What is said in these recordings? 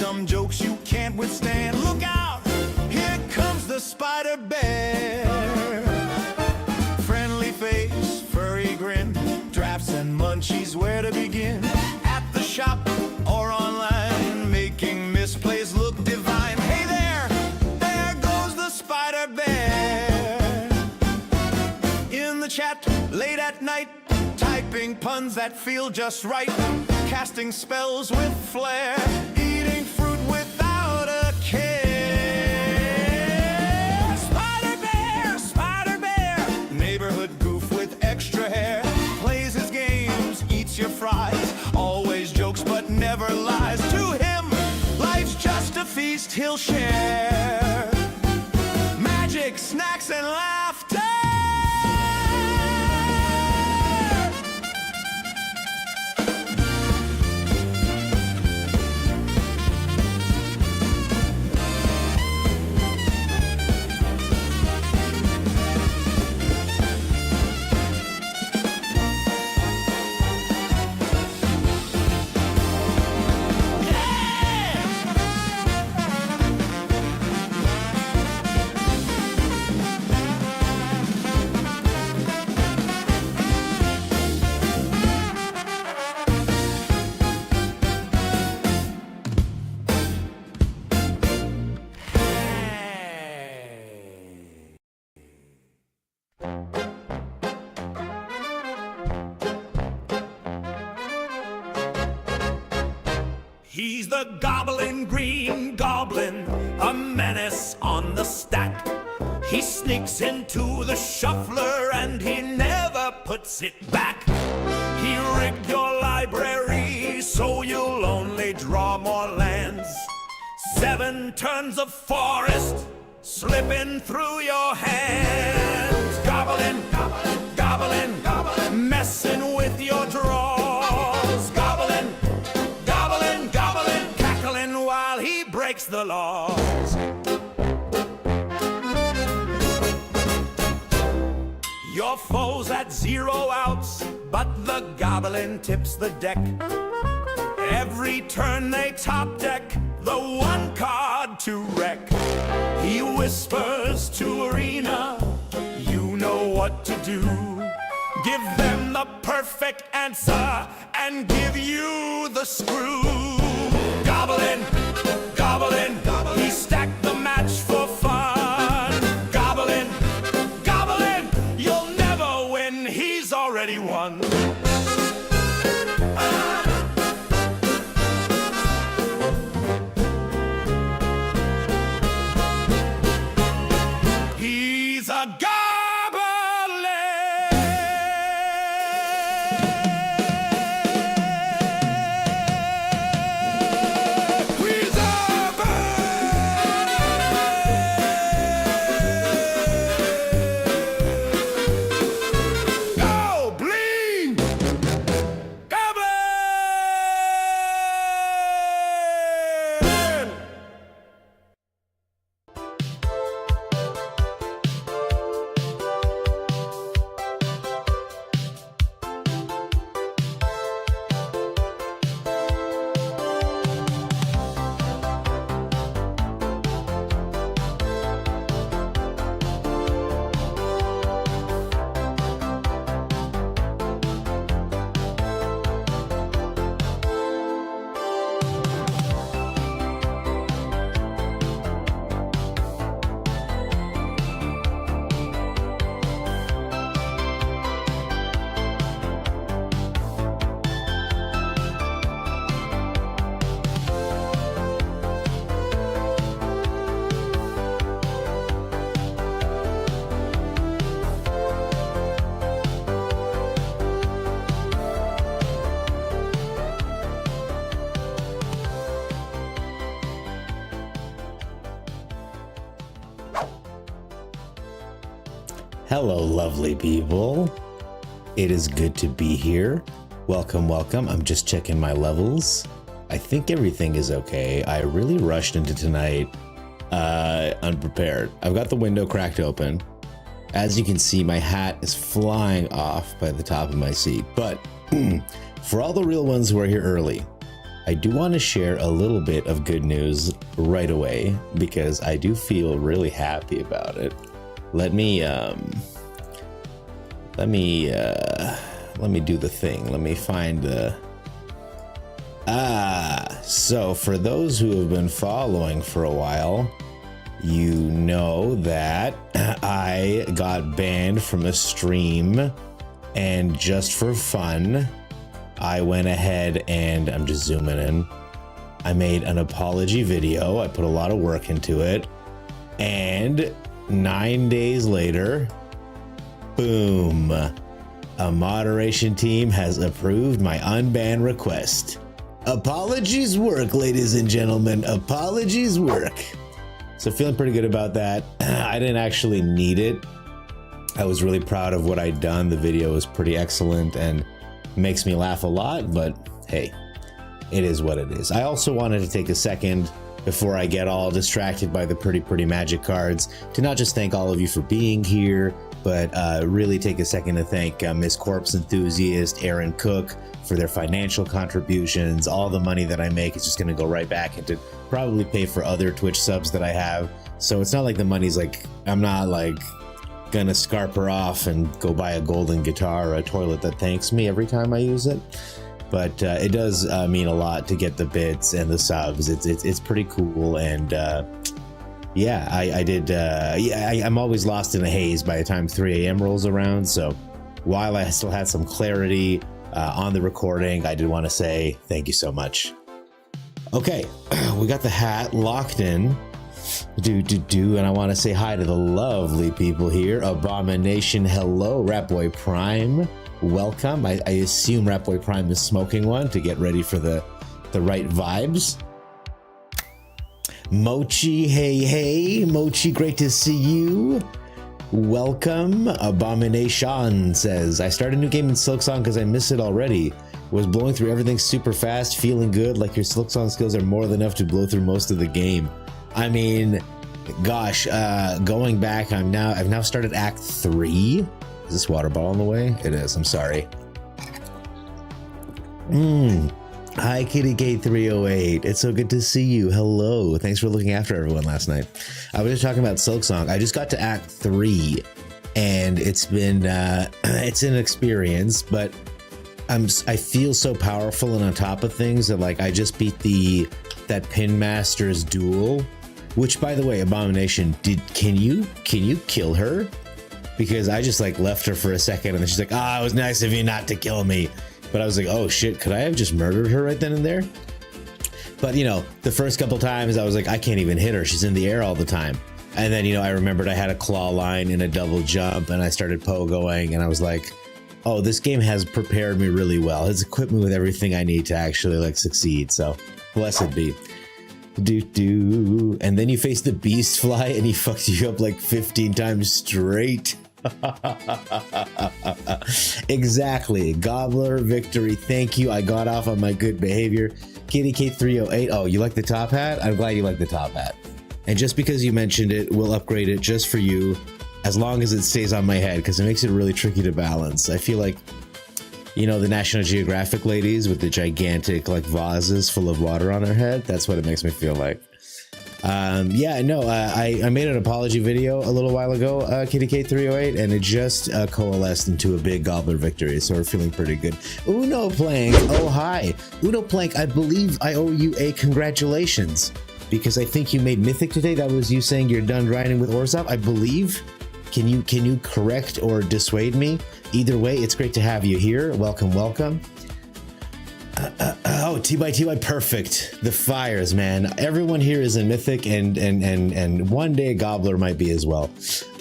dumb jokes you can't withstand. Look out, here comes the spider bear. Friendly face, furry grin, drafts and munchies, where to begin? At the shop or online, making misplays look divine. Hey there goes the spider bear. In the chat, late at night, typing puns that feel just right, casting spells with flair, eating fruit without a care. Spider bear, neighborhood goof with extra hair, plays his games, eats your fries, always jokes but never lies. To him, life's just a feast he'll share, magic, snacks, and laughter. He's the gobbling green goblin, a menace on the stack. He sneaks into the shuffler and he never puts it back. He rigged your library so you'll only draw more lands. 7 turns of forest slipping through your hands. Gobbling, gobbling, gobbling, gobbling, messing with your drawers. Gobbling, gobbling, gobbling, cackling while he breaks the laws. Your foe's at 0 outs, but the goblin tips the deck. Every turn they top deck the 1 card to wreck. He whispers to Arena, you know what to do. Give them the perfect answer and give you the screw. Goblin, goblin, goblin, he stacked the match for fun. Goblin, goblin, you'll never win, he's already won. He's a goblin. He's a goblin. Goblin. Hello, lovely people. It is good to be here. Welcome, welcome. I'm just checking my levels. I think everything is okay. I really rushed into tonight unprepared. I've got the window cracked open. As you can see, my hat is flying off by the top of my seat. But for all the real ones who are here early, I do want to share a little bit of good news right away because I do feel really happy about it. Let me do the thing. Let me find the so for those who have been following for a while, you know that I got banned from a stream, and just for fun, I went ahead and I'm just zooming in. I made an apology video. I put a lot of work into it, and 9 days later, boom, a moderation team has approved my unban request. Apologies work, ladies and gentlemen. Apologies work. So feeling pretty good about that. I didn't actually need it. I was really proud of what I'd done. The video was pretty excellent and makes me laugh a lot, but hey, it is what it is. I also wanted to take a second before I get all distracted by the pretty magic cards to not just thank all of you for being here, but really take a second to thank Miss Corpse Enthusiast, Aaron Cook, for their financial contributions. All the money that I make is just going to go right back into probably pay for other Twitch subs that I have. So it's not like the money's like, I'm not like gonna scarper off and go buy a golden guitar or a toilet that thanks me every time I use it. But it does mean a lot to get the bits and the subs. It's pretty cool. And yeah, I'm always lost in a haze by the time 3 a.m. rolls around. So while I still had some clarity on the recording, I did want to say thank you so much. Okay, we got the hat locked in. And I want to say hi to the lovely people here. Abomination, hello. Rapboy Prime, welcome. I assume Rapboy Prime is smoking one to get ready for the right vibes. Mochi, hey, Mochi, great to see you. Welcome. Abomination says, I started a new game in Silksong because I miss it already. Was blowing through everything super fast, feeling good, like your Silksong skills are more than enough to blow through most of the game. I mean, gosh, going back, I've now started Act 3. Is this water bottle on the way? It is, I'm sorry. Hi, Kitty K308. It's so good to see you. Hello. Thanks for looking after everyone last night. I was just talking about Silksong. I just got to Act 3, and it's been, it's an experience, but I feel so powerful and on top of things that, like, I just beat that Pin Master's duel, which, by the way, Abomination, can you kill her? Because I just like left her for a second and then she's like, it was nice of you not to kill me. But I was like, oh shit, could I have just murdered her right then and there? But you know, the first couple times I was like, I can't even hit her. She's in the air all the time. And then, you know, I remembered I had a claw line and a double jump and I started pogoing and I was like, oh, this game has prepared me really well. It's equipped me with everything I need to actually like succeed. So blessed be. And then you face the beast fly and he fucked you up like 15 times straight. Exactly. Gobbler victory. Thank you. I got off on my good behavior. Kitty K308. Oh, you like the top hat? I'm glad you like the top hat. And just because you mentioned it, we'll upgrade it just for you, as long as it stays on my head, because it makes it really tricky to balance. I feel like, you know, the National Geographic ladies with the gigantic like vases full of water on their head. That's what it makes me feel like. Yeah, no, I made an apology video a little while ago, Kitty K308, and it just coalesced into a big gobbler victory, so we're feeling pretty good. Uno Plank, oh hi. Uno Plank, I believe I owe you a congratulations, because I think you made Mythic today. That was you saying you're done grinding with Orzhov, I believe. Can you correct or dissuade me? Either way, it's great to have you here. Welcome, welcome. Oh, TY, perfect. The fires, man. Everyone here is in Mythic, and one day Gobbler might be as well.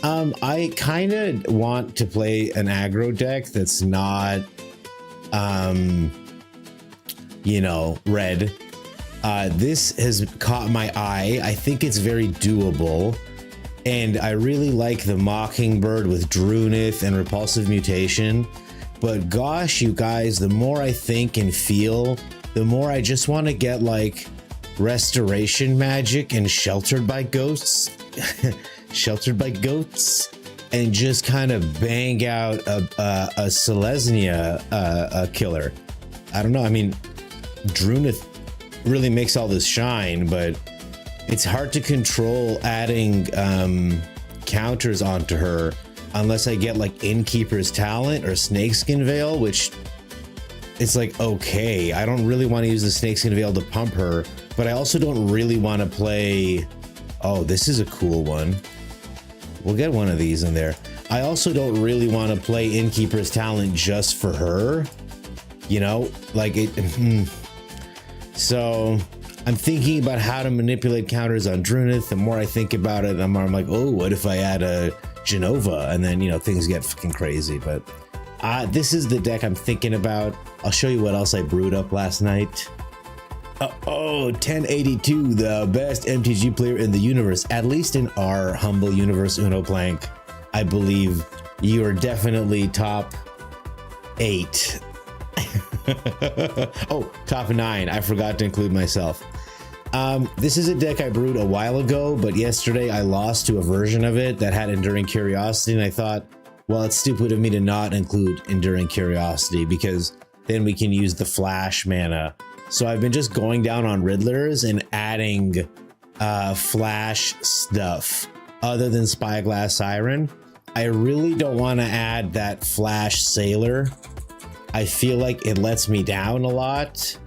I kind of want to play an aggro deck that's not, you know, red. This has caught my eye. I think it's very doable. And I really like the Mockingbird with Drunith and Repulsive Mutation. But gosh, you guys, the more I think and feel, the more I just want to get like Restoration Magic and Sheltered by Ghosts. Sheltered by Goats. And just kind of bang out a Selesnya killer. I don't know. I mean, Drunith really makes all this shine, but it's hard to control adding counters onto her unless I get like Innkeeper's Talent or Snakeskin Veil, which it's like, okay, I don't really want to use the Snakeskin Veil to pump her, but I also don't really want to play... Oh, this is a cool one. We'll get one of these in there. I also don't really want to play Innkeeper's Talent just for her, you know, like it. So I'm thinking about how to manipulate counters on Drunith. The more I think about it, the more I'm like, oh, what if I add a Genova? And then, you know, things get fucking crazy. But this is the deck I'm thinking about. I'll show you what else I brewed up last night. 1082, the best MTG player in the universe, at least in our humble universe, Uno Plank. I believe you are definitely top 8. Oh, top 9. I forgot to include myself. This is a deck I brewed a while ago, but yesterday I lost to a version of it that had Enduring Curiosity, and I thought, well, it's stupid of me to not include Enduring Curiosity because then we can use the flash mana. So I've been just going down on Riddlers and adding flash stuff other than Spyglass Siren. I really don't want to add that flash Sailor. I feel like it lets me down a lot.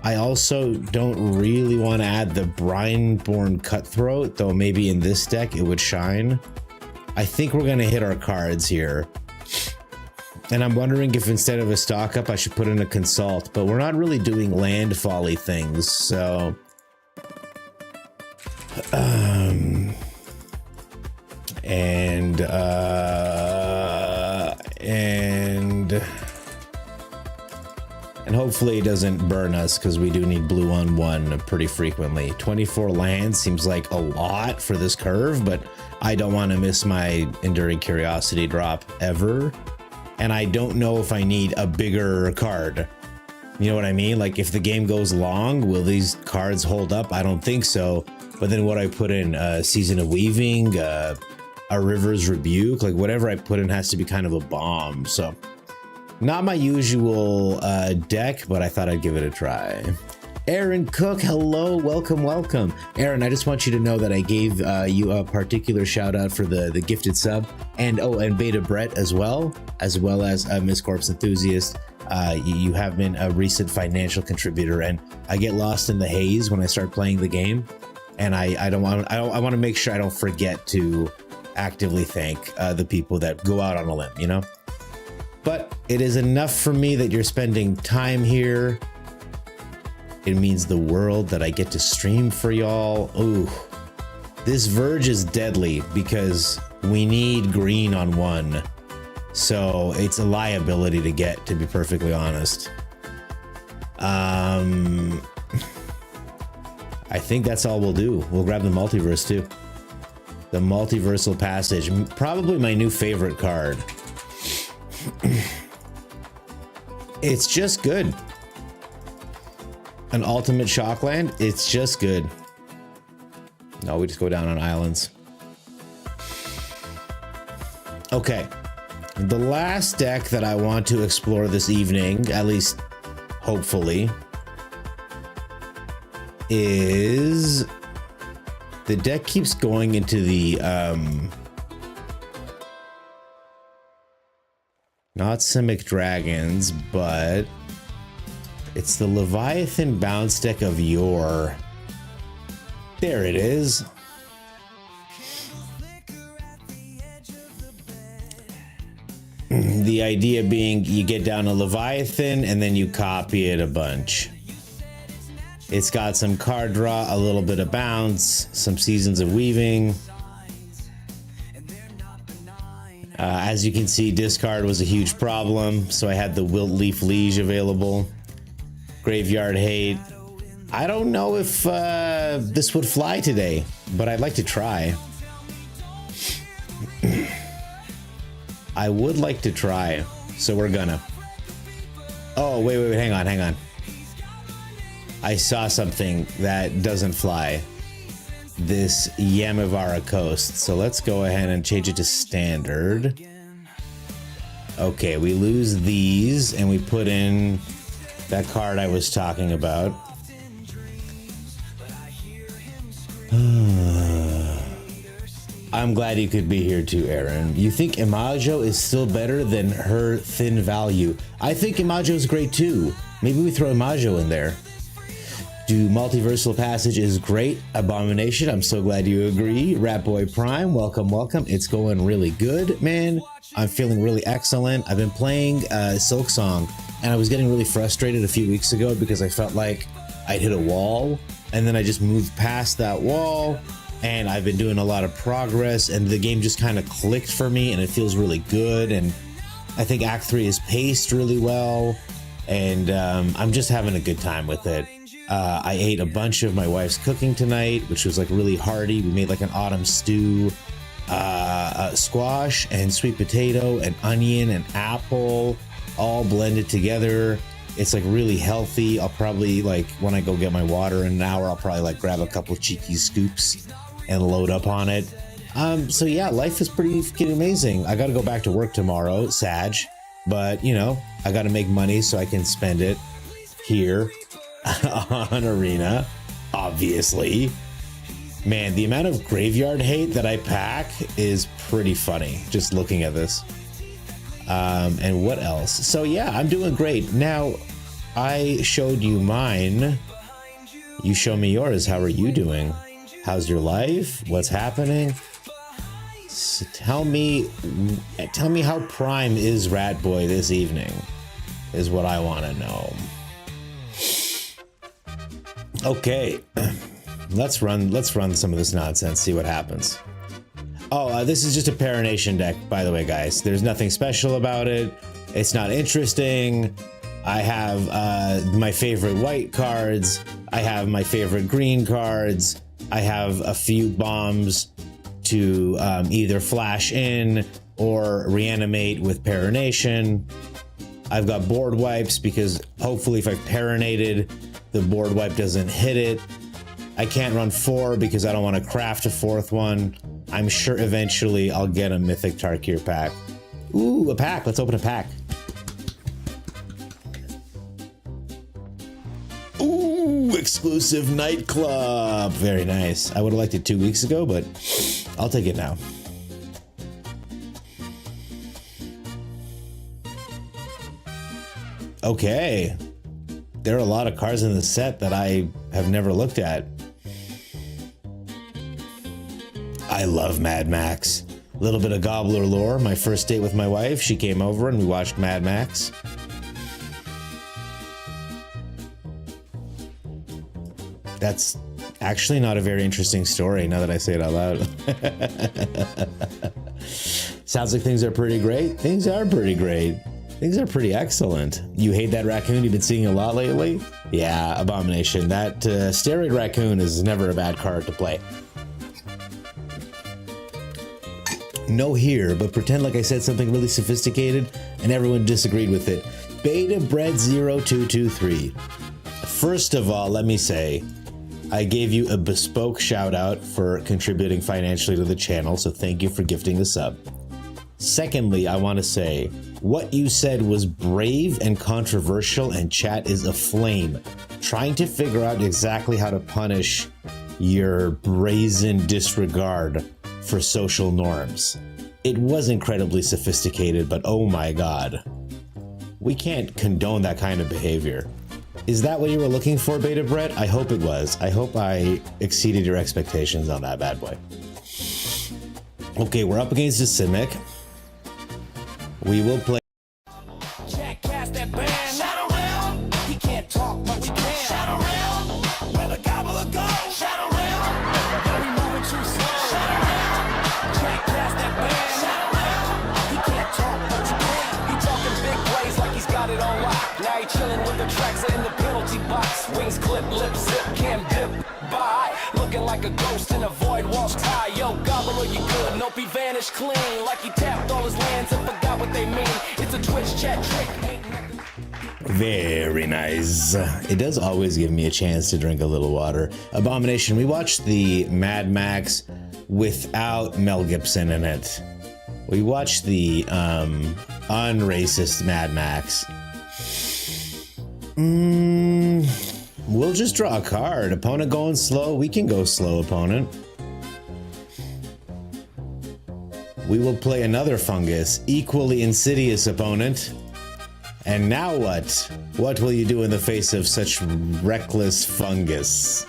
I also don't really want to add the Brineborn Cutthroat, though maybe in this deck it would shine. I think we're going to hit our cards here. And I'm wondering if instead of a stock up, I should put in a consult, but we're not really doing landfall-y things, so... And hopefully it doesn't burn us, because we do need blue on 1 pretty frequently. 24 lands seems like a lot for this curve, but I don't want to miss my Enduring Curiosity drop ever. And I don't know if I need a bigger card. You know what I mean? Like, if the game goes long, will these cards hold up? I don't think so. But then what I put in, Season of Weaving, a River's Rebuke, like whatever I put in has to be kind of a bomb. So, not my usual deck, but I thought I'd give it a try. Aaron Cook, hello, welcome, welcome. Aaron, I just want you to know that I gave you a particular shout out for the gifted sub, and and Beta Brett as well as Miss Corpse Enthusiast. You have been a recent financial contributor, and I get lost in the haze when I start playing the game, and I want to make sure I don't forget to actively thank the people that go out on a limb, you know. But it is enough for me that you're spending time here. It means the world that I get to stream for y'all. Ooh, this Verge is deadly because we need green on 1. So it's a liability to get, to be perfectly honest. I think that's all we'll do. We'll grab the Multiverse too. The Multiversal Passage, probably my new favorite card. It's just good. An ultimate Shockland, it's just good. No, we just go down on islands. Okay. The last deck that I want to explore this evening, at least hopefully, is... The deck keeps going into the, not Simic Dragons, but... It's the Leviathan bounce deck of yore. There it is. The idea being you get down a Leviathan and then you copy it a bunch. It's got some card draw, a little bit of bounce, some Seasons of Weaving. As you can see, discard was a huge problem, so I had the Wilt Leaf Liege available. Graveyard Hate. I don't know if this would fly today, but I'd like to try. I would like to try, so we're gonna. Oh, wait, hang on. I saw something that doesn't fly. This Yamavara Coast. So let's go ahead and change it to standard. Okay, we lose these, and we put in that card I was talking about. I'm glad you could be here too, Aaron. You think Imago is still better than her thin value? I think Imago is great too. Maybe we throw Imago in there. Do Multiversal Passage is great. Abomination, I'm so glad you agree. Ratboy Prime, welcome, welcome. It's going really good, man. I'm feeling really excellent. I've been playing Silk Song, and I was getting really frustrated a few weeks ago because I felt like I'd hit a wall, and then I just moved past that wall, and I've been doing a lot of progress, and the game just kind of clicked for me, and it feels really good, and I think Act 3 is paced really well, and I'm just having a good time with it. I ate a bunch of my wife's cooking tonight, which was like really hearty. We made like an autumn stew, squash and sweet potato and onion and apple all blended together. It's like really healthy. I'll probably, like, when I go get my water in an hour, I'll probably like grab a couple cheeky scoops and load up on it. So yeah, life is pretty freaking amazing. I got to go back to work tomorrow, Sag, but you know, I got to make money so I can spend it here on Arena, obviously. Man, the amount of graveyard hate that I pack is pretty funny just looking at this. And what else? So yeah, I'm doing great. Now, I showed you mine. You show me yours. How are you doing? How's your life? What's happening? So tell me how prime is Ratboy this evening is what I want to know. Okay, let's run some of this nonsense, see what happens. Oh, this is just a Paranation deck, by the way, guys. There's nothing special about it. It's not interesting. I have my favorite white cards. I have my favorite green cards. I have a few bombs to either flash in or reanimate with Paranation. I've got board wipes because hopefully if I've Paranated, the board wipe doesn't hit it. I can't run 4 because I don't want to craft a 4th one. I'm sure eventually I'll get a Mythic Tarkir pack. Ooh, a pack. Let's open a pack. Ooh, exclusive nightclub. Very nice. I would have liked it 2 weeks ago, but I'll take it now. Okay. There are a lot of cards in the set that I have never looked at. I love Mad Max. A little bit of Gobbler lore. My first date with my wife, she came over and we watched Mad Max. That's actually not a very interesting story now that I say it out loud. Sounds like things are pretty great. Things are pretty great. Things are pretty excellent. You hate that raccoon you've been seeing a lot lately? Yeah, Abomination. That steroid raccoon is never a bad card to play. No here, but pretend like I said something really sophisticated and everyone disagreed with it. Beta Bread 0223. First of all, let me say, I gave you a bespoke shout out for contributing financially to the channel, so thank you for gifting the sub. Secondly, I want to say, what you said was brave and controversial, and chat is aflame, trying to figure out exactly how to punish your brazen disregard for social norms. It was incredibly sophisticated, but oh my god. We can't condone that kind of behavior. Is that what you were looking for, Beta Bread? I hope it was. I hope I exceeded your expectations on that bad boy. Okay, we're up against a Simic. We will play. Jack cast that band. Shout around. He can't talk, but we can. Shout around. Where the gobbler go. Shout around. We moving too slow. Shout around. Jack cast that band. Shout around. He can't talk, but we can. He talking big plays like he's got it on lock. Now he chilling with the tracks in the penalty box. Wings clip, lip zip, can't dip by. Looking like a ghost in a void, walls tie. Yo, gobbler, you good? Nope, he vanished clean. Like he tapped all his lands and forgot what they mean. It's a Twitch chat trick. Very nice. It does always give me a chance to drink a little water. Abomination, we watched the Mad Max without Mel Gibson in it. We watched the unracist Mad Max. We'll just draw a card. Opponent going slow. We can go slow, opponent. We will play another fungus. Equally insidious, opponent. And now what? What will you do in the face of such reckless fungus?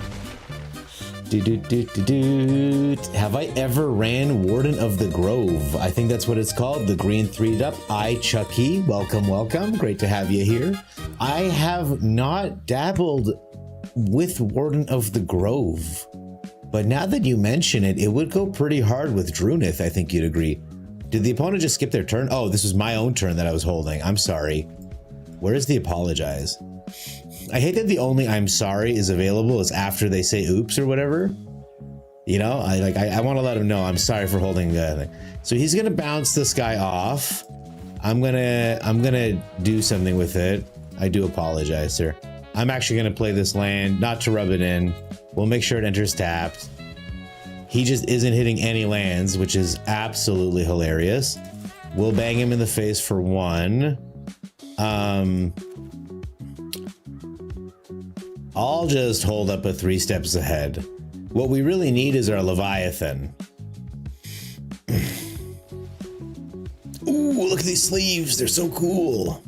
Have I ever ran Warden of the Grove? I think that's what it's called. The green 3'd up. Chucky. Welcome, welcome. Great to have you here. I have not dabbled with Warden of the Grove. But now that you mention it, it would go pretty hard with Drunith, I think you'd agree. Did the opponent just skip their turn? Oh, this was my own turn that I was holding. I'm sorry. Where's the apologize? I hate that the only I'm sorry is available is after they say oops or whatever. You know, I want to let him know I'm sorry for holding thing. So he's gonna bounce this guy off. I'm gonna do something with it. I do apologize, sir. I'm actually gonna play this land, not to rub it in. We'll make sure it enters tapped. He just isn't hitting any lands, which is absolutely hilarious. We'll bang him in the face for 1. I'll just hold up a 3 steps ahead. What we really need is our Leviathan. Ooh, look at these sleeves. They're so cool.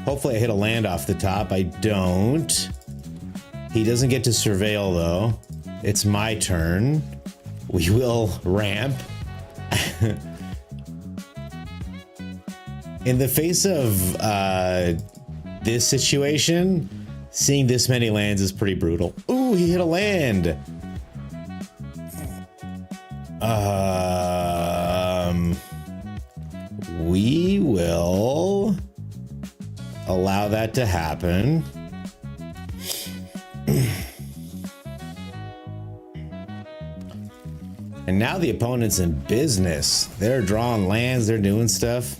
Hopefully I hit a land off the top. I don't. He doesn't get to surveil though. It's my turn. We will ramp. In the face of this situation, seeing this many lands is pretty brutal. Ooh, he hit a land. We will allow that to happen. And now the opponent's in business. They're drawing lands, they're doing stuff.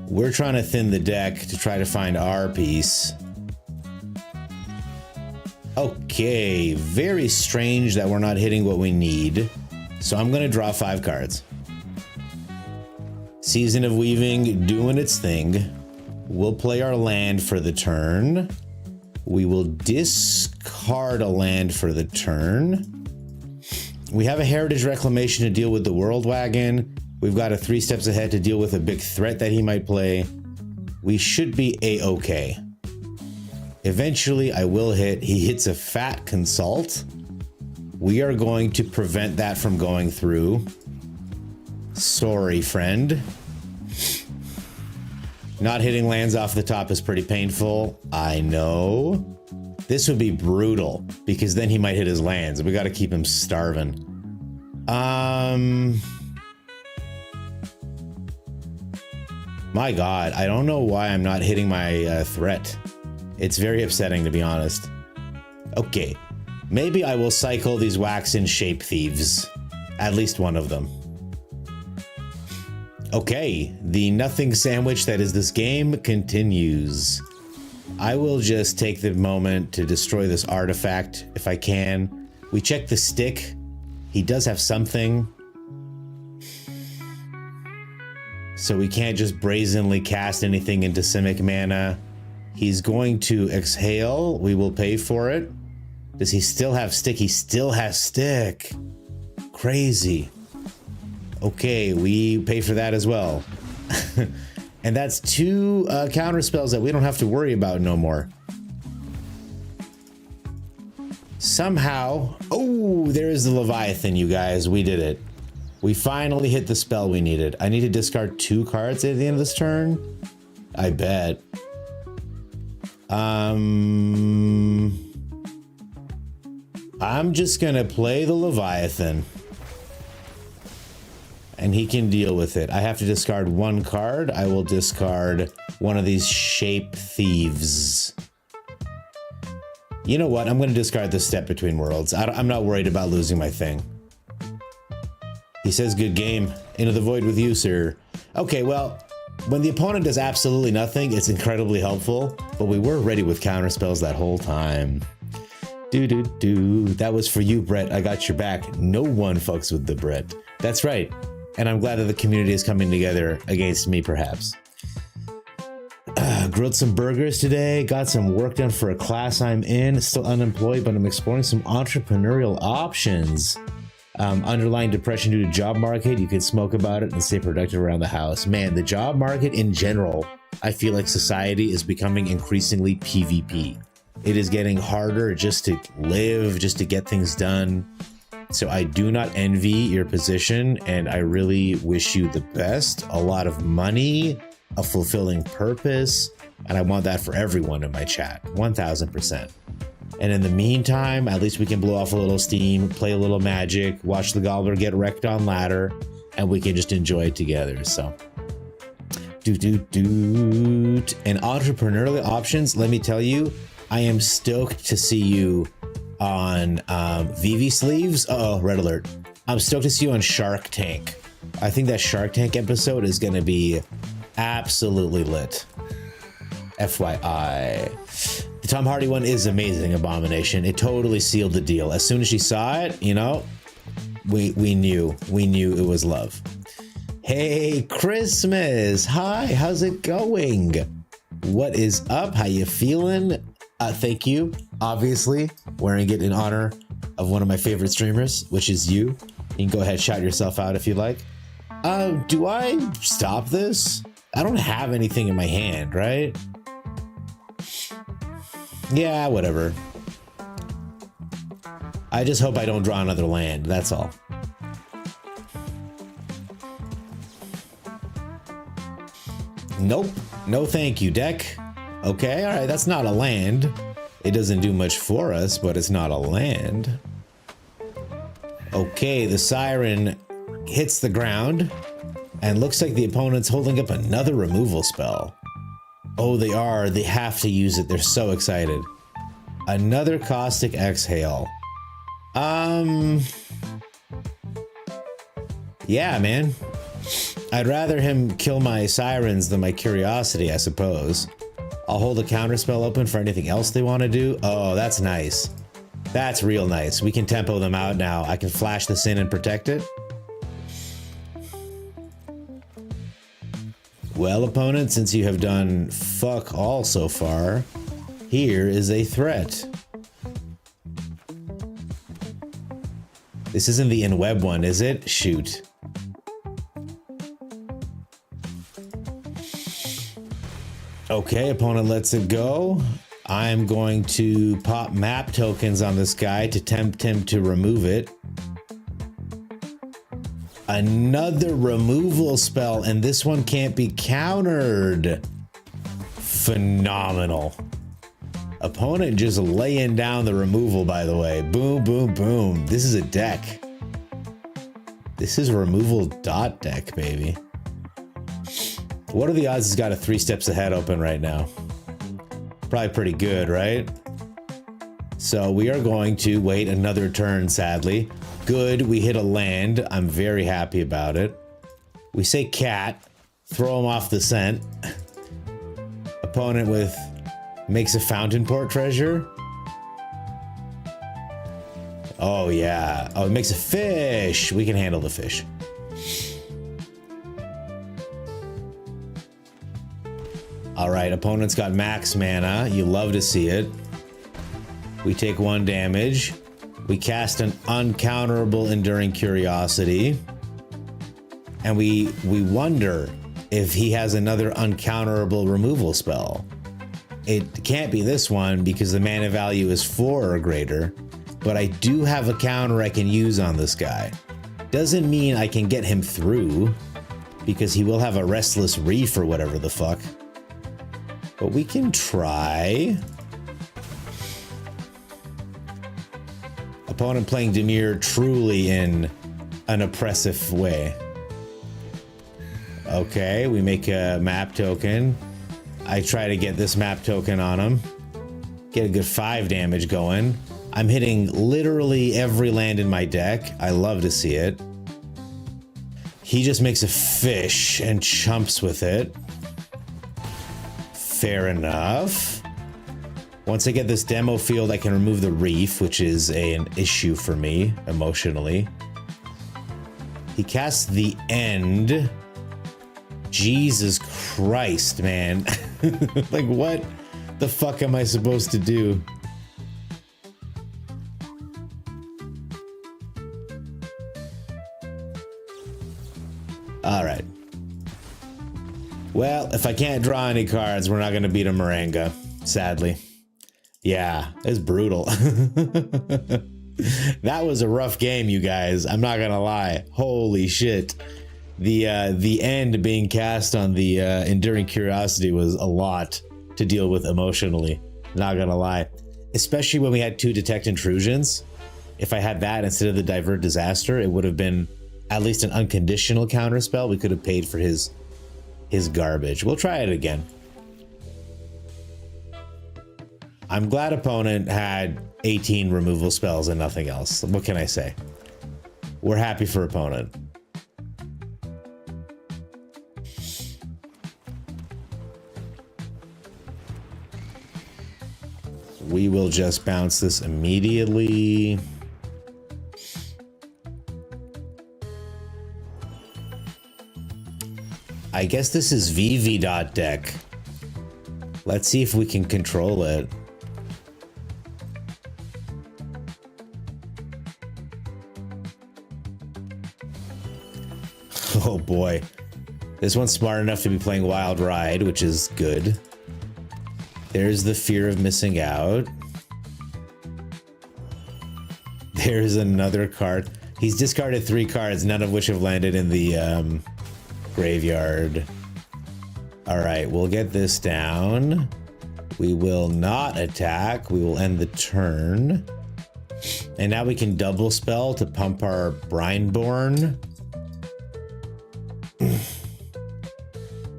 We're trying to thin the deck to try to find our piece. Okay, very strange that we're not hitting what we need. So I'm gonna draw 5 cards. Season of Weaving doing its thing. We'll play our land for the turn. We will discard a land for the turn. We have a Heritage Reclamation to deal with the World Wagon. We've got a 3 steps ahead to deal with a big threat that he might play. We should be a-okay. Eventually, I will hit. He hits a fat Consult. We are going to prevent that from going through. Sorry, friend. Not hitting lands off the top is pretty painful. I know. This would be brutal because then he might hit his lands. We got to keep him starving. My God, I don't know why I'm not hitting my threat. It's very upsetting, to be honest. Okay, maybe I will cycle these Waxen Shape Thieves. At least one of them. Okay, the nothing sandwich that is this game continues. I will just take the moment to destroy this artifact if I can. We check the stick. He does have something. So we can't just brazenly cast anything into Simic mana. He's going to exhale. We will pay for it. Does he still have stick? He still has stick. Crazy. Okay, we pay for that as well. And that's 2 counter spells that we don't have to worry about no more. Somehow, oh, there is the Leviathan, you guys. We did it. We finally hit the spell we needed. I need to discard 2 cards at the end of this turn. I bet. I'm just gonna play the Leviathan. And he can deal with it. I have to discard 1 card. I will discard one of these Shape Thieves. You know what? I'm going to discard the Step Between Worlds. I'm not worried about losing my thing. He says, good game. Into the void with you, sir. Okay, well, when the opponent does absolutely nothing, it's incredibly helpful. But we were ready with counterspells that whole time. That was for you, Brett. I got your back. No one fucks with the Brett. That's right. And I'm glad that the community is coming together against me, perhaps. Grilled some burgers today, got some work done for a class I'm in, still unemployed, but I'm exploring some entrepreneurial options. Underlying depression due to job market, you can smoke about it and stay productive around the house. Man, the job market in general, I feel like society is becoming increasingly PvP. It is getting harder just to live, just to get things done. So I do not envy your position, and I really wish you the best. A lot of money, a fulfilling purpose, and I want that for everyone in my chat, 1000%. And in the meantime, at least we can blow off a little steam, play a little Magic, watch the Gobbler get wrecked on ladder, and we can just enjoy it together. So, and entrepreneurial options, let me tell you, I am stoked to see you on VV Sleeves. Uh-oh, red alert. I'm stoked to see you on Shark Tank. I think that Shark Tank episode is going to be absolutely lit. FYI. The Tom Hardy one is amazing, Abomination. It totally sealed the deal. As soon as she saw it, you know, we knew it was love. Hey, Christmas. Hi, how's it going? What is up? How you feeling? Thank you. Obviously, wearing it in honor of one of my favorite streamers, which is you. You can go ahead, shout yourself out if you like. Do I stop this? I don't have anything in my hand, right? Yeah, whatever. I just hope I don't draw another land, that's all. Nope. No thank you, deck. Okay, all right, that's not a land. It doesn't do much for us, but it's not a land. Okay, the siren hits the ground, and looks like the opponent's holding up another removal spell. Oh, they are. They have to use it. They're so excited. Another caustic exhale. Yeah, man. I'd rather him kill my sirens than my curiosity, I suppose. I'll hold a counterspell open for anything else they want to do. Oh, that's nice. That's real nice. We can tempo them out now. I can flash this in and protect it. Well, opponent, since you have done fuck all so far, here is a threat. This isn't the in-web one, is it? Shoot. Okay, opponent lets it go. I'm going to pop map tokens on this guy to tempt him to remove it. Another removal spell, and this one can't be countered. Phenomenal. Opponent just laying down the removal, by the way. Boom, boom, boom. This is a deck. This is removal dot deck, baby. What are the odds he's got a 3 steps ahead open right now? Probably pretty good, right? So we are going to wait another turn, sadly. Good, we hit a land. I'm very happy about it. We say cat, throw him off the scent. Opponent with makes a fountain port treasure. Oh yeah. Oh, it makes a fish. We can handle the fish. All right, opponent's got max mana. You love to see it. We take 1 damage. We cast an uncounterable Enduring Curiosity. And we wonder if he has another uncounterable removal spell. It can't be this one because the mana value is 4 or greater. But I do have a counter I can use on this guy. Doesn't mean I can get him through, because he will have a Restless Reef or whatever the fuck. But we can try. Opponent playing Demir truly in an oppressive way. Okay, we make a map token. I try to get this map token on him. Get a good 5 damage going. I'm hitting literally every land in my deck. I love to see it. He just makes a fish and chumps with it. Fair enough. Once I get this demo field, I can remove the reef, which is an issue for me emotionally. He casts the end. Jesus Christ, man. Like, what the fuck am I supposed to do? All right. Well, if I can't draw any cards, we're not going to beat a Moringa, sadly. Yeah, it's brutal. That was a rough game, you guys. I'm not going to lie. Holy shit. The end being cast on the Enduring Curiosity was a lot to deal with emotionally. Not going to lie. Especially when we had 2 Detect Intrusions. If I had that instead of the Divert Disaster, it would have been at least an unconditional counterspell. We could have paid for his garbage. We'll try it again. I'm glad opponent had 18 removal spells and nothing else. What can I say? We're happy for opponent. We will just bounce this immediately. I guess this is VV.deck. Let's see if we can control it. Oh boy. This one's smart enough to be playing Wild Ride, which is good. There's the fear of missing out. There's another card. He's discarded 3 cards, none of which have landed in the graveyard. All right, we'll get this down. We will not attack. We will end the turn. And now we can double spell to pump our Brineborn.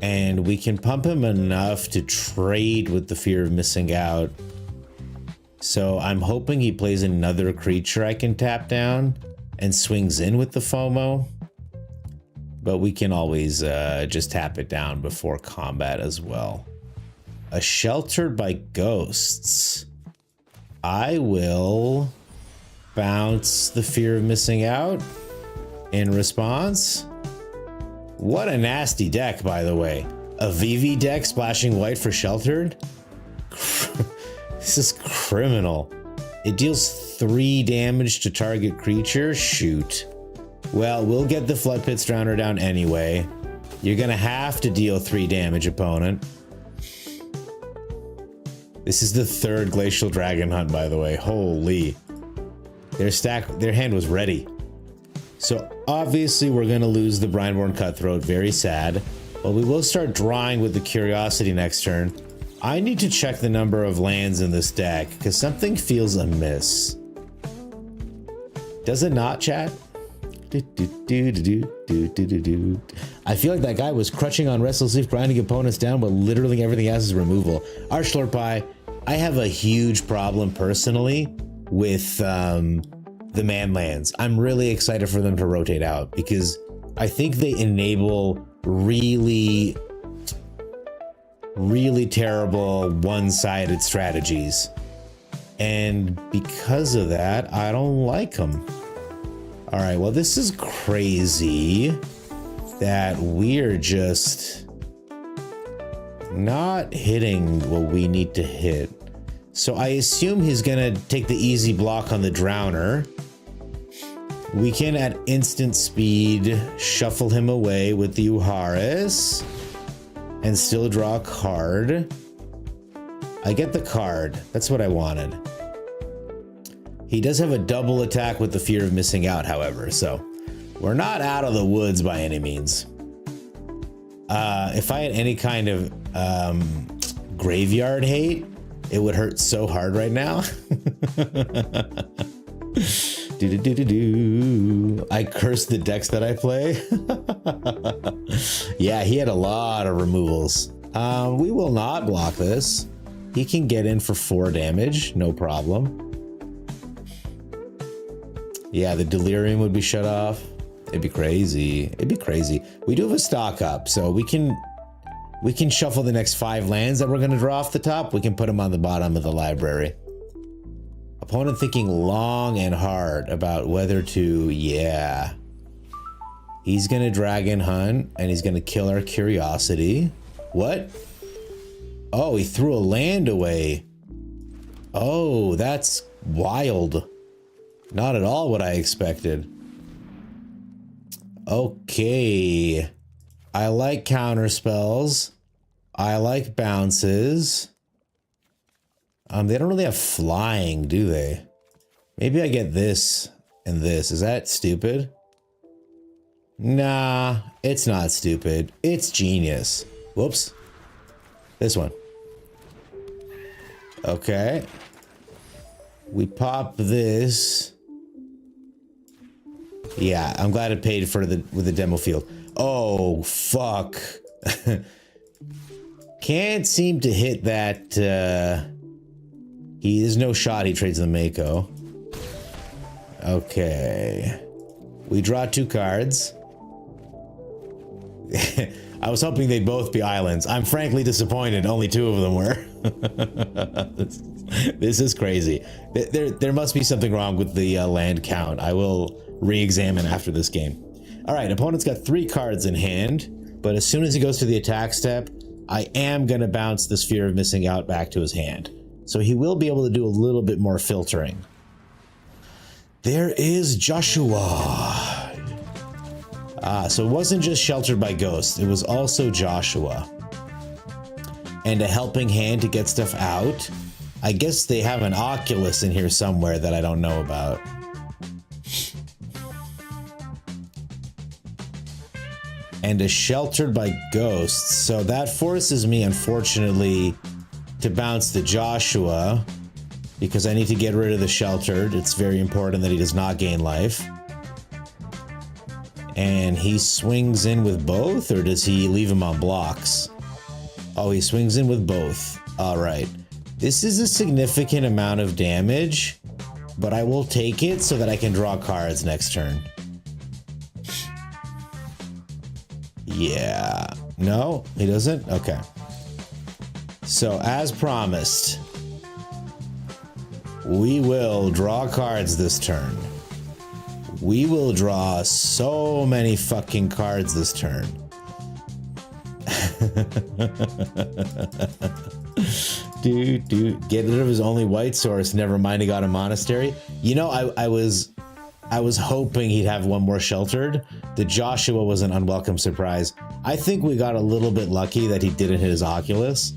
And we can pump him enough to trade with the fear of missing out. So I'm hoping he plays another creature I can tap down and swings in with the FOMO. But we can always just tap it down before combat as well. A Sheltered by Ghosts. I will bounce the fear of missing out in response. What a nasty deck, by the way. A VV deck splashing white for Sheltered? This is criminal. It deals 3 damage to target creature? Shoot. Well, we'll get the Flood Pit Drowner down anyway. You're gonna have to deal 3 damage, opponent. This is the 3rd Glacial Dragon Hunt, by the way. Holy. Their hand was ready. So obviously we're gonna lose the Brineborn Cutthroat, very sad. But we will start drawing with the Curiosity next turn. I need to check the number of lands in this deck, because something feels amiss. Does it not, chat? I feel like that guy was crutching on Restless Leaf, grinding opponents down, but literally everything else is removal. Archlord Pie, I have a huge problem personally with the man lands. I'm really excited for them to rotate out because I think they enable really terrible one-sided strategies. And because of that, I don't like them. All right, well, this is crazy that we're just not hitting what we need to hit. So I assume he's gonna take the easy block on the Drowner. We can, at instant speed, shuffle him away with the Uharis and still draw a card. I get the card. That's what I wanted. He does have a double attack with the fear of missing out, however, so we're not out of the woods by any means. If I had any kind of graveyard hate, it would hurt so hard right now. I curse the decks that I play. Yeah, he had a lot of removals. We will not block this. He can get in for 4 damage, no problem. Yeah, the Delirium would be shut off. It'd be crazy. It'd be crazy. We do have a stock up, so we can shuffle the next 5 lands that we're going to draw off the top. We can put them on the bottom of the library. Opponent thinking long and hard about whether to, yeah. He's gonna dragon hunt, and he's gonna kill our curiosity. What? Oh, he threw a land away. Oh, that's wild. Not at all what I expected. Okay. I like counter spells. I like bounces. They don't really have flying, do they? Maybe I get this and this. Is that stupid? Nah, it's not stupid. It's genius. Whoops. This one. Okay. We pop this. Yeah, I'm glad it paid for with the demo field. Oh, fuck. Can't seem to hit that, there's no shot he trades the Mako. Okay. We draw 2 cards. I was hoping they'd both be islands. I'm frankly disappointed only 2 of them were. This is crazy. There must be something wrong with the land count. I will re-examine after this game. Alright, opponent's got 3 cards in hand, but as soon as he goes to the attack step, I am going to bounce this fear of missing out back to his hand. So he will be able to do a little bit more filtering. There is Joshua. So it wasn't just sheltered by ghosts, it was also Joshua. And a helping hand to get stuff out. I guess they have an Oculus in here somewhere that I don't know about. And a sheltered by ghosts. So that forces me, unfortunately, to bounce the Joshua. Because I need to get rid of the sheltered. It's very important that he does not gain life. And he swings in with both, or does he leave him on blocks? Oh, he swings in with both. Alright. This is a significant amount of damage, but I will take it so that I can draw cards next turn. Yeah. No, he doesn't? Okay. So, as promised, we will draw cards this turn. We will draw so many fucking cards this turn. Dude, get rid of his only white source, never mind he got a monastery. You know, I was hoping he'd have one more sheltered. The Joshua was an unwelcome surprise. I think we got a little bit lucky that he didn't hit his Oculus.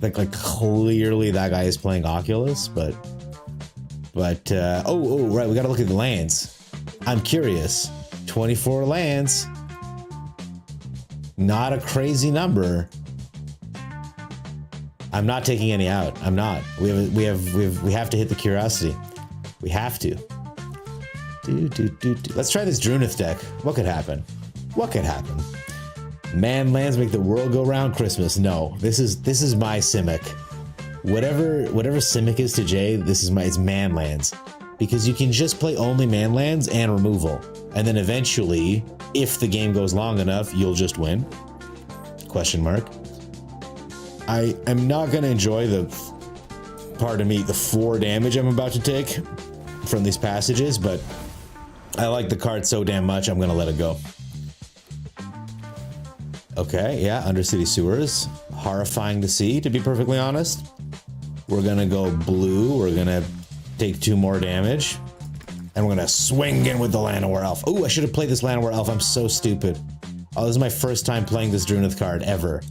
Like clearly that guy is playing Oculus, but oh, right, we gotta look at the lands. I'm curious. 24 lands. Not a crazy number. I'm not taking any out. I'm not. We have to hit the curiosity. We have to. Let's try this Drunith deck. What could happen? What could happen? Man lands make the world go round. Christmas. No. This is my Simic. Whatever Simic is to Jay, it's man lands. Because you can just play only man lands and removal. And then eventually, if the game goes long enough, you'll just win. Question mark. I am not going to enjoy the 4 damage I'm about to take from these passages, but I like the card so damn much, I'm going to let it go. Okay, yeah, Undercity Sewers. Horrifying to see, to be perfectly honest. We're going to go blue. We're going to take 2 more damage. And we're going to swing in with the Llanowar Elf. Oh, I should have played this Llanowar Elf. I'm so stupid. Oh, this is my first time playing this Drunith card ever.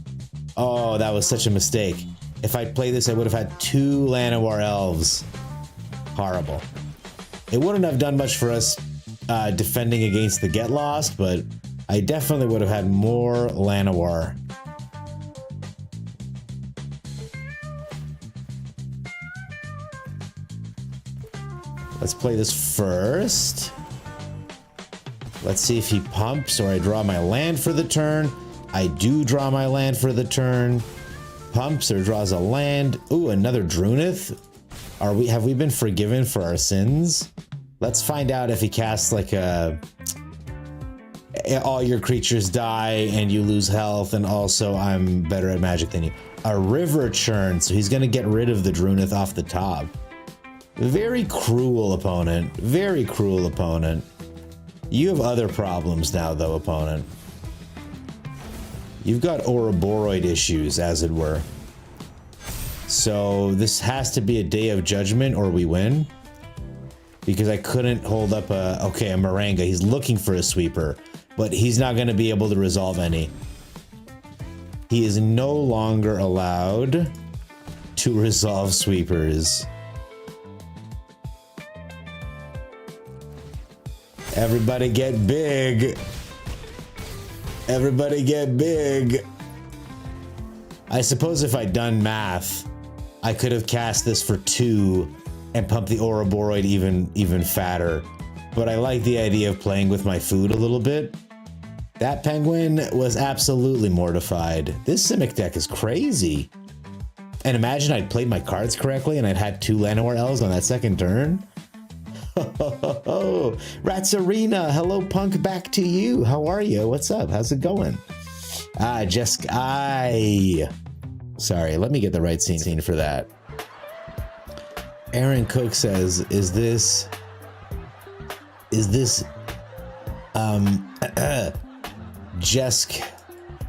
Oh, that was such a mistake. If I'd played this, I would have had 2 Llanowar Elves. Horrible. It wouldn't have done much for us defending against the Get Lost, but I definitely would have had more Llanowar. Let's play this first. Let's see if he pumps or I draw my land for the turn. I do draw my land for the turn. Pumps or draws a land. Ooh, another Drunith. Have we been forgiven for our sins? Let's find out if he casts like a all your creatures die and you lose health, and also I'm better at magic than you. A river churn, so he's gonna get rid of the Drunith off the top. Very cruel opponent. Very cruel opponent. You have other problems now, though, opponent. You've got Ouroboros issues, as it were. So this has to be a day of judgment or we win. Because I couldn't hold up a Moringa. He's looking for a sweeper, but he's not going to be able to resolve any. He is no longer allowed to resolve sweepers. Everybody get big. Everybody get big. I suppose if I'd done math, I could have cast this for 2 and pumped the Ouroboros even fatter. But I like the idea of playing with my food a little bit. That penguin was absolutely mortified. This Simic deck is crazy. And imagine I'd played my cards correctly and I'd had 2 Llanowar Elves on that second turn. Ratsarena, hello Punk, back to you. How are you? What's up? How's it going? Sorry, let me get the right scene for that. Aaron Cook says, is this Jesk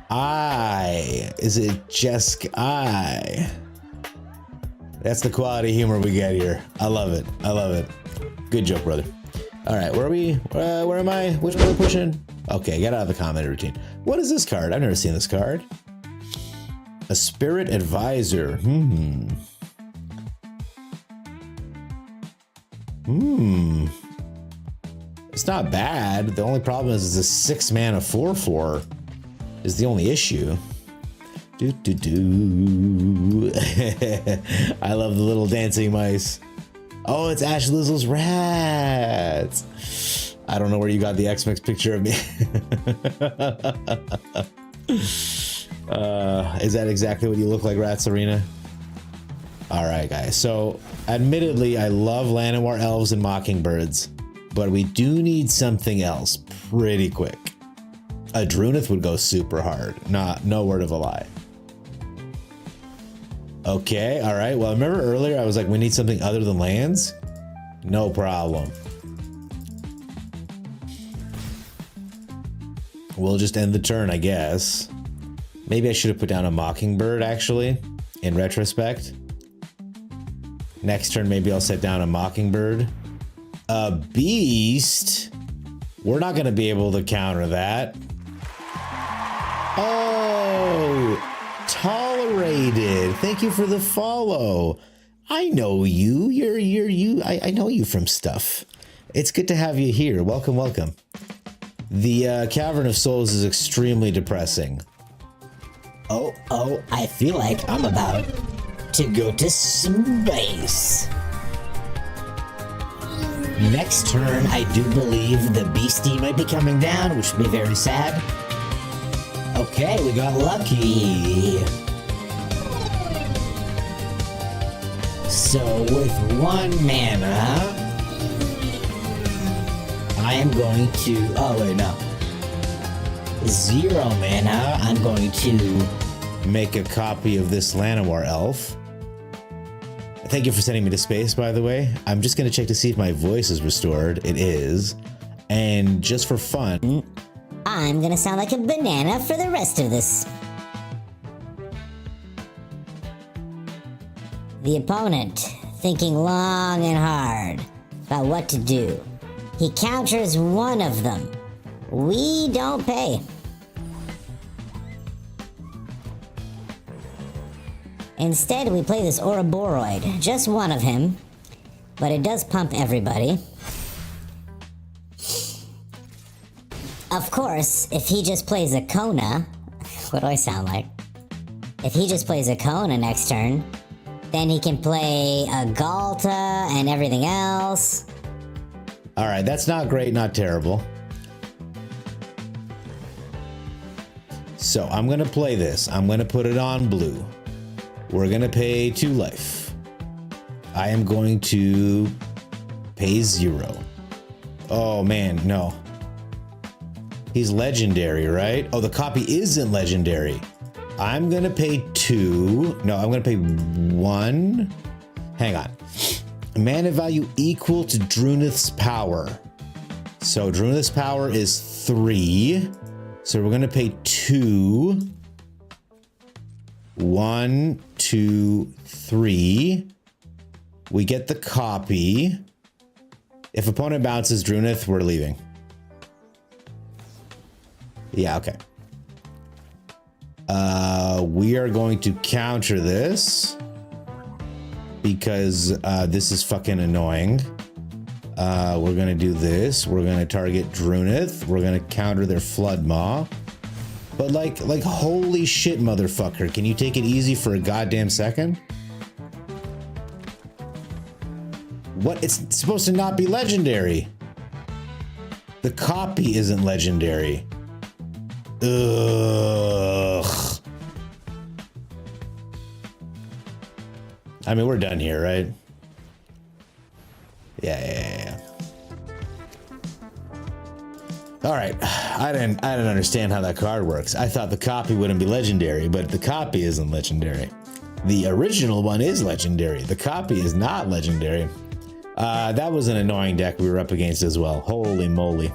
I? Is it Jesk I? That's the quality humor we get here. I love it. I love it. Good joke, brother. All right, where are we? Where am I? Which one are we pushing? Okay, get out of the comment routine. What is this card? I've never seen this card. A Spirit Advisor. It's not bad. The only problem is it's a 6-mana 4/4 is the only issue. I love the little dancing mice. Oh, it's Ash Lizzle's rats. I don't know where you got the X-Mix picture of me. Is that exactly what you look like, Ratsarena? All right, guys. So, admittedly, I love Llanowar Elves and Mockingbirds, but we do need something else pretty quick. A Drunith would go super hard. No word of a lie. Okay, all right. Well, remember earlier I was like, we need something other than lands? No problem. We'll just end the turn, I guess. Maybe I should have put down a Mockingbird, actually, in retrospect. Next turn, maybe I'll set down a Mockingbird. A Beast? We're not going to be able to counter that. Oh, Tolerated. Thank you for the follow. I know you. You're you. I know you from stuff. It's good to have you here. Welcome, welcome. The Cavern of Souls is extremely depressing. Oh, I feel like I'm about to go to space. Next turn, I do believe the beastie might be coming down, which would be very sad. Okay, we got lucky. So with 1 mana, I am going to, oh wait, no. 0 mana, I'm going to make a copy of this Llanowar Elf. Thank you for sending me to space, by the way. I'm just going to check to see if my voice is restored. It is. And just for fun, I'm gonna sound like a banana for the rest of this. The opponent, thinking long and hard about what to do. He counters one of them. We don't pay. Instead, we play this Ouroboros, just one of him, but it does pump everybody. Of course, if he just plays a Kona, what do I sound like? If he just plays a Kona next turn, then he can play a Galta and everything else. all right, that's not great, not terrible. So I'm going to play this. I'm going to put it on blue. We're going to pay 2 life. I am going to pay 0. Oh, man, no. He's legendary, right? Oh, the copy isn't legendary. I'm going to pay 2. No, I'm going to pay 1. Hang on. Mana value equal to Drunith's power. So Druna's power is 3. So we're gonna pay 2. 1, 2, 3. We get the copy. If opponent bounces Drunith, we're leaving. Yeah, okay. We are going to counter this because this is fucking annoying. We're gonna do this. We're gonna target Drunith. We're gonna counter their Flood Maw. But like holy shit, motherfucker! Can you take it easy for a goddamn second? What? It's supposed to not be legendary. The copy isn't legendary. Ugh. I mean, we're done here, right? Yeah. All right. I didn't understand how that card works. I thought the copy wouldn't be legendary, but the copy isn't legendary. The original one is legendary. The copy is not legendary. That was an annoying deck we were up against as well. Holy moly.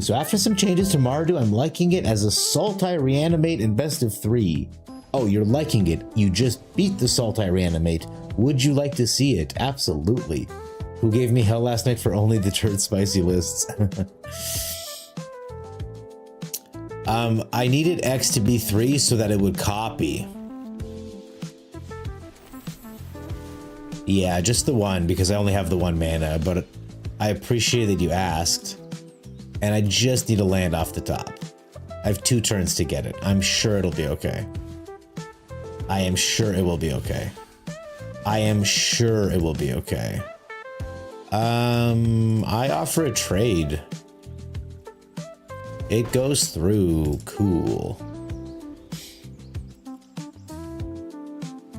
So after some changes to Mardu, I'm liking it as a Sultai Reanimate in best of 3. Oh, you're liking it. You just beat the Sultai Reanimate. Would you like to see it? Absolutely. Who gave me hell last night for only the turd spicy lists? I needed X to be 3 so that it would copy. Yeah, just the 1 because I only have the 1 mana, but I appreciate that you asked. And I just need to land off the top. I have 2 turns to get it. I'm sure it'll be okay. I am sure it will be okay. I am sure it will be okay. I offer a trade. It goes through. Cool.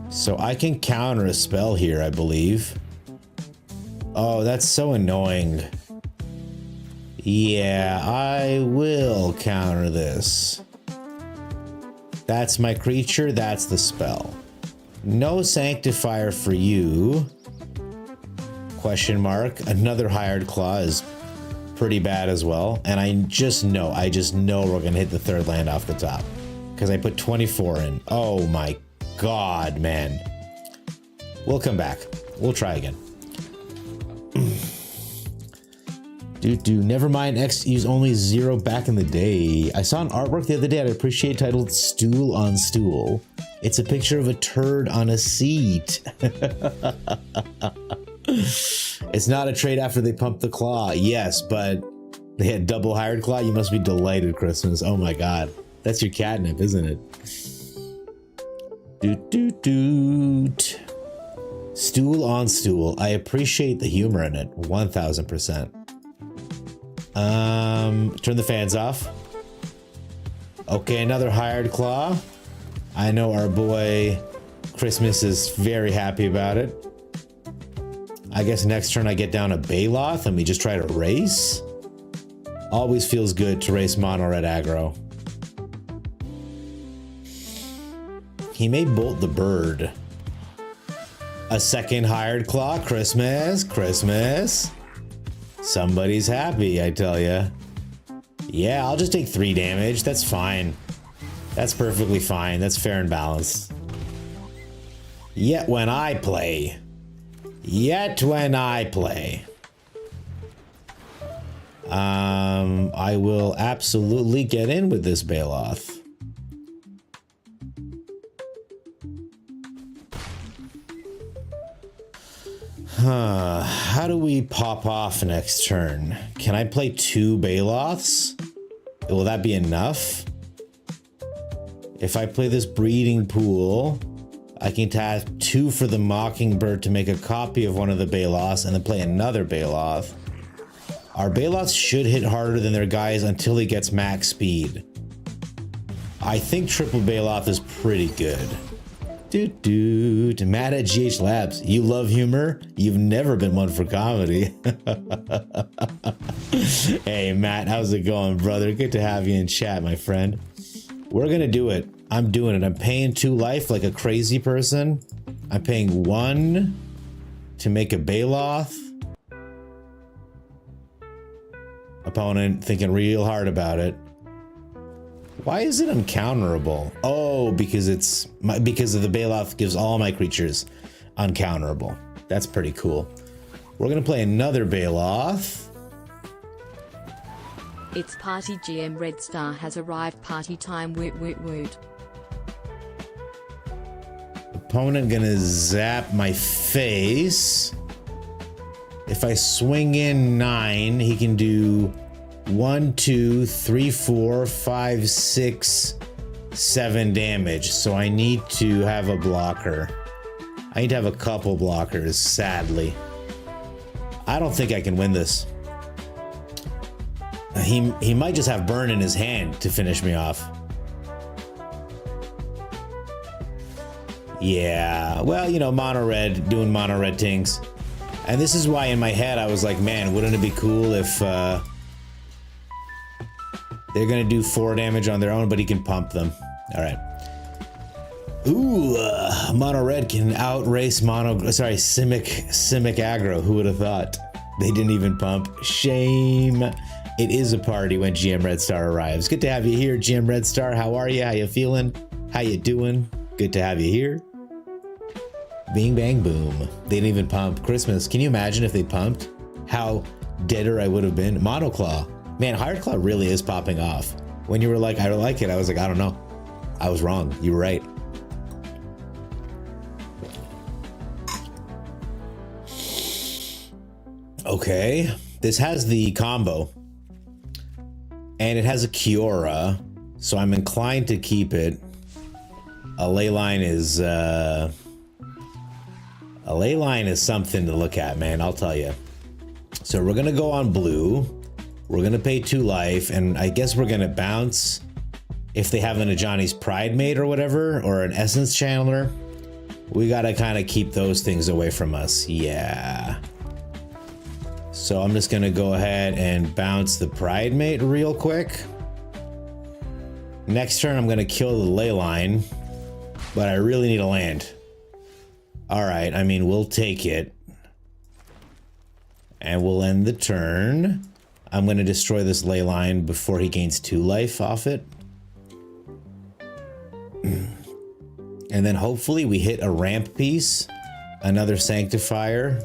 So I can counter a spell here, I believe. Oh, that's so annoying. Yeah, I will counter this. That's my creature, that's the spell. No Sanctifier for you. Question mark. Another Hired Claw is pretty bad as well. And I just know we're gonna hit the 3rd land off the top. Because I put 24 in. Oh my god, man. We'll come back. We'll try again. Never mind, X used only 0 back in the day. I saw an artwork the other day I'd appreciate titled Stool on Stool. It's a picture of a turd on a seat. It's not a trade after they pumped the claw. Yes, but they had double Hired Claw. You must be delighted, Christmas. Oh my god. That's your catnip, isn't it? Stool on Stool. I appreciate the humor in it. 1000%. Turn the fans off. Okay, another Hired Claw. I know our boy Christmas is very happy about it. I guess next turn I get down a Baloth and we just try to race. Always feels good to race mono red aggro. He may bolt the bird. A second Hired Claw. Christmas. Somebody's happy, I tell ya. Yeah, I'll just take 3 damage. That's fine. That's perfectly fine. That's fair and balanced. Yet when I play. I will absolutely get in with this Baloth. How do we pop off next turn? Can I play 2 Baloths? Will that be enough? If I play this Breeding Pool, I can tap 2 for the Mockingbird to make a copy of one of the Baloths and then play another Baloth. Our Baloths should hit harder than their guys until he gets max speed. I think triple Baloth is pretty good. Matt at GH Labs. You love humor? You've never been one for comedy. Hey, Matt, how's it going, brother? Good to have you in chat, my friend. We're gonna do it. I'm doing it. I'm paying 2 life like a crazy person. I'm paying 1 to make a Baloth. opponent, thinking real hard about it. Why is it uncounterable? Oh, because because of the Bailoff gives all my creatures uncounterable. That's pretty cool. We're gonna play another Bailoff. It's party GM Red Star has arrived, party time, woot woot woot. Opponent gonna zap my face. If I swing in 9, he can do 1, 2, 3, 4, 5, 6, 7 damage. So I need to have a blocker. I need to have a couple blockers, sadly. I don't think I can win this. He might just have burn in his hand to finish me off. Yeah, well, you know, mono red, doing mono red things. And this is why in my head I was like, man, wouldn't it be cool if they're gonna do 4 damage on their own, but he can pump them. All right. Ooh, mono red can outrace Simic aggro. Who would have thought? They didn't even pump. Shame. It is a party when GM Red Star arrives. Good to have you here, GM Red Star. How are you? How you feeling? How you doing? Good to have you here. Bing, bang, boom. They didn't even pump. Christmas. Can you imagine if they pumped? How deader I would have been. Monoclaw. Man, Hard Claw really is popping off. When you were like, I don't like it, I was like, I don't know. I was wrong. You were right. Okay. This has the combo. And it has a Kiora. So I'm inclined to keep it. A Leyline is something to look at, man, I'll tell you. So we're gonna go on blue. We're gonna pay 2 life, and I guess we're gonna bounce if they have an Ajani's Pride Mate or whatever, or an Essence Channeler. We gotta kind of keep those things away from us. Yeah. So I'm just gonna go ahead and bounce the Pride Mate real quick. Next turn I'm gonna kill the Leyline, but I really need a land. All right, I mean, we'll take it. And we'll end the turn. I'm gonna destroy this Leyline before he gains 2 life off it. And then hopefully we hit a ramp piece, another Sanctifier.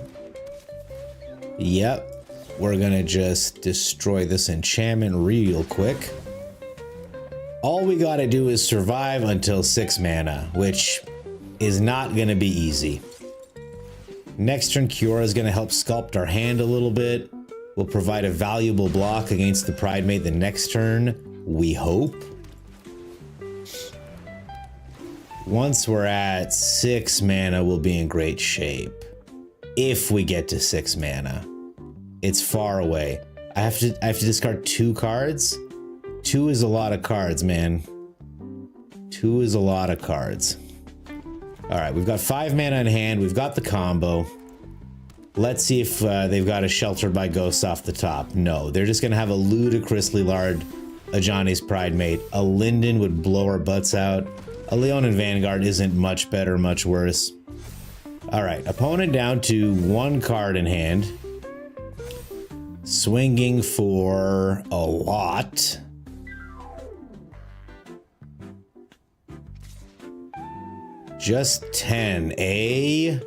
Yep, we're gonna just destroy this enchantment real quick. All we gotta do is survive until 6 mana, which is not gonna be easy. Next turn, Kiora is gonna help sculpt our hand a little bit. We'll provide a valuable block against the Pride Mate the next turn, we hope. Once we're at 6 mana, we'll be in great shape. If we get to 6 mana. It's far away. I have to discard 2 cards? 2 is a lot of cards, man. 2 is a lot of cards. All right, we've got 5 mana in hand. We've got the combo. Let's see if they've got a Sheltered by Ghosts off the top. No, they're just gonna have a ludicrously large Ajani's Pride Mate. A Linden would blow our butts out. A Leonin Vanguard isn't much better, much worse. All right, opponent down to 1 card in hand. Swinging for a lot. Just 10, eh?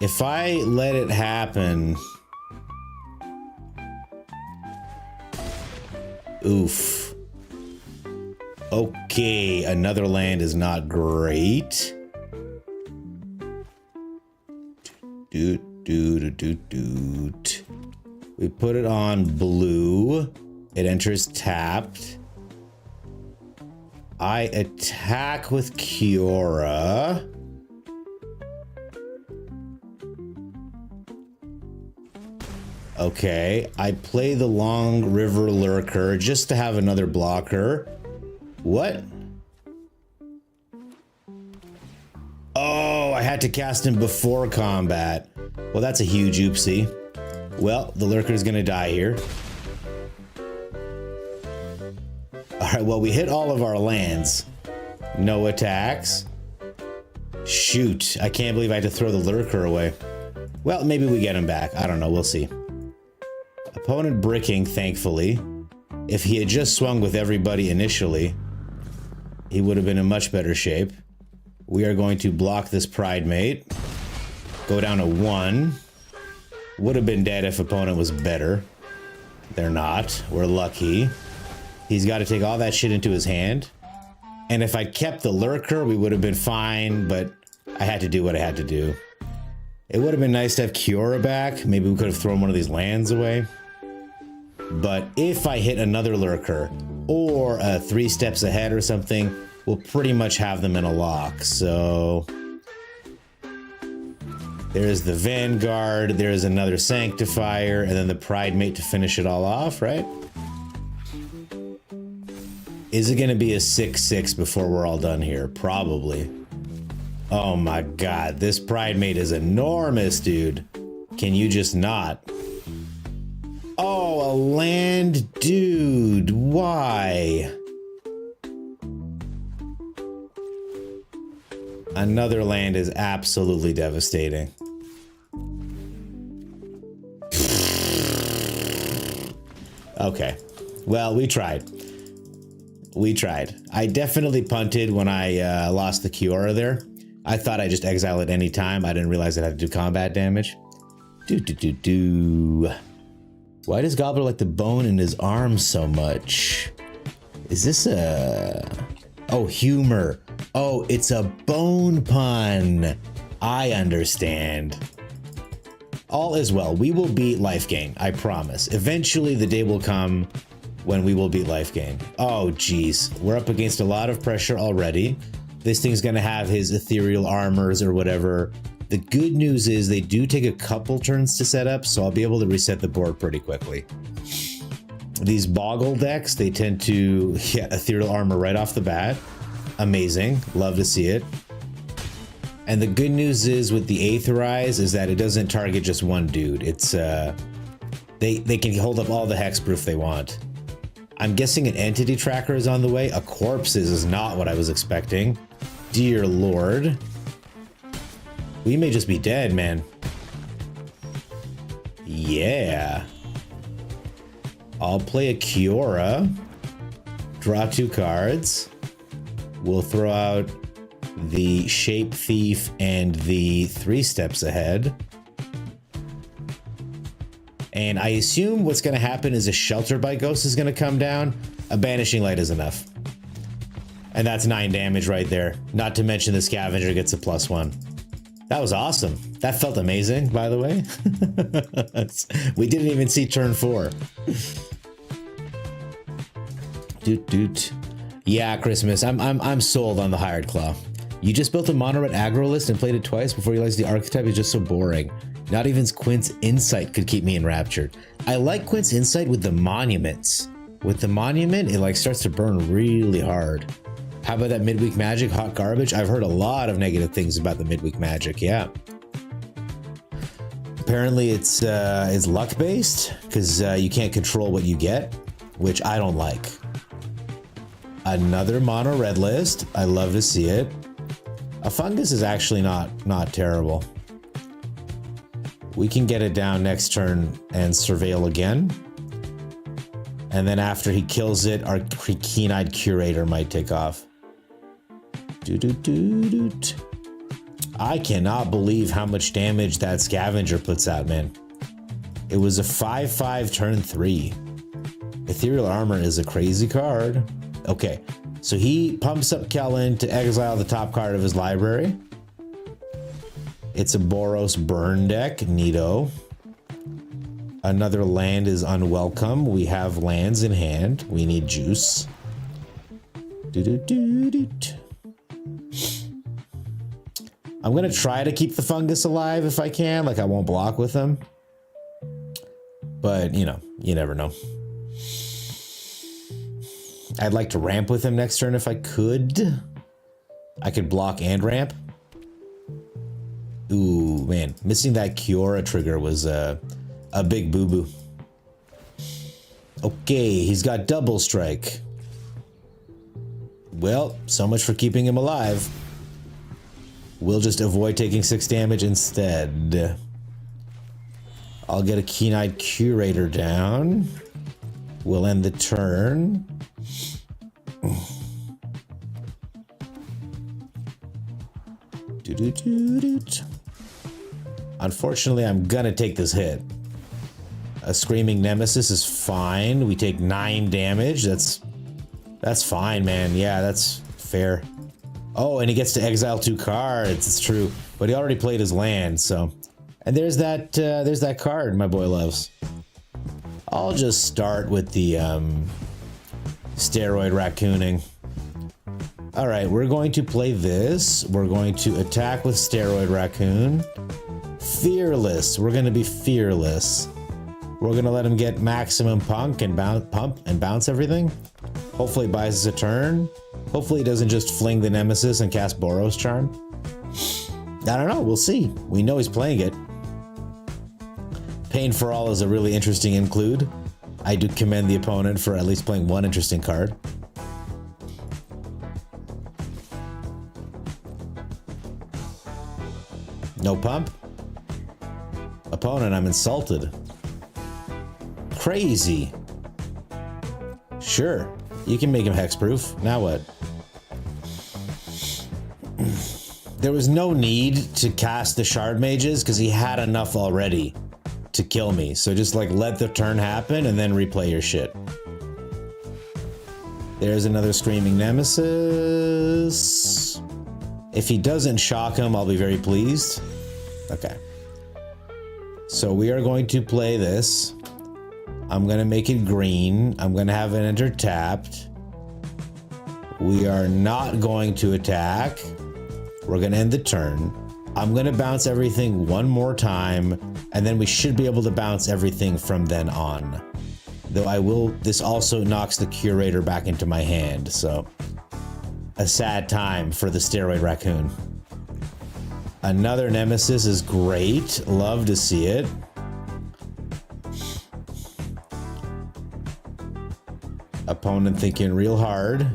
If I let it happen... Oof. Okay, another land is not great. Doot. We put it on blue. It enters tapped. I attack with Kiora. Okay, I play the Long River Lurker just to have another blocker. What? Oh, I had to cast him before combat. Well, that's a huge oopsie. Well, the Lurker's gonna die here. Alright, well, we hit all of our lands. No attacks. Shoot, I can't believe I had to throw the Lurker away. Well, maybe we get him back. I don't know, we'll see. Opponent bricking, thankfully. If he had just swung with everybody initially, he would have been in much better shape. We are going to block this Pride Mate. Go down to 1. Would have been dead if opponent was better. They're not. We're lucky. He's got to take all that shit into his hand. And if I kept the Lurker, we would have been fine, but I had to do what I had to do. It would have been nice to have Kiora back. Maybe we could have thrown one of these lands away. But if I hit another Lurker, or 3 steps ahead or something, we'll pretty much have them in a lock. So there's the Vanguard, there's another Sanctifier, and then the Pride Mate to finish it all off, right? Is it going to be a 6/6 before we're all done here? Probably. Oh my god, this Pride Mate is enormous, dude. Can you just not? Oh, a land, dude. Why? Another land is absolutely devastating. Okay. Well, we tried. We tried. I definitely punted when I lost the Kiora there. I thought I'd just exile at any time. I didn't realize I'd have to do combat damage. Why does Gobbler like the bone in his arm so much? Is this a... Oh, humor. Oh, it's a bone pun. I understand. All is well. We will beat Life Gain, I promise. Eventually, the day will come when we will beat Life Gain. Oh, geez. We're up against a lot of pressure already. This thing's gonna have his ethereal armors or whatever. The good news is they do take a couple turns to set up, so I'll be able to reset the board pretty quickly. These Boggle decks, they tend to get ethereal armor right off the bat. Amazing. Love to see it. And the good news is with the Aetherize is that it doesn't target just one dude. It's they can hold up all the hexproof they want. I'm guessing an entity tracker is on the way. A corpses is not what I was expecting. Dear Lord. We may just be dead, man. Yeah. I'll play a Kiora. Draw 2 cards. We'll throw out the Shape Thief and the 3 steps ahead. And I assume what's going to happen is a Shelter by Ghost is going to come down. A Banishing Light is enough. And that's 9 damage right there. Not to mention the Scavenger gets a +1. That was awesome. That felt amazing, by the way. We didn't even see turn 4. Doot doot. Yeah, Christmas. I'm sold on the Hired Claw. You just built a mono red aggro list and played it twice before you realized the archetype is just so boring. Not even Quint's Insight could keep me enraptured. I like Quint's Insight with the monuments. With the monument, it like starts to burn really hard. How about that midweek magic, hot garbage? I've heard a lot of negative things about the midweek magic, yeah. Apparently it's luck based, because you can't control what you get, which I don't like. Another mono red list. I love to see it. A fungus is actually not terrible. We can get it down next turn and surveil again. And then after he kills it, our keen-eyed curator might take off. I cannot believe how much damage that Scavenger puts out, man. It was a 5/5 turn 3. Ethereal Armor is a crazy card. Okay, so he pumps up Kellen to exile the top card of his library. It's a Boros burn deck, neato. Another land is unwelcome. We have lands in hand. We need juice. I'm gonna try to keep the fungus alive if I can. Like, I won't block with him. But, you know, you never know. I'd like to ramp with him next turn if I could. I could block and ramp. Ooh, man. Missing that Kiora trigger was a big boo-boo. Okay, he's got double strike. Well, so much for keeping him alive. We'll just avoid taking 6 damage instead. I'll get a keen-eyed curator down. We'll end the turn. Unfortunately, I'm gonna take this hit. A screaming nemesis is fine. We take 9 damage. That's fine, man. Yeah, that's fair. Oh, and he gets to exile 2 cards. It's true, but he already played his land, so. And there's that card my boy loves. I'll just start with the steroid raccooning. All right, we're going to play this. We're going to attack with steroid raccoon. Fearless. We're going to be fearless. We're going to let him get maximum pump and bounce everything. Hopefully it buys us a turn. Hopefully he doesn't just fling the nemesis and cast Boros Charm. I don't know. We'll see. We know he's playing it. Pain for All is a really interesting include. I do commend the opponent for at least playing one interesting card. No pump? Opponent, I'm insulted. Crazy. Sure, you can make him hexproof. Now what? There was no need to cast the shard mages because he had enough already to kill me. So just like let the turn happen and then replay your shit. There's another screaming nemesis. If he doesn't shock him, I'll be very pleased. Okay. So we are going to play this. I'm going to make it green. I'm going to have it enter tapped. We are not going to attack. We're going to end the turn. I'm going to bounce everything one more time, and then we should be able to bounce everything from then on. Though I will, this also knocks the curator back into my hand, so a sad time for the steroid raccoon. Another nemesis is great. Love to see it. Opponent thinking real hard.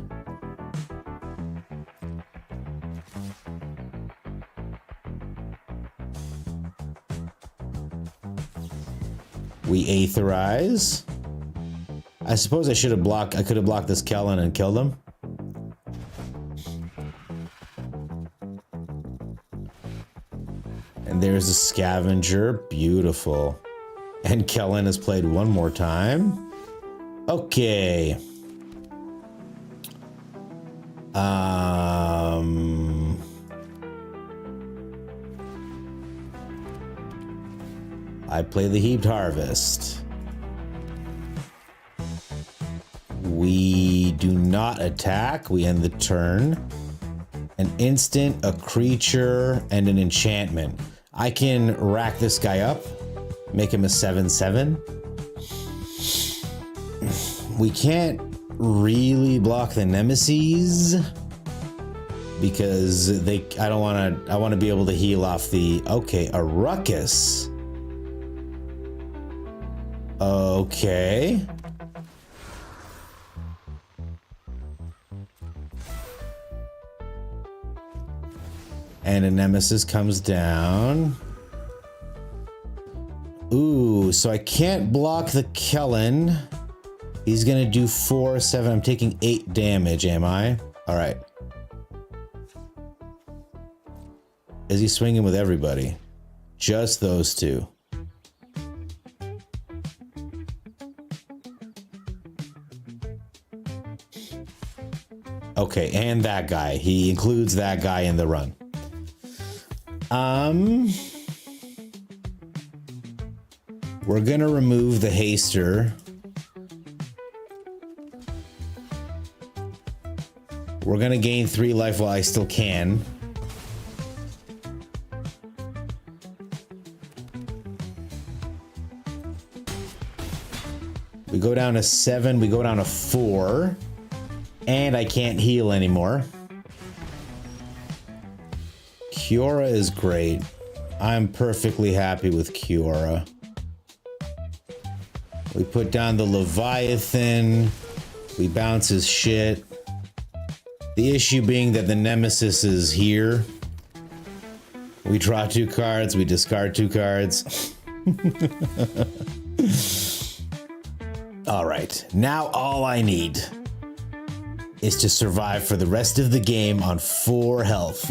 We aetherize. I suppose I could have blocked this Kellen and killed him. And there's a scavenger. Beautiful. And Kellen has played one more time. Okay. I play the Heaped Harvest. We do not attack. We end the turn. An instant, a creature, and an enchantment. I can rack this guy up, make him a 7/7. We can't really block the nemesis because I want to be able to heal off the, okay, a ruckus. Okay. And a nemesis comes down. Ooh, so I can't block the Kellen. He's gonna do 4, 7. I'm taking 8 damage, am I? All right. Is he swinging with everybody? Just those two. Okay, and that guy. He includes that guy in the run. We're gonna remove the haster. We're gonna gain 3 life while I still can. We go down to 7, we go down to 4. And I can't heal anymore. Kiora is great. I'm perfectly happy with Kiora. We put down the Leviathan. We bounce his shit. The issue being that the Nemesis is here. We draw 2 cards. We discard 2 cards. All right, now all I need is to survive for the rest of the game on 4 health.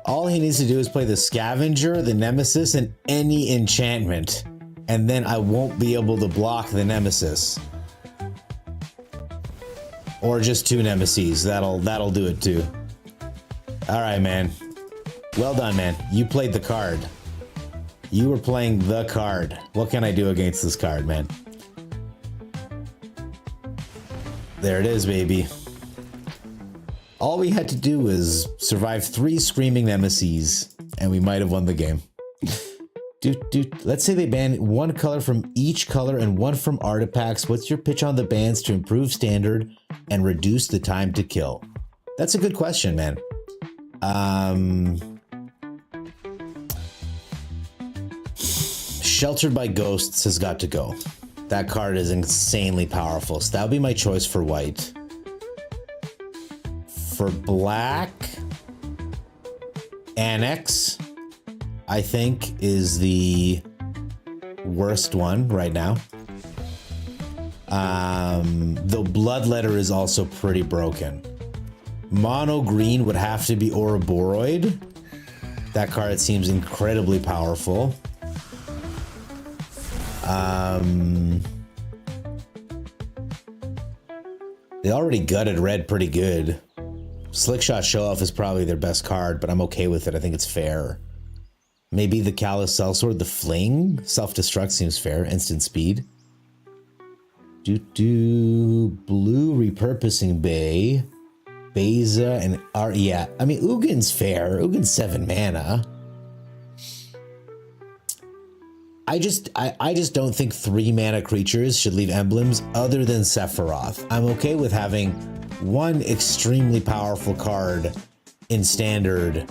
All he needs to do is play the Scavenger, the Nemesis, and any enchantment. And then I won't be able to block the Nemesis. Or just 2 Nemesis. That'll do it too. Alright, man. Well done, man. You played the card. You were playing the card. What can I do against this card, man? There it is, baby. All we had to do was survive 3 screaming Nemesis, and we might have won the game. Let's say they ban 1 color from each color and 1 from artifacts. What's your pitch on the bans to improve standard and reduce the time to kill? That's a good question, man. Sheltered by Ghosts has got to go. That card is insanely powerful, so that would be my choice for white. For black, Annex, I think, is the worst one right now. The Bloodletter is also pretty broken. Mono green would have to be Ouroboros. That card seems incredibly powerful. They already gutted red pretty good. Slickshot Show Off is probably their best card, but I'm okay with it. I think it's fair. Maybe the Callous Sellsword, the Fling. Self-destruct seems fair. Instant speed. Blue Repurposing Bay. Beza and yeah. I mean, Ugin's fair. Ugin's 7 mana. I just don't think 3 mana creatures should leave emblems other than Sephiroth. I'm okay with having 1 extremely powerful card in standard.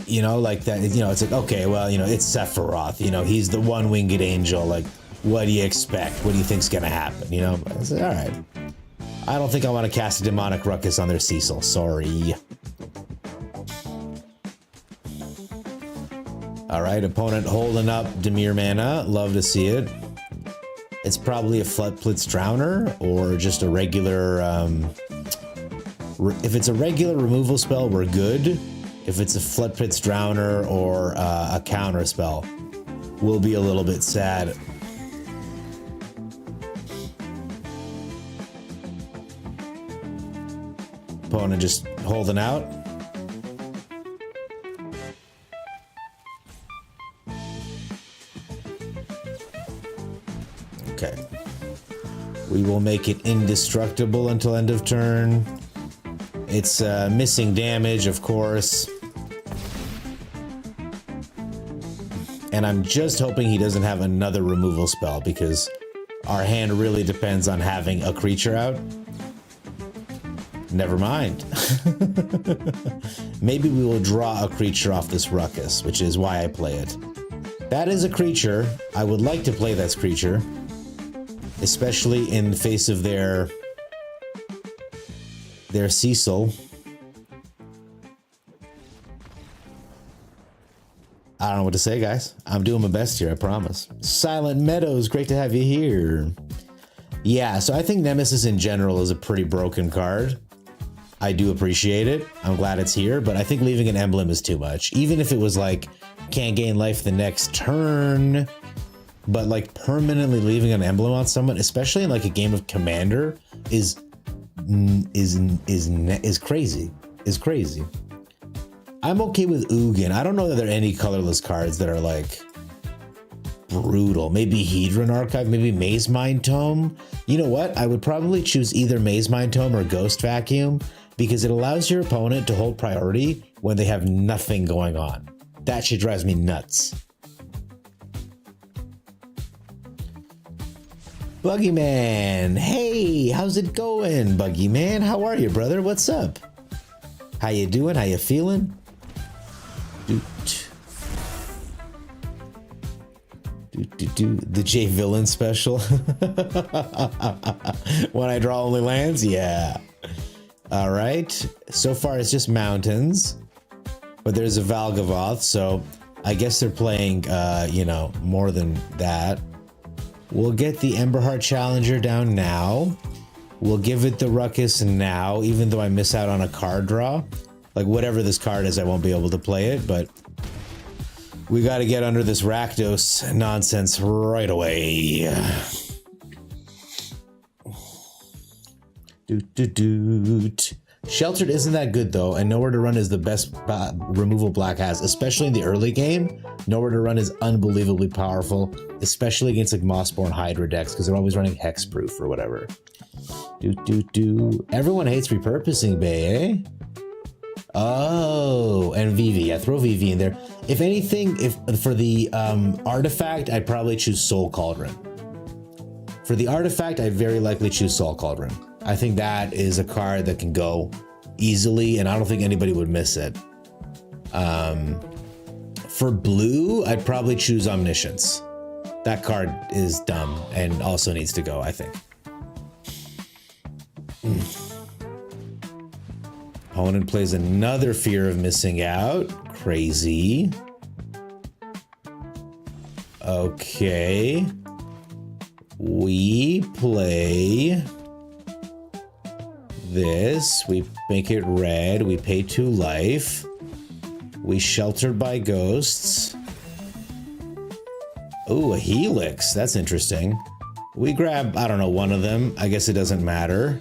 You know, like that, you know, it's like, okay, well, you know, it's Sephiroth, you know, he's the 1-winged angel, like, what do you expect? What do you think's gonna happen, you know? I said, all right. I don't think I want to cast a Demonic Ruckus on their Cecil, sorry. All right, opponent holding up Dimir mana, love to see it. It's probably a Floodblitz Drowner, or just a regular, if it's a regular removal spell, we're good. If it's a Floodblitz Drowner or a counter spell, we'll be a little bit sad. Opponent just holding out. Okay. We will make it indestructible until end of turn. It's missing damage, of course. And I'm just hoping he doesn't have another removal spell, because our hand really depends on having a creature out. Never mind. Maybe we will draw a creature off this Ruckus, which is why I play it. That is a creature. I would like to play that creature, especially in the face of their Cecil. I don't know what to say, guys. I'm doing my best here, I promise. Silent Meadows, great to have you here. Yeah, so I think Nemesis in general is a pretty broken card. I do appreciate it. I'm glad it's here, but I think leaving an emblem is too much. Even if it was like, can't gain life the next turn, but like permanently leaving an emblem on someone, especially in like a game of Commander, is crazy. Is crazy. I'm okay with Ugin. I don't know that there are any colorless cards that are like brutal. Maybe Hedron Archive, maybe Maze Mind Tome. You know what? I would probably choose either Maze Mind Tome or Ghost Vacuum, because it allows your opponent to hold priority when they have nothing going on. That shit drives me nuts. Buggyman, hey, how's it going, Buggyman? How are you, brother? What's up? How you doing? How you feeling? The J Villain special. When I draw only lands, yeah. All right. So far, it's just mountains. But there's a Valgavoth, so I guess they're playing, you know, more than that. We'll get the Emberheart Challenger down now. We'll give it the Ruckus now, even though I miss out on a card draw. Like, whatever this card is, I won't be able to play it, but we got to get under this Rakdos nonsense right away. Sheltered isn't that good though, and Nowhere to Run is the best removal black has, especially in the early game. Nowhere to Run is unbelievably powerful, especially against like Mossborn Hydra decks, because they're always running Hexproof or whatever. Everyone hates Repurposing Bay, eh? Oh, and VV. Yeah, throw VV in there. If anything, if for the artifact, I'd probably choose Soul Cauldron. For the artifact, I'd very likely choose Soul Cauldron. I think that is a card that can go easily, and I don't think anybody would miss it. For blue, I'd probably choose Omniscience. That card is dumb and also needs to go, I think. Opponent plays another Fear of Missing Out. Crazy. Okay. We play this. We make it red. We pay 2 life. We Sheltered by Ghosts. Ooh, a Helix. That's interesting. We grab, I don't know, one of them. I guess it doesn't matter.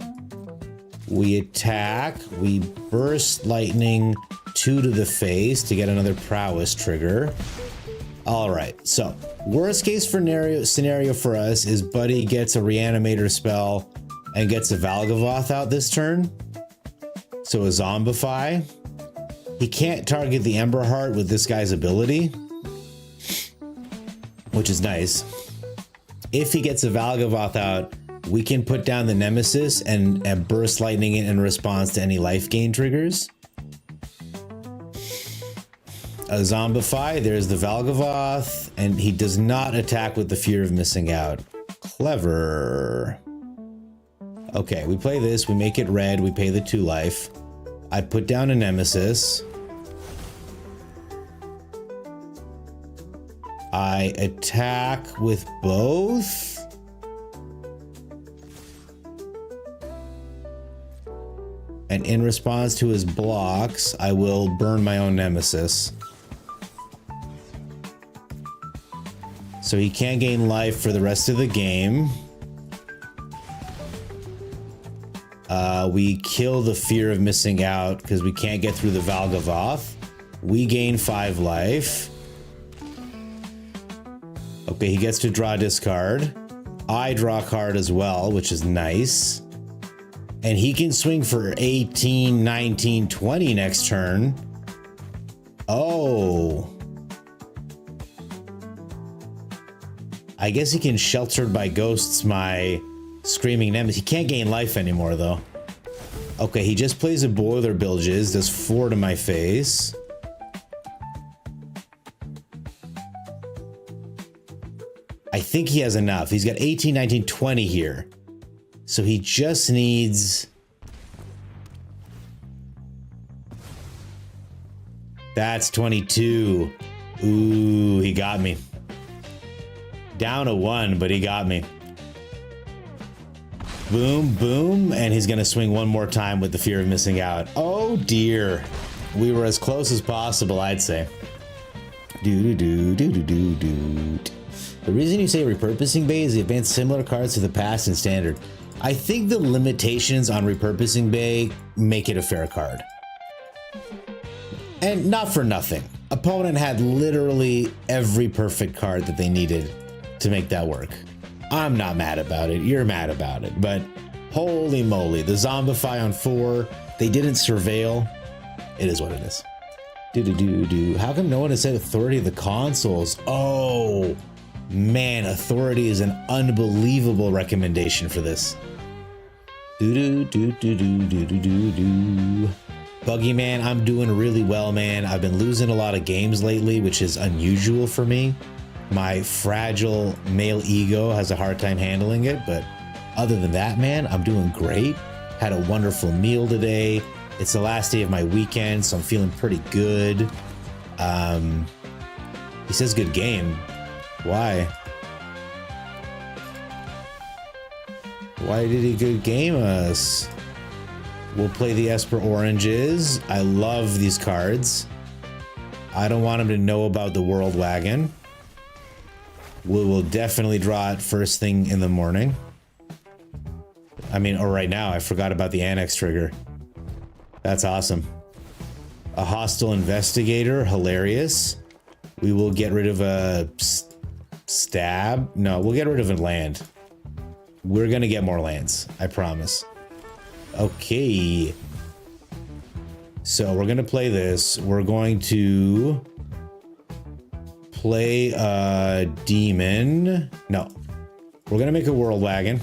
We attack. We Burst Lightning 2 to the face to get another Prowess trigger. All right, so worst case scenario for us is Buddy gets a Reanimator spell and gets a Valgavoth out this turn. So a Zombify. He can't target the Emberheart with this guy's ability, which is nice. If he gets a Valgavoth out, we can put down the Nemesis and Burst Lightning it in response to any life gain triggers. A Zombify, there's the Valgavoth, and he does not attack with the Fear of Missing Out. Clever. Okay, we play this, we make it red, we pay the 2 life. I put down a Nemesis. I attack with both. And in response to his blocks, I will burn my own Nemesis. So he can't gain life for the rest of the game. We kill the Fear of Missing Out because we can't get through the Valgavoth. We gain 5 life. Okay, he gets to draw discard. I draw a card as well, which is nice. And he can swing for 18, 19, 20 next turn. Oh. I guess he can Sheltered by Ghosts my Screaming Nemesis. He can't gain life anymore, though. Okay, he just plays a Boiler Bilges, does 4 to my face. I think he has enough. He's got 18, 19, 20 here. So he just needs... That's 22. Ooh, he got me. Down a 1, but he got me. Boom, boom, and he's gonna swing one more time with the Fear of Missing Out. Oh dear. We were as close as possible, I'd say. The reason you say Repurposing Bay is they advance similar cards to the past in Standard. I think the limitations on Repurposing Bay make it a fair card. And not for nothing. Opponent had literally every perfect card that they needed to make that work. I'm not mad about it. You're mad about it. But holy moly, the Zombify on 4, they didn't surveil. It is what it is. How come no one has said Authority of the Consoles? Oh, man, Authority is an unbelievable recommendation for this. Buggyman, I'm doing really well, man. I've been losing a lot of games lately, which is unusual for me. My fragile male ego has a hard time handling it, but other than that, man, I'm doing great. Had a wonderful meal today. It's the last day of my weekend, so I'm feeling pretty good. He says good game. Why? Why did he good game us? We'll play the Esper Oranges. I love these cards. I don't want him to know about the World Wagon. We will definitely draw it first thing in the morning. I mean, or right now, I forgot about the Annex trigger. That's awesome. A Hostile Investigator, hilarious. We will get rid of a stab. No, we'll get rid of a land. We're gonna get more lands, I promise. Okay. So we're gonna play this. We're going to play a demon. No, we're gonna make a World Wagon.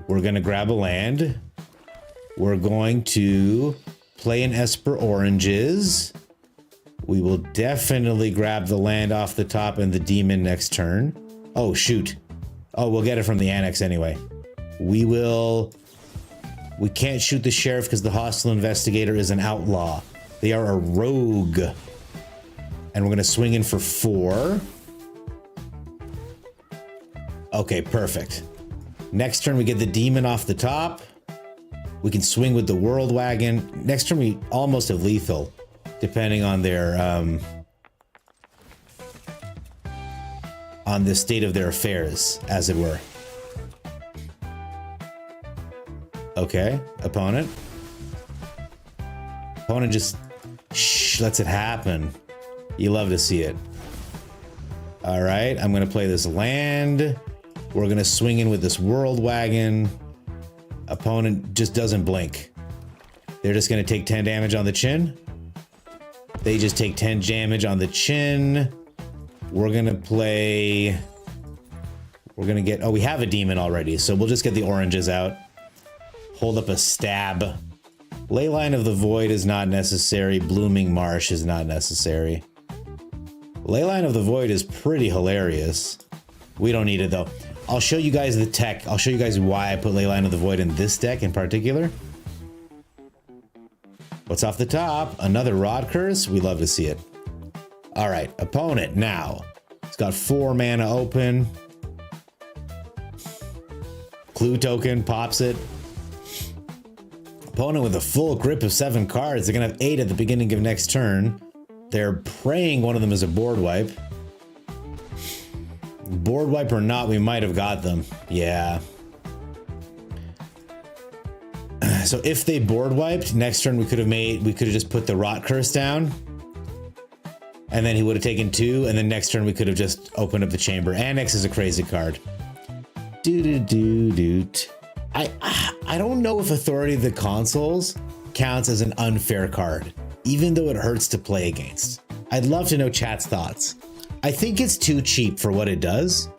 We're gonna grab a land. We're going to play an Esper Oranges. We will definitely grab the land off the top and the demon next turn. Oh, shoot. Oh, we'll get it from the Annex anyway. We can't shoot the Sheriff because the Hostile Investigator is an outlaw. They are a rogue. And we're going to swing in for 4. Okay, perfect. Next turn, we get the demon off the top. We can swing with the World Wagon. Next turn, we almost have lethal, depending on their, on the state of their affairs, as it were. Okay, opponent. Opponent just lets it happen. You love to see it. All right, I'm gonna play this land. We're gonna swing in with this World Wagon. Opponent just doesn't blink. They're just gonna take 10 damage on the chin. They just take 10 damage on the chin. We're gonna play... We're gonna get... Oh, we have a demon already, so we'll just get the oranges out. Hold up a stab. Leyline of the Void is not necessary. Blooming Marsh is not necessary. Leyline of the Void is pretty hilarious. We don't need it, though. I'll show you guys the tech. I'll show you guys why I put Leyline of the Void in this deck in particular. What's off the top? Another Rod Curse? We love to see it. All right, opponent now. It's got 4 mana open. Clue token, pops it. Opponent with a full grip of 7 cards. They're gonna have 8 at the beginning of next turn. They're praying one of them is a board wipe. Board wipe or not, we might have got them. Yeah. So if they board wiped, next turn we could have just put the Rot Curse down. And then he would have taken 2, and then next turn we could have just opened up the chamber. Annex is a crazy card. I don't know if Authority of the Consoles counts as an unfair card, even though it hurts to play against. I'd love to know chat's thoughts. I think it's too cheap for what it does.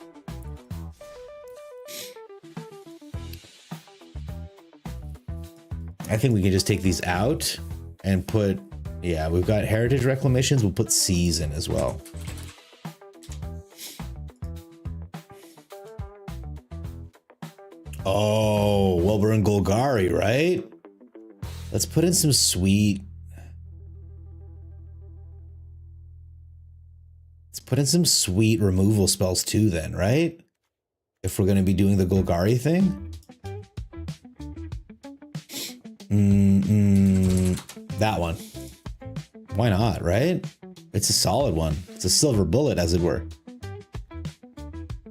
I think we can just take these out and put, yeah, we've got Heritage Reclamations. We'll put Seas in as well. Oh, well, we're in Golgari, right? Let's put in some sweet. Let's put in some sweet removal spells too then, right? If we're going to be doing the Golgari thing. That one. Why not, right? It's a solid one. It's a silver bullet, as it were.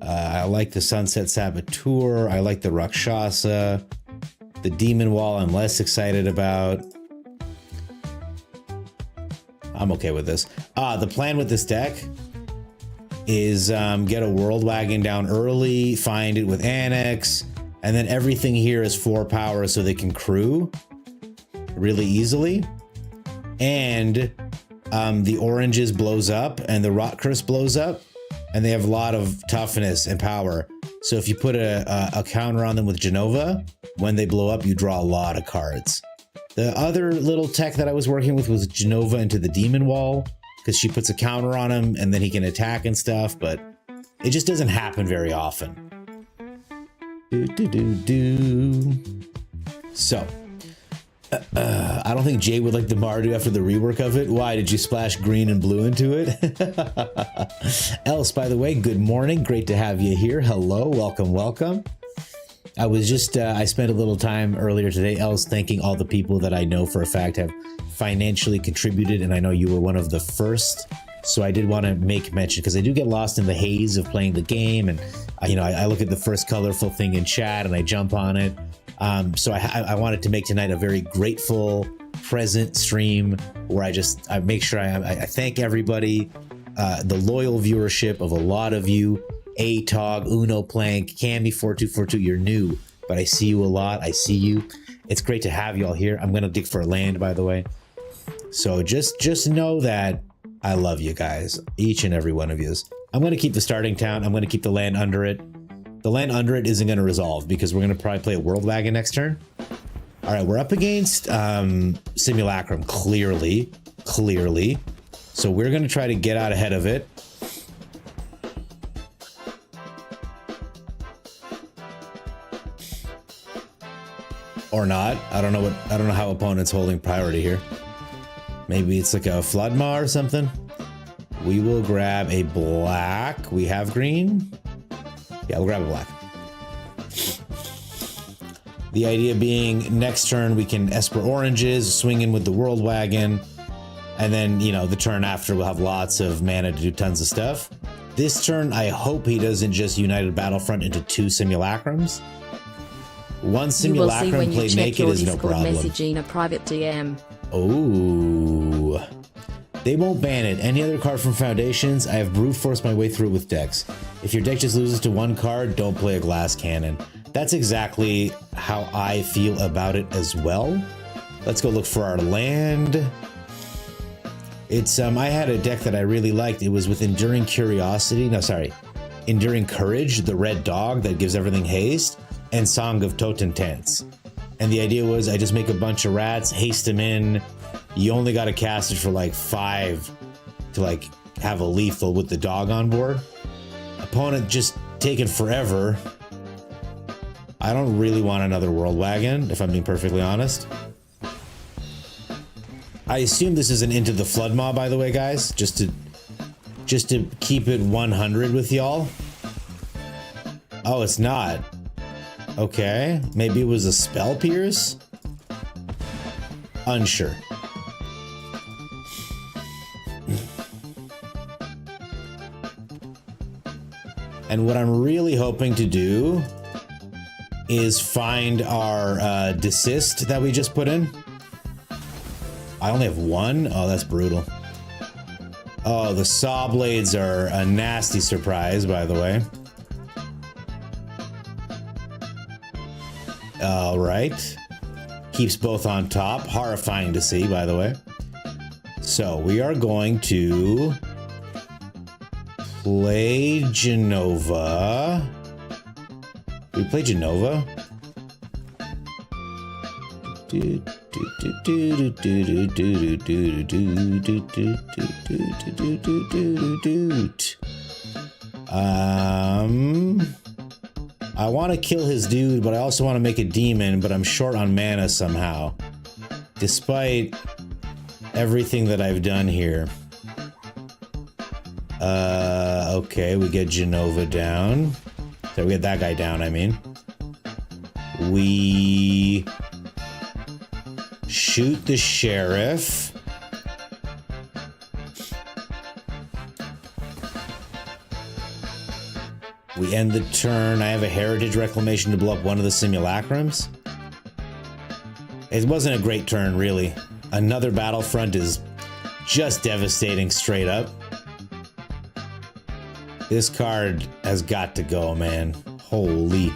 I like the Sunset Saboteur. I like the Rakshasa. The Demon Wall I'm less excited about. I'm okay with this. The plan with this deck is get a World Wagon down early, find it with Annex, and then everything here is 4 power so they can crew really easily. And the oranges blows up and the Rot Curse blows up, and they have a lot of toughness and power. So if you put a counter on them with Genova, when they blow up, you draw a lot of cards. The other little tech that I was working with was Genova into the Demon Wall, because she puts a counter on him and then he can attack and stuff, but it just doesn't happen very often. So, I don't think Jay would like the Mardu after the rework of it. Why? Did you splash green and blue into it? Else, by the way, good morning. Great to have you here. Hello, welcome, welcome. I was just, I spent a little time earlier today, Else, thanking all the people that I know for a fact have financially contributed, and I know you were one of the first. So I did want to make mention, because I do get lost in the haze of playing the game, and I look at the first colorful thing in chat and I jump on it. So I wanted to make tonight a very grateful, present stream where I make sure I thank everybody, the loyal viewership of a lot of you. A-Tog, Uno Plank, Cammy4242, you're new, but I see you a lot. I see you. It's great to have you all here. I'm going to dig for land, by the way. So just know that I love you guys, each and every one of you. I'm going to keep the starting town. I'm going to keep the land under it. The land under it isn't going to resolve because we're going to probably play a World Wagon next turn. All right, we're up against Simulacrum, clearly. So we're going to try to get out ahead of it. Or not. I don't know how opponent's holding priority here. Maybe it's like a Floodmaw or something. We will grab a black. We have green. Yeah, we'll grab a black. The idea being next turn we can Esper oranges, swing in with the World Wagon, and then, the turn after we'll have lots of mana to do tons of stuff. This turn, I hope he doesn't just United Battlefront into 2 Simulacrums. One Simulacrum played naked is no problem. Message in a private DM. Oh, they won't ban it. Any other card from Foundations, I have brute forced my way through with decks. If your deck just loses to 1 card, don't play a glass cannon. That's exactly how I feel about it as well. Let's go look for our land. It's I had a deck that I really liked. It was with Enduring Courage, the red dog that gives everything haste, and Song of Totentants. And the idea was I just make a bunch of rats, haste them in. You only got to cast it for like 5 to have a lethal with the dog on board. Opponent just taking forever. I don't really want another World Wagon, if I'm being perfectly honest. I assume this is an Into the Floodmaw, by the way, guys, just to keep it 100 with y'all. Oh, it's not. Okay, maybe it was a Spell Pierce? Unsure. And what I'm really hoping to do is find our desist that we just put in. I only have 1? Oh, that's brutal. Oh, the saw blades are a nasty surprise, by the way. All right. Keeps both on top. Horrifying to see, by the way. So we are going to play Genova. We play Genova. I want to kill his dude, but I also want to make a demon, but I'm short on mana somehow. Despite everything that I've done here. Okay, we get Genova down. So we get that guy down, I mean. We shoot the sheriff. We end the turn. I have a Heritage Reclamation to blow up one of the Simulacrums. It wasn't a great turn, really. Another Battlefront is just devastating straight up. This card has got to go, man. Holy.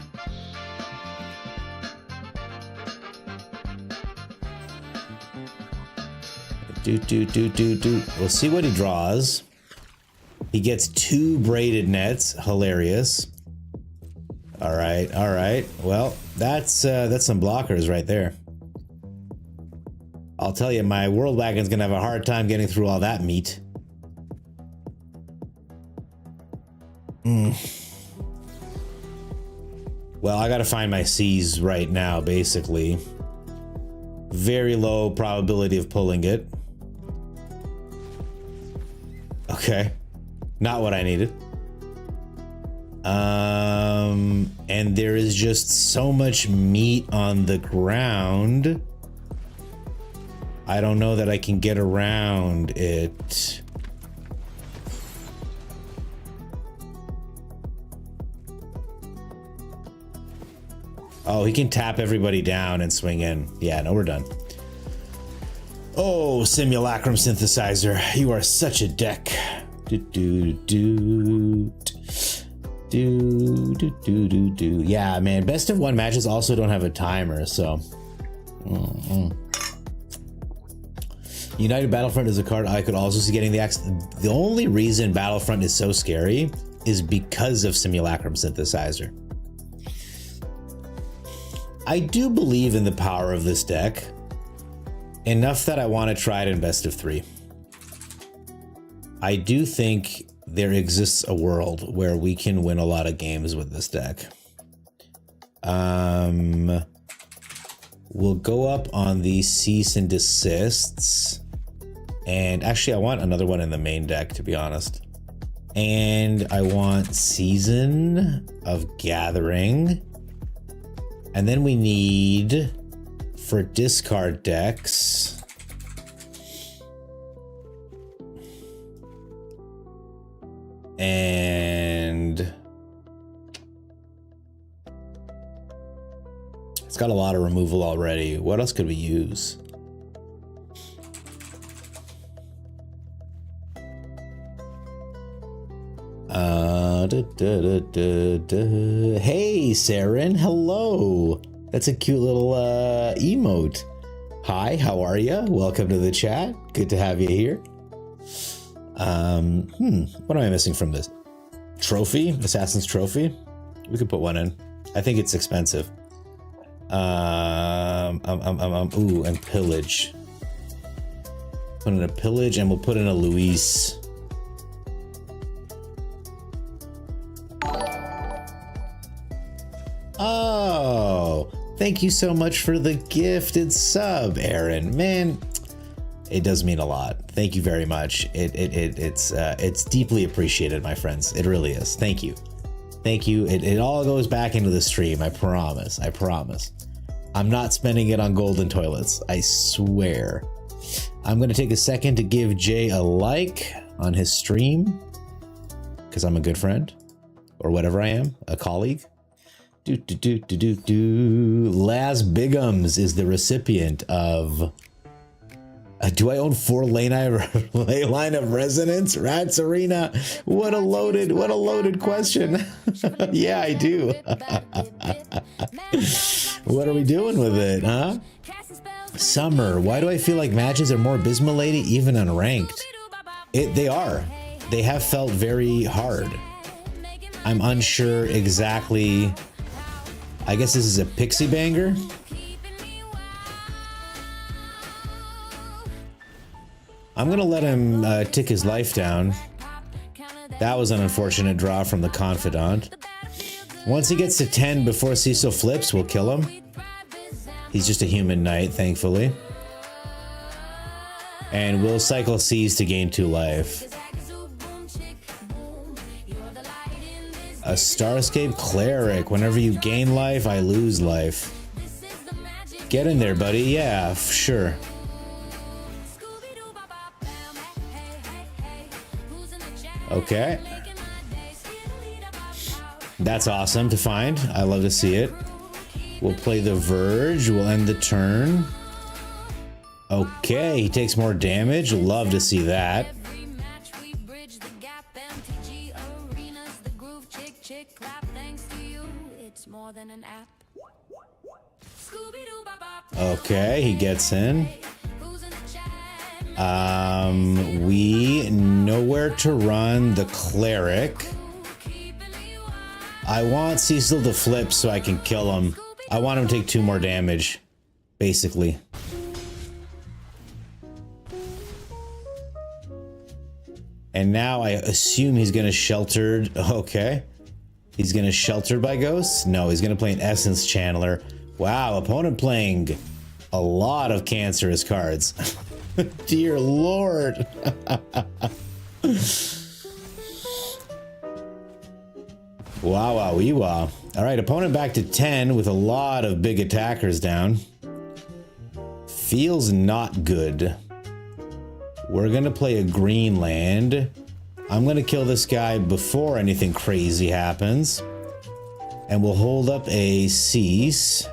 We'll see what he draws. He gets 2 braided nets. Hilarious. All right, all right. Well, that's some blockers right there. I'll tell you, my World Wagon's gonna have a hard time getting through all that meat. Well, I gotta find my C's right now, basically. Very low probability of pulling it. Okay. Not what I needed. And there is just so much meat on the ground. I don't know that I can get around it. Oh, he can tap everybody down and swing in. Yeah, no, we're done. Oh, simulacrum synthesizer, you are such a deck. Yeah, man, best of one matches also don't have a timer, so. United Battlefront is a card I could also see getting the axe. The only reason Battlefront is so scary is because of simulacrum synthesizer. I do believe in the power of this deck enough that I want to try it in best of 3. I do think there exists a world where we can win a lot of games with this deck. We'll go up on the cease and desists. And actually, I want another one in the main deck, to be honest. And I want Season of Gathering. And then we need, for discard decks, and it's got a lot of removal already. What else could we use? Hey, Saren, hello. That's a cute little emote. Hi, how are you? Welcome to the chat. Good to have you here. What am I missing from this? Trophy? Assassin's Trophy? We could put one in. I think it's expensive. Ooh, and Pillage. Put in a Pillage and we'll put in a Luis. Oh, thank you so much for the gifted sub, Aaron. Man, it does mean a lot. Thank you very much. It's deeply appreciated, my friends. It really is. Thank you. Thank you. It all goes back into the stream. I promise. I promise. I'm not spending it on golden toilets. I swear. I'm going to take a second to give Jay a like on his stream because I'm a good friend or whatever I am, a colleague. Laz Bigums is the recipient of. Do I own 4 Ley Line of Resonance? Rats Arena. What a loaded question. Yeah, I do. What are we doing with it, huh? Summer. Why do I feel like matches are more abysmal lately, even unranked? They are. They have felt very hard. I'm unsure exactly. I guess this is a pixie banger. I'm gonna let him tick his life down. That was an unfortunate draw from the Confidant. Once he gets to 10 before Cecil flips, we'll kill him. He's just a human knight, thankfully. And we'll cycle C's to gain 2 life. A Starscape Cleric. Whenever you gain life, I lose life. Get in there, buddy. Yeah, sure. Okay. That's awesome to find. I love to see it. We'll play the Verge. We'll end the turn. Okay, he takes more damage. Love to see that. Okay, he gets in. We know where to run the Cleric. I want Cecil to flip so I can kill him. I want him to take 2 more damage, basically. And now I assume he's gonna shelter. Okay. He's gonna shelter by ghosts? No, he's gonna play an Essence Channeler. Wow, opponent playing a lot of cancerous cards. Dear Lord. Wow, wow, wee, wow. All right, opponent back to 10 with a lot of big attackers down. Feels not good. We're gonna play a green land. I'm gonna kill this guy before anything crazy happens. And we'll hold up a cease.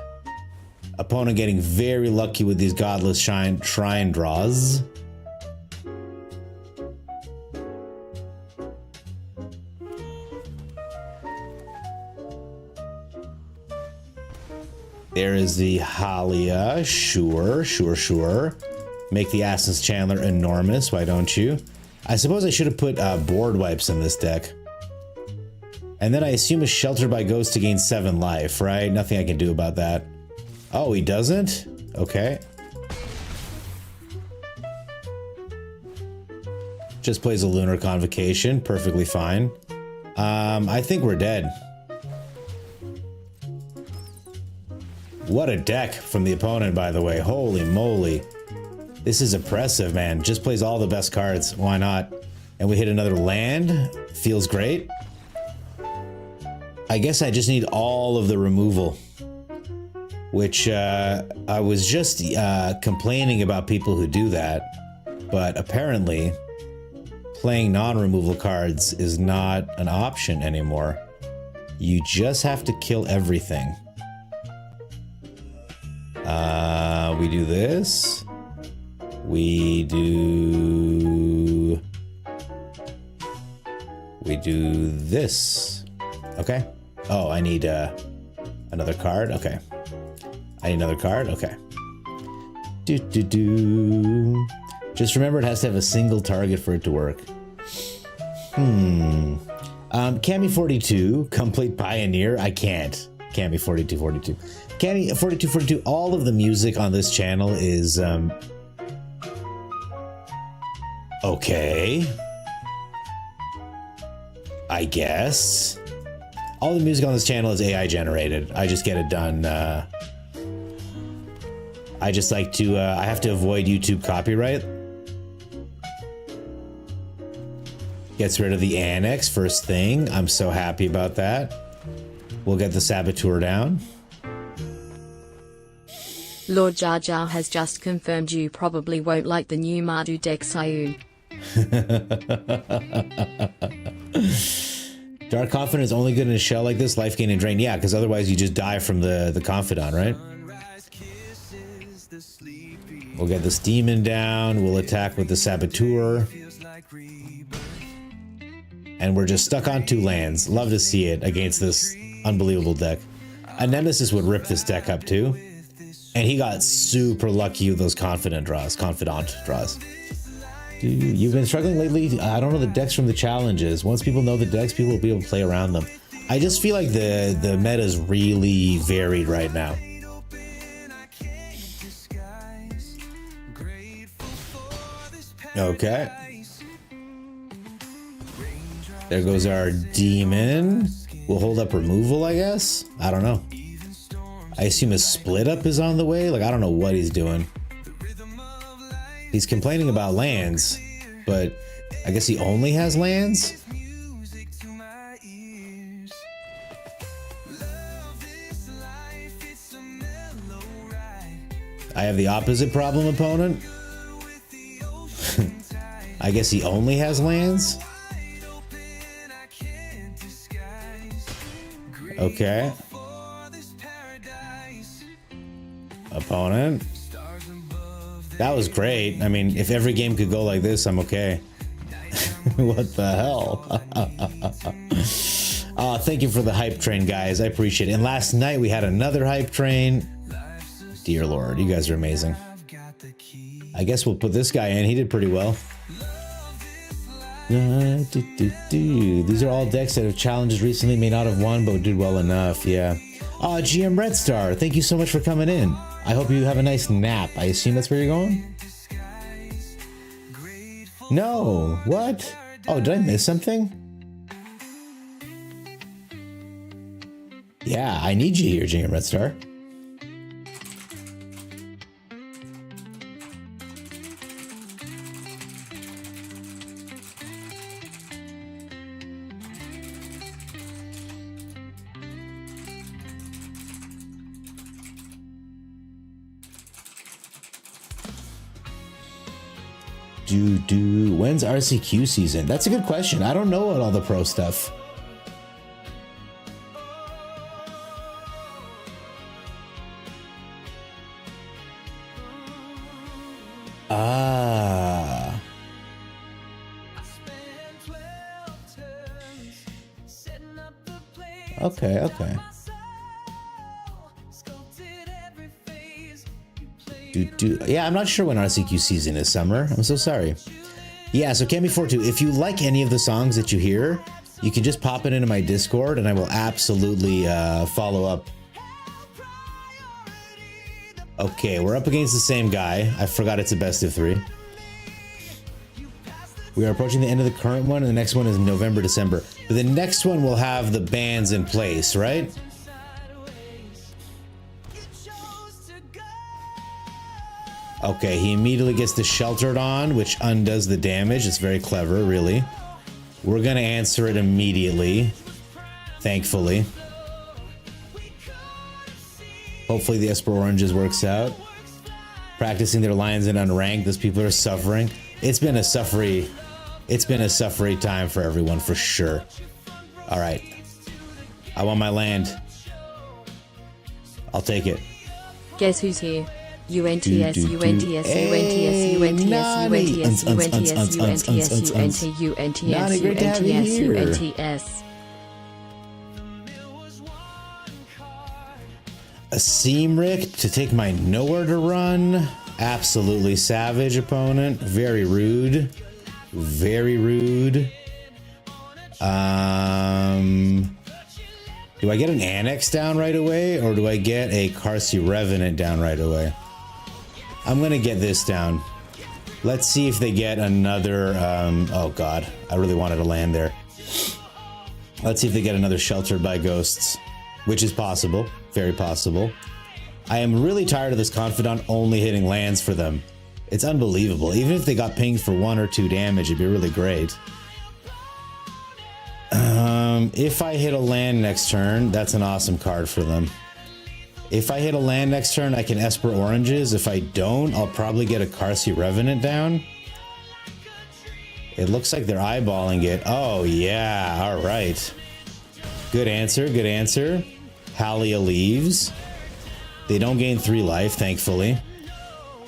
Opponent getting very lucky with these godless shrine draws. There is the Halia. Sure, sure, sure. Make the Assassin's Chandler enormous, why don't you? I suppose I should have put board wipes in this deck. And then I assume a Shelter by Ghost to gain 7 life, right? Nothing I can do about that. Oh, he doesn't? Okay. Just plays a Lunar Convocation, perfectly fine. I think we're dead. What a deck from the opponent, by the way. Holy moly. This is oppressive, man. Just plays all the best cards. Why not? And we hit another land. Feels great. I guess I just need all of the removal. Which, I was just complaining about people who do that. But apparently, playing non-removal cards is not an option anymore. You just have to kill everything. We do this. We do this. Okay. Oh, I need another card. Okay. I need another card. Okay. Just remember, it has to have a single target for it to work. Cami 42, complete pioneer. I can't. Cami 4242. Cami 4242. All of the music on this channel is okay. I guess. All the music on this channel is AI generated. I just get it done. I just like to, I have to avoid YouTube copyright. Gets rid of the annex first thing. I'm so happy about that. We'll get the Saboteur down. Lord Jar Jar has just confirmed you probably won't like the new Mardu deck, Sayu. Dark Confidant is only good in a shell like this, life gain and drain. Yeah, because otherwise you just die from the Confidant, right? We'll get this demon down. We'll attack with the Saboteur. And we're just stuck on 2 lands. Love to see it against this unbelievable deck. A Nemesis would rip this deck up too. And he got super lucky with those confidant draws. Dude, you've been struggling lately. I don't know the decks from the challenges. Once people know the decks, people will be able to play around them. I just feel like the meta is really varied right now. Okay. There goes our demon. We'll hold up removal, I guess? I don't know. I assume a split up is on the way? Like, I don't know what he's doing. He's complaining about lands, but I guess he only has lands? I have the opposite problem, opponent. I guess he only has lands? Okay. Opponent. That was great. I mean, if every game could go like this, I'm okay. What the hell? Thank you for the hype train, guys. I appreciate it. And last night we had another hype train. Dear Lord, you guys are amazing. I guess we'll put this guy in. He did pretty well. These are all decks that have challenges recently, may not have won, but did well enough. Yeah. GM Red Star, thank you so much for coming in. I hope you have a nice nap. I assume that's where you're going? No. What? Oh, did I miss something? Yeah, I need you here, GM Red Star. When's RCQ season? That's a good question. I don't know about all the pro stuff. Ah. Okay, okay. Yeah, I'm not sure when RCQ season is. Summer? I'm so sorry. Yeah, so Cami42, if you like any of the songs that you hear, you can just pop it into my Discord and I will absolutely follow up. Okay, we're up against the same guy. I forgot it's a best of 3. We are approaching the end of the current one, and the next one is November, December. But the next one will have the bands in place, right? Okay, he immediately gets the sheltered on, which undoes the damage. It's very clever, really. We're gonna answer it immediately, thankfully. Hopefully the Esper Oranges works out. Practicing their lines in unranked, those people are suffering. It's been a suffery time for everyone, for sure. All right, I want my land. I'll take it. Guess who's here? UNTS, UNTS, UNTS, UNTS, UNTS, UNTS, UNTS, UNTS, UNTS. A Seamrick to take my nowhere to run. Absolutely savage opponent. Very rude. Very rude. Do I get an Annex down right away, or do I get a Karsi Revenant down right away? I'm gonna get this down. Let's see if they get another, oh god, I really wanted to land there. Let's see if they get another Sheltered by Ghosts, which is possible, very possible. I am really tired of this Confidant only hitting lands for them. It's unbelievable. Even if they got pinged for 1 or 2 damage, it'd be really great. If I hit a land next turn, that's an awesome card for them. If I hit a land next turn, I can Esper Oranges. If I don't, I'll probably get a Karsi Revenant down. It looks like they're eyeballing it. Oh, yeah. All right. Good answer. Good answer. Halia leaves. They don't gain 3 life, thankfully.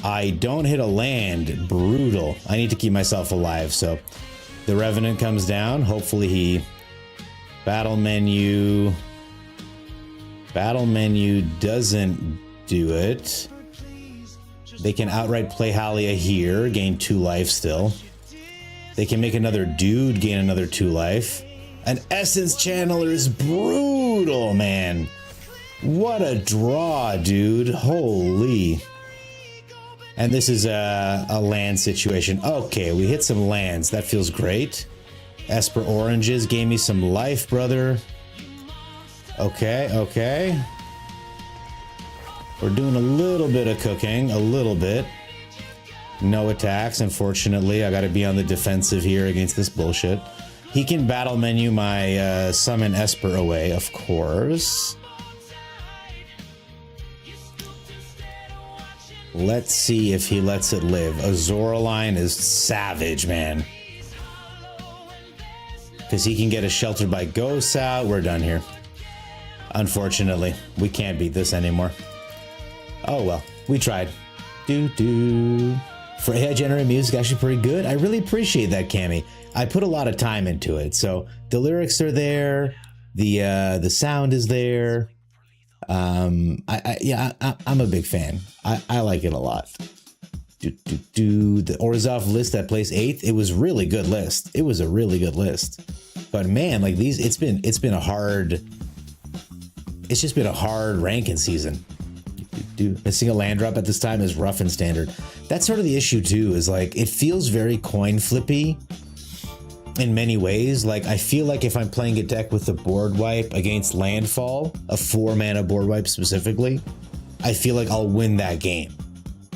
I don't hit a land. Brutal. I need to keep myself alive, so the Revenant comes down. Hopefully he... Battle menu doesn't do it. They can outright play Halia here, gain 2 life still. They can make another dude gain another 2 life. An Essence Channeler is brutal, man. What a draw, dude. Holy. And this is a land situation. Okay, we hit some lands. That feels great. Esper Oranges gave me some life, brother. Okay, okay. We're doing a little bit of cooking, a little bit. No attacks, unfortunately. I gotta be on the defensive here against this bullshit. He can battle menu my summon Esper away, of course. Let's see if he lets it live. Azoraline is savage, man. Because he can get a Sheltered by Ghosts out. We're done here. Unfortunately, we can't beat this anymore. Oh well, we tried. For AI generated music, actually pretty good. I really appreciate that, Cammy. I put a lot of time into it. So the lyrics are there, the sound is there. I'm a big fan. I like it a lot. The Orzhov list that placed 8th, it was really good list. It was a really good list. But man, like these, it's been a hard. It's just been a hard ranking season. Missing a land drop at this time is rough and standard. That's sort of the issue too, is like it feels very coin flippy in many ways. Like I feel like if I'm playing a deck with a board wipe against landfall, a 4-mana board wipe specifically, I feel like I'll win that game.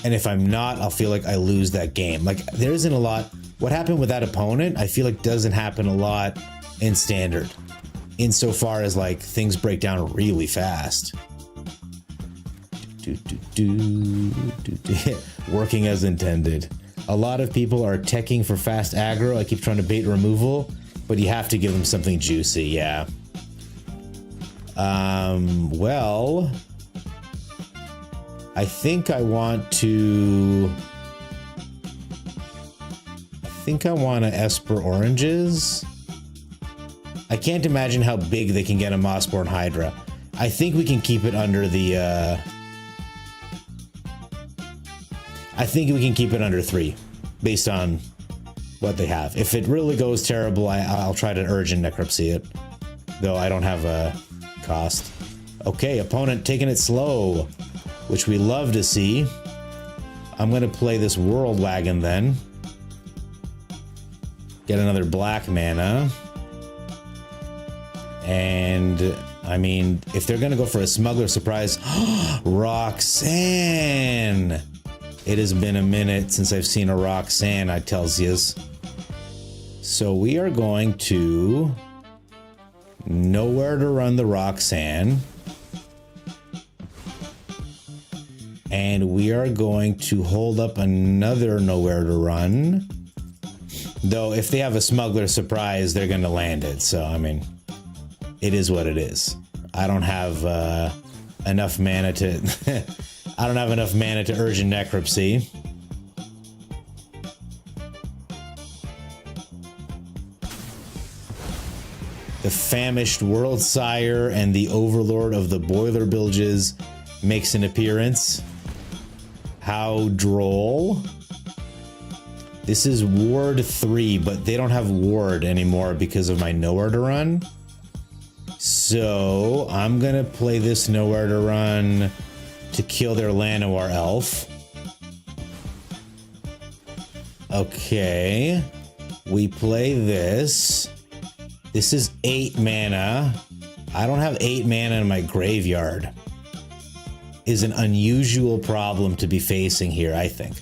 And if I'm not, I'll feel like I lose that game. Like there isn't a lot. What happened with that opponent, I feel like doesn't happen a lot in standard. Insofar as like things break down really fast. Working as intended. A lot of people are teching for fast aggro. I keep trying to bait removal, but you have to give them something juicy, yeah. Well, I think I want to Esper oranges. I can't imagine how big they can get a Mossborn Hydra. I think we can keep it under the, I think we can keep it under 3, based on what they have. If it really goes terrible, I'll try to urgent necropsy it. Though I don't have a cost. Okay, opponent taking it slow, which we love to see. I'm gonna play this World Wagon then. Get another black mana. And I mean, if they're gonna go for a Smuggler Surprise, Roxanne! It has been a minute since I've seen a Roxanne, I tells yous. So we are going to Nowhere to Run the Roxanne. And we are going to hold up another Nowhere to Run. Though if they have a Smuggler Surprise, they're gonna land it. So I mean, it is what it is. I don't have enough mana to I don't have enough mana to urgent necropsy. The famished World Sire and the Overlord of the Boiler Bilges makes an appearance. How droll. This is Ward 3, but they don't have Ward anymore because of my Nowhere to Run. So I'm gonna play this Nowhere to Run to kill their Llanowar Elf. Okay. We play this. This is 8 mana. I don't have 8 mana in my graveyard. Is an unusual problem to be facing here, I think.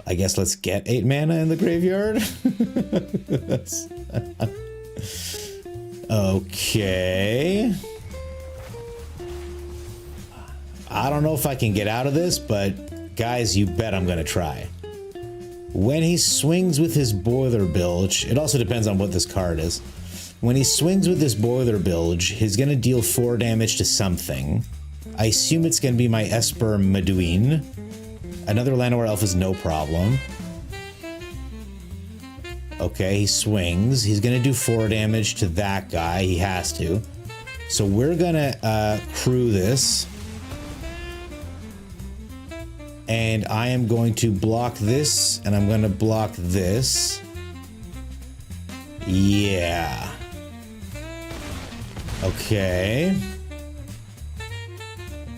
I guess let's get 8 mana in the graveyard. Okay. I don't know if I can get out of this, but guys, you bet I'm gonna try. When he swings with his Boiler Bilge, it also depends on what this card is. When he swings with this Boiler Bilge, he's gonna deal 4 damage to something. I assume it's gonna be my Esper Meduin. Another Llanowar Elf is no problem. Okay, he swings. He's gonna do 4 damage to that guy. He has to. So we're gonna crew this. And I am going to block this, and I'm going to block this. Yeah. Okay.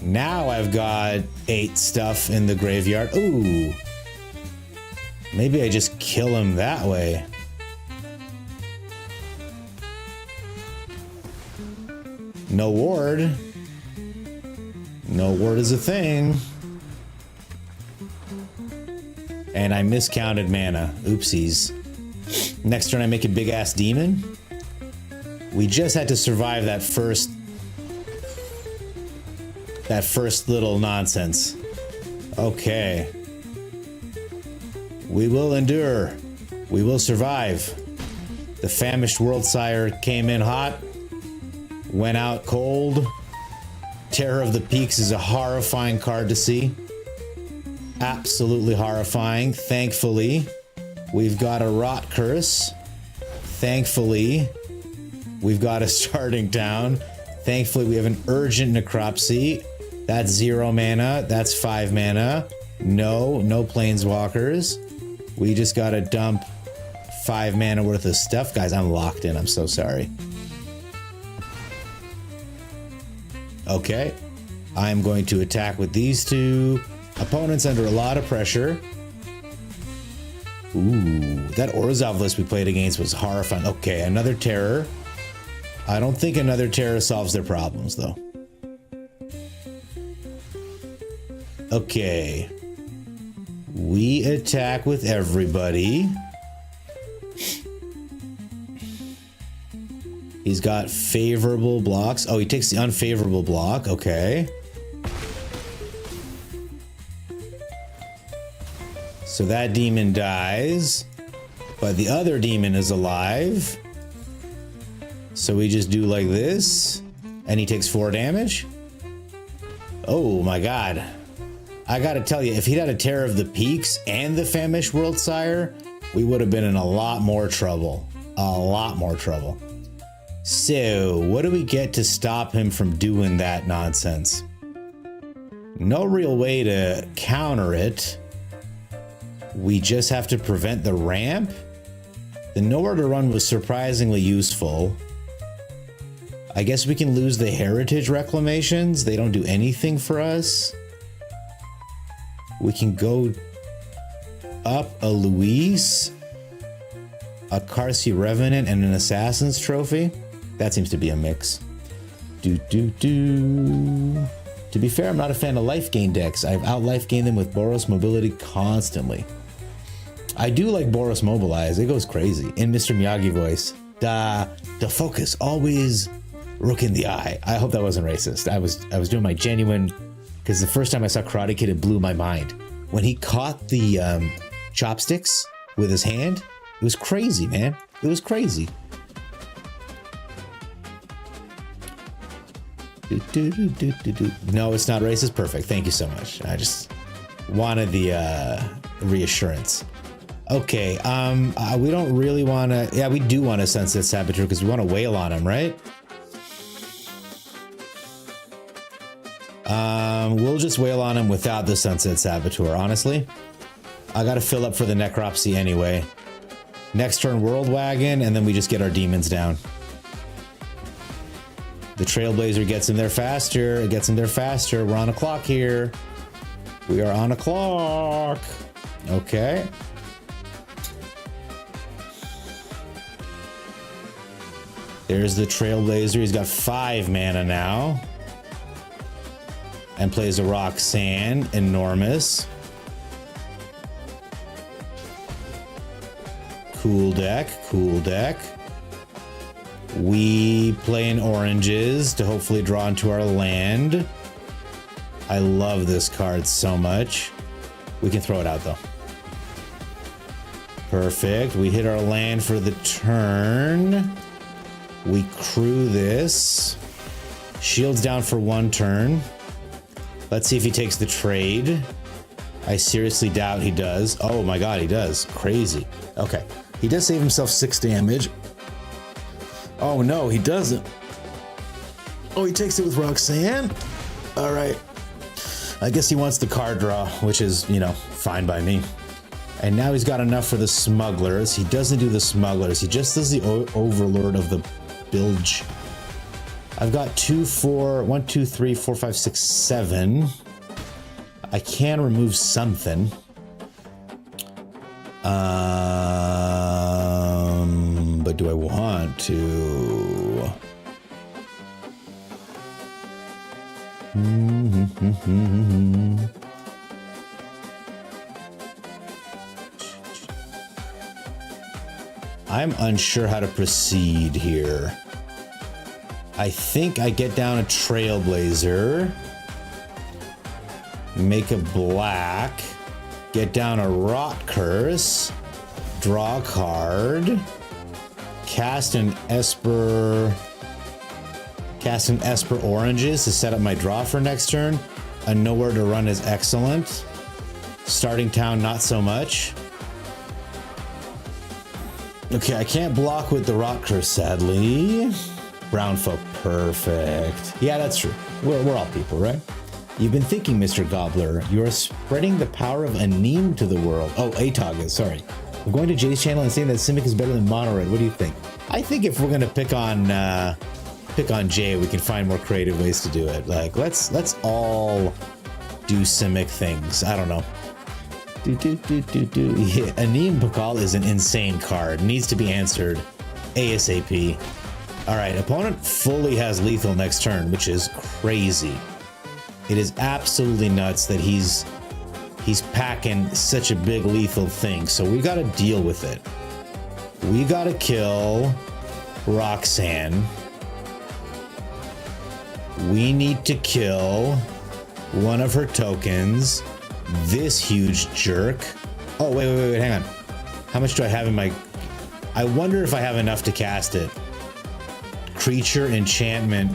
Now I've got 8 stuff in the graveyard. Ooh. Maybe I just kill him that way. No ward. No ward is a thing. And I miscounted mana. Oopsies. Next turn I make a big ass demon. We just had to survive that first little nonsense. Okay. We will endure. We will survive. The famished World Sire came in hot, went out cold. Terror of the Peaks is a horrifying card to see. Absolutely horrifying. Thankfully, we've got a Rot Curse. Thankfully, we've got a Starting Town. Thankfully, we have an Urgent Necropsy. That's 0 mana. That's 5 mana. No Planeswalkers. We just gotta dump 5 mana worth of stuff. Guys, I'm locked in. I'm so sorry. Okay. I'm going to attack with these 2. Opponent's under a lot of pressure. Ooh, that Orzhov list we played against was horrifying. Okay, another Terror. I don't think another Terror solves their problems, though. Okay. We attack with everybody. He's got favorable blocks. Oh, he takes the unfavorable block. Okay. So that demon dies, but the other demon is alive. So we just do like this, and he takes 4 damage. Oh my god. I gotta tell you, if he'd had a Terror of the Peaks and the Famished World Sire, we would have been in a lot more trouble. A lot more trouble. So, what do we get to stop him from doing that nonsense? No real way to counter it. We just have to prevent the ramp. The Nowhere to Run was surprisingly useful. I guess we can lose the heritage reclamations. They don't do anything for us. We can go up a Luis, a Carsi Revenant, and an Assassin's Trophy. That seems to be a mix. To be fair, I'm not a fan of life gain decks. I've out life gained them with Boros Mobility constantly. I do like Boros Mobilize. It goes crazy. In Mr. Miyagi voice. The focus always rook in the eye. I hope that wasn't racist. I was doing my genuine, because the first time I saw Karate Kid, it blew my mind. When he caught the chopsticks with his hand, it was crazy, man. It was crazy. No, it's not racist. Perfect. Thank you so much. I just wanted the reassurance. Okay, we don't really want to... Yeah, we do want to Sunset Saboteur because we want to wail on him, right? We'll just wail on him without the Sunset Saboteur, honestly. I gotta fill up for the Necropsy anyway. Next turn, World Wagon, and then we just get our demons down. The Trailblazer gets him there faster. It gets him there faster. We're on a clock here. We are on a clock. Okay. There's the Trailblazer. He's got 5 mana now. And plays a Roxanne. Enormous. Cool deck. Cool deck. We play in oranges to hopefully draw into our land. I love this card so much. We can throw it out though. Perfect. We hit our land for the turn. We crew this. Shields down for 1 turn. Let's see if he takes the trade. I seriously doubt he does. Oh my god, he does. Crazy. Okay. He does save himself 6 damage. Oh no, he doesn't. Oh, he takes it with Roxanne? Alright. I guess he wants the card draw, which is, you know, fine by me. And now he's got enough for the Smugglers. He doesn't do the Smugglers. He just does the Overlord of the Bilge. I've got 2, 4, 1, 2, 3, 4, 5, 6, 7. I can remove something. But do I want to? I'm unsure how to proceed here. I think I get down a Trailblazer, make a black, get down a Rot Curse, draw a card, cast an Esper Oranges to set up my draw for next turn. A Nowhere to Run is excellent. Starting Town, not so much. Okay, I can't block with the Rot Curse, sadly. Brown folk, perfect. Yeah, that's true. We're all people, right? You've been thinking, Mr. Gobbler. You are spreading the power of Anim to the world. Oh, Atog is, sorry. I'm going to Jay's channel and saying that Simic is better than Mono Red. What do you think? I think if we're gonna pick on Jay, we can find more creative ways to do it. Like, let's all do Simic things. I don't know. Yeah, Anim Pakal is an insane card. Needs to be answered ASAP. Alright, opponent fully has lethal next turn, which is crazy. It is absolutely nuts that he's packing such a big lethal thing, so we gotta deal with it. We gotta kill Roxanne. We need to kill one of her tokens. This huge jerk. Oh, wait, hang on. How much do I have in my... I wonder if I have enough to cast it. Creature enchantment.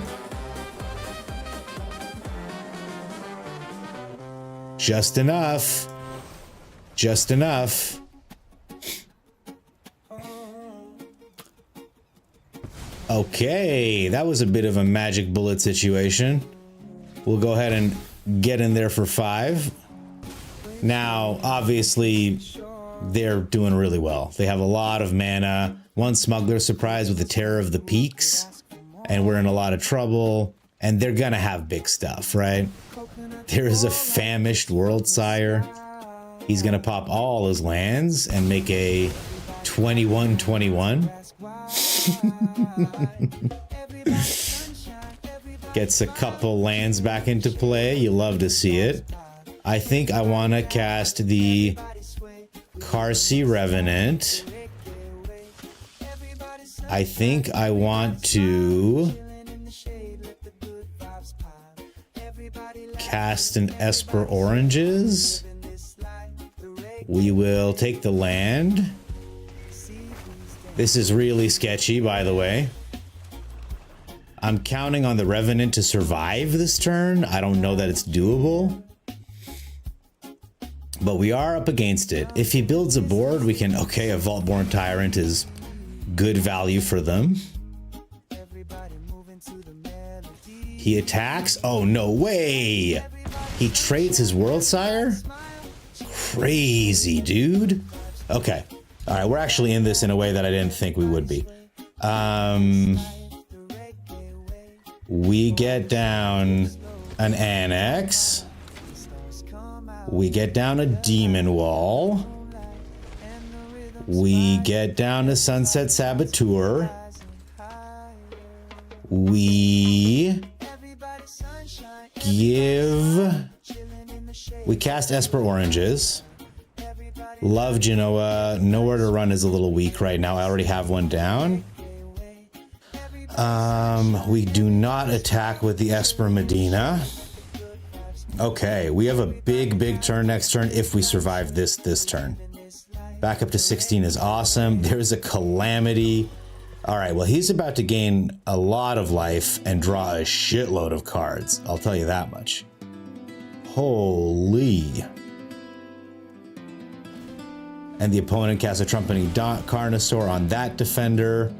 Just enough. Just enough. Okay, that was a bit of a magic bullet situation. We'll go ahead and get in there for 5. Now, obviously, they're doing really well. They have a lot of mana. One smuggler surprise with the Terror of the Peaks, and we're in a lot of trouble. And they're gonna have big stuff, right? There is a famished World Sire. He's gonna pop all his lands and make a 21-21. Gets a couple lands back into play. You love to see it. I think I want to cast the Karsi Revenant. I think I want to cast an Esper Oranges. We will take the land. This is really sketchy, by the way. I'm counting on the Revenant to survive this turn. I don't know that it's doable. But we are up against it. If he builds a board, we can... Okay, a Vaultborn Tyrant is good value for them. He attacks? Oh, no way! He trades his World Sire? Crazy, dude. Okay. All right, we're actually in this in a way that I didn't think we would be. We get down an Annex. We get down a Demon Wall. We get down a Sunset Saboteur. We cast Esper Oranges. Love Genoa. Nowhere to Run is a little weak right now. I already have one down. We do not attack with the Esper Medina. Okay, we have a big turn next turn if we survive this turn. Back up to 16 is awesome. There's a Calamity. All right, well, he's about to gain a lot of life and draw a shitload of cards. I'll tell you that much. Holy. And the opponent casts a Trumpeting Carnosaur on that defender.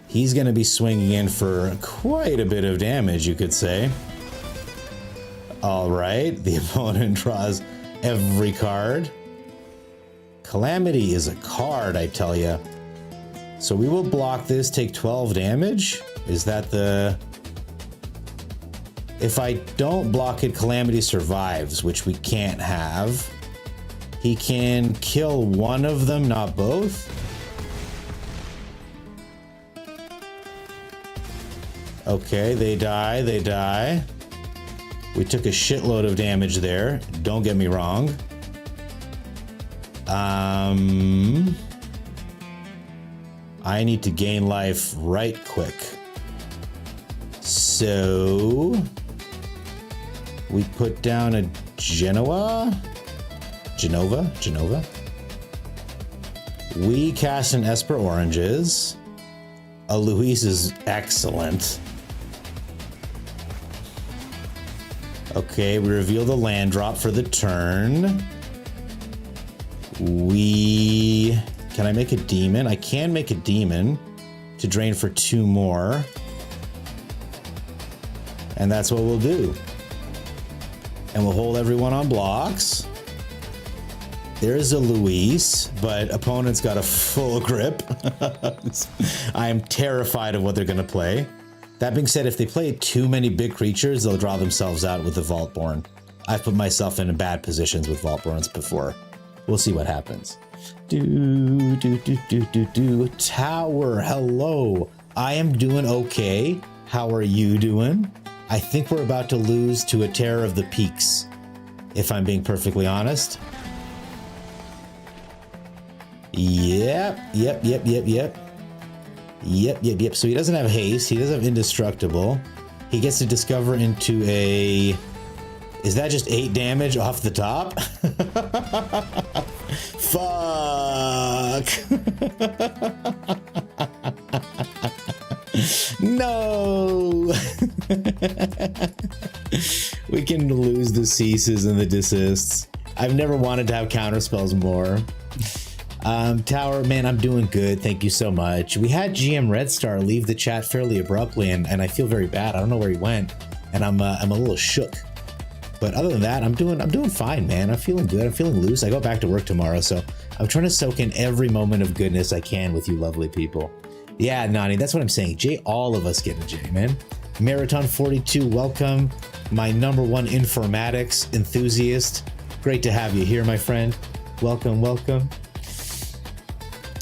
He's going to be swinging in for quite a bit of damage, you could say. All right, the opponent draws every card. Calamity is a card, I tell you. So we will block this, take 12 damage. Is that the... If I don't block it, Calamity survives, which we can't have. He can kill one of them, not both. Okay, they die. We took a shitload of damage there. Don't get me wrong. I need to gain life right quick. So we put down a Genova. We cast an Esper Oranges. A Luis is excellent. Okay, we reveal the land drop for the turn. Can I make a demon? I can make a demon to drain for 2 more. And that's what we'll do. And we'll hold everyone on blocks. There's a Luis, but opponent's got a full grip. I am terrified of what they're going to play. That being said, if they play too many big creatures, they'll draw themselves out with the Vaultborn. I've put myself in bad positions with Vaultborns before. We'll see what happens. Tower, hello. I am doing okay. How are you doing? I think we're about to lose to a Terror of the Peaks, if I'm being perfectly honest. Yep. Yep. So he doesn't have haste. He doesn't have indestructible. He gets to discover into a... Is that just 8 damage off the top? Fuck. No. We can lose the ceases and the desists. I've never wanted to have counter spells more. Tower, man, I'm doing good. Thank you so much. We had GM Red Star leave the chat fairly abruptly, and I feel very bad. I don't know where he went, and I'm a little shook. But other than that, I'm doing fine, man. I'm feeling good. I'm feeling loose. I go back to work tomorrow, so I'm trying to soak in every moment of goodness I can with you lovely people. Yeah, Nani, that's what I'm saying. Jay, all of us get a J, man. Marathon 42, welcome. My #1 informatics enthusiast. Great to have you here, my friend. Welcome.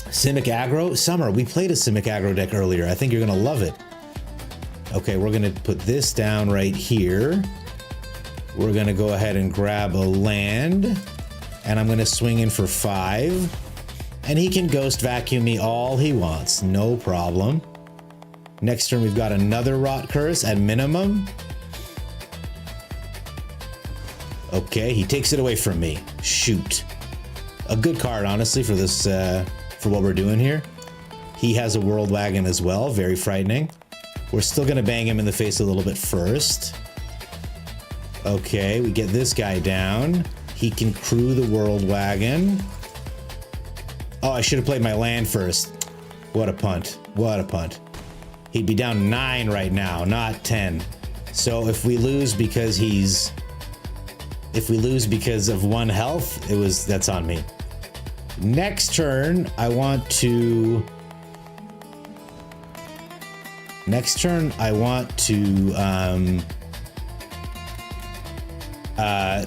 Simic Aggro? Summer, we played a Simic Aggro deck earlier. I think you're gonna love it. Okay, we're gonna put this down right here. We're gonna go ahead and grab a land, and I'm gonna swing in for 5. And he can ghost vacuum me all he wants, no problem. Next turn, we've got another Rot Curse at minimum. Okay, he takes it away from me. Shoot. A good card, honestly, for this, for what we're doing here. He has a World Wagon as well, very frightening. We're still gonna bang him in the face a little bit first. Okay, we get this guy down. He can crew the World Wagon. Oh, I should have played my land first. What a punt. What a punt. He'd be down 9 right now, not 10. So if we lose because of 1 health, that's on me. Next turn, I want to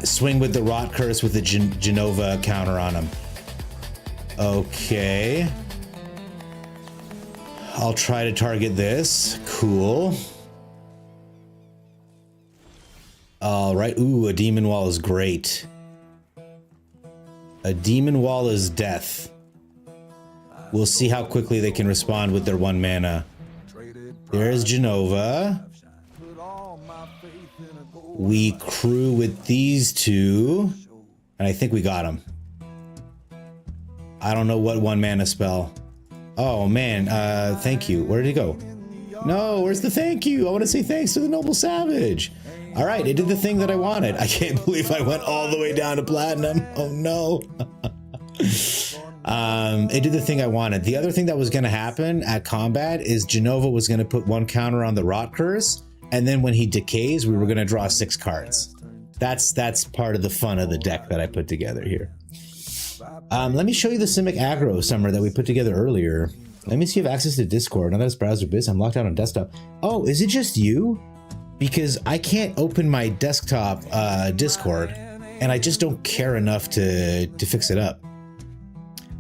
swing with the Rot Curse with the Genova counter on him. Okay. I'll try to target this. Cool. All right. Ooh, a Demon Wall is great. A Demon Wall is death. We'll see how quickly they can respond with their 1 mana. There's Genova. We crew with these 2. And I think we got him. I don't know what 1 mana spell. Oh man, thank you. Where did he go? No, where's the thank you? I want to say thanks to the Noble Savage. All right, it did the thing that I wanted. I can't believe I went all the way down to platinum. Oh no. It did the thing I wanted. The other thing that was going to happen at combat is Genova was going to put 1 counter on the Rot Curse, and then when he decays, we were going to draw 6 cards. That's part of the fun of the deck that I put together here. Let me show you the Simic Aggro Summer that we put together earlier. Let me see if I have access to Discord. Now that it's browser biz, I'm locked out on desktop. Oh, is it just you? Because I can't open my desktop Discord, and I just don't care enough to fix it up.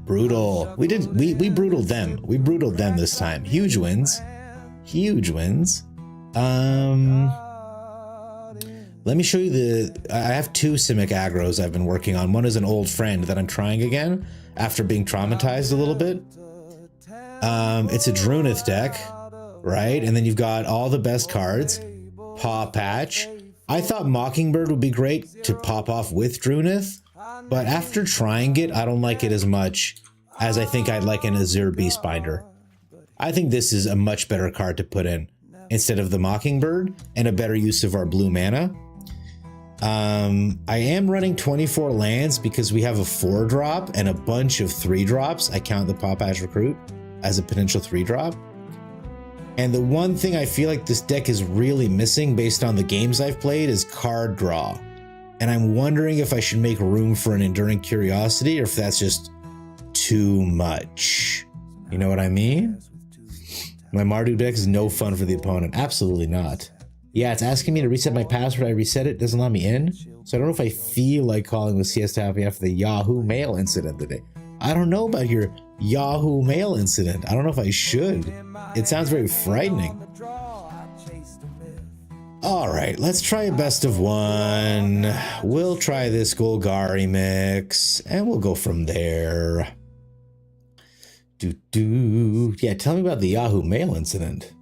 Brutal. We brutaled them. We brutaled them this time. Huge wins. Huge wins. Let me show you I have 2 Simic Aggros I've been working on. One is an old friend that I'm trying again after being traumatized a little bit. It's a Drunith deck, right? And then you've got all the best cards. Paw Patch. I thought Mockingbird would be great to pop off with Drunith, but after trying it, I don't like it as much as I think I'd like an Azure Beastbinder. I think this is a much better card to put in instead of the Mockingbird and a better use of our blue mana. I am running 24 lands because we have a 4-drop and a bunch of 3-drops. I count the Paw Patch Recruit as a potential 3-drop. And the one thing I feel like this deck is really missing based on the games I've played is card draw. And I'm wondering if I should make room for an Enduring Curiosity or if that's just too much. You know what I mean? My Mardu deck is no fun for the opponent. Absolutely not. Yeah, it's asking me to reset my password. I reset it, doesn't let me in. So I don't know if I feel like calling the Siesta Happy after the Yahoo Mail incident today. I don't know about your Yahoo Mail incident. I don't know if I should. It sounds very frightening. All right, let's try a best of 1. We'll try this Golgari mix, and we'll go from there. Yeah, tell me about the Yahoo Mail incident.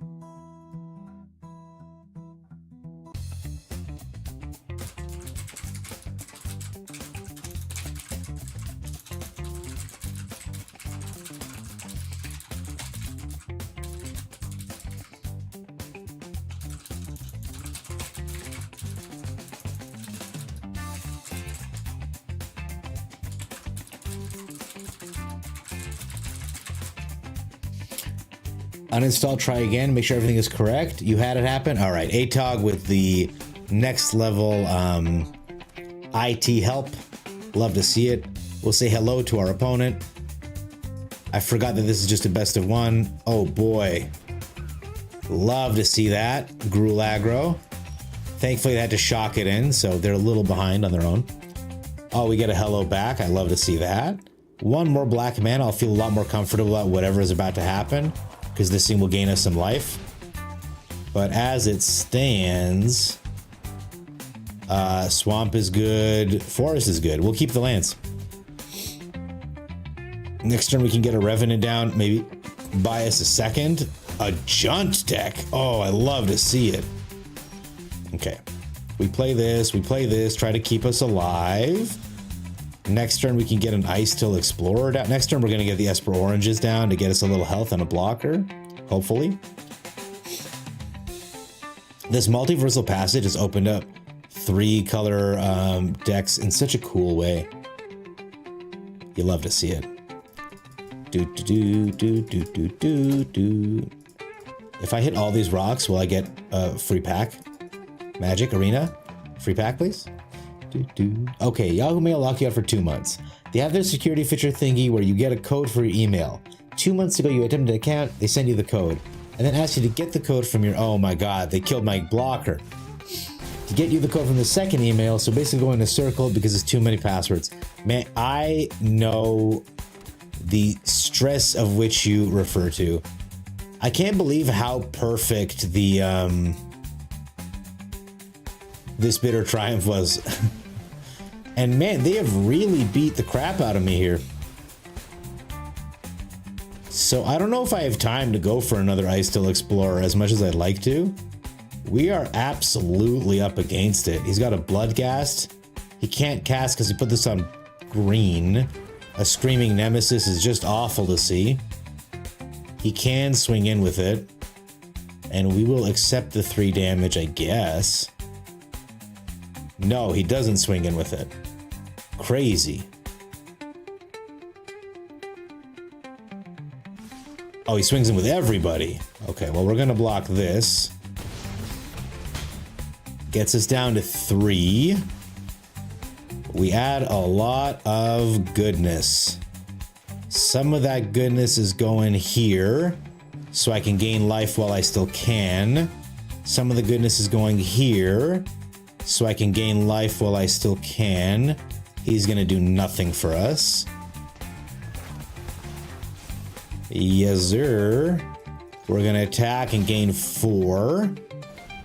Uninstall, try again, make sure everything is correct. You had it happen? All right, ATOG with the next level IT help. Love to see it. We'll say hello to our opponent. I forgot that this is just a best of one. Oh boy. Love to see that. Gruel aggro. Thankfully they had to shock it in, so they're a little behind on their own. Oh, we get a hello back. I love to see that. One more black man. I'll feel a lot more comfortable about whatever is about to happen, because this thing will gain us some life. But as it stands, swamp is good, forest is good. We'll keep the lands. Next turn we can get a revenant down, maybe buy us a second. A Junt deck. Oh, I love to see it. Okay, we play this, try to keep us alive. Next turn we can get an Ice Till Explorer down. Next turn we're going to get the Esper Oranges down to get us a little health and a blocker, hopefully. This Multiversal Passage has opened up 3-color decks in such a cool way. You love to see it. If I hit all these rocks, will I get a free pack? Magic Arena? Free pack, please? Okay, Yahoo Mail locked you out for 2 months. They have their security feature thingy where you get a code for your email. 2 months ago, you attempted an account, they send you the code, and then ask you to get the code from your, oh my god, they killed my blocker. To get you the code from the second email, so basically go in a circle because it's too many passwords. Man, I know the stress of which you refer to. I can't believe how perfect the, this Bitter Triumph was. And man, they have really beat the crap out of me here. So I don't know if I have time to go for another Ice Till Explorer as much as I'd like to. We are absolutely up against it. He's got a Bloodghast. He can't cast because he put this on green. A Screaming Nemesis is just awful to see. He can swing in with it. And we will accept the 3 damage, I guess. No, he doesn't swing in with it. Crazy. Oh, he swings in with everybody. Okay, well, we're gonna block this. Gets us down to 3. We add a lot of goodness. Some of that goodness is going here, so I can gain life while I still can. Some of the goodness is going here, so I can gain life while I still can. He's gonna do nothing for us. Yes, sir. We're gonna attack and gain 4.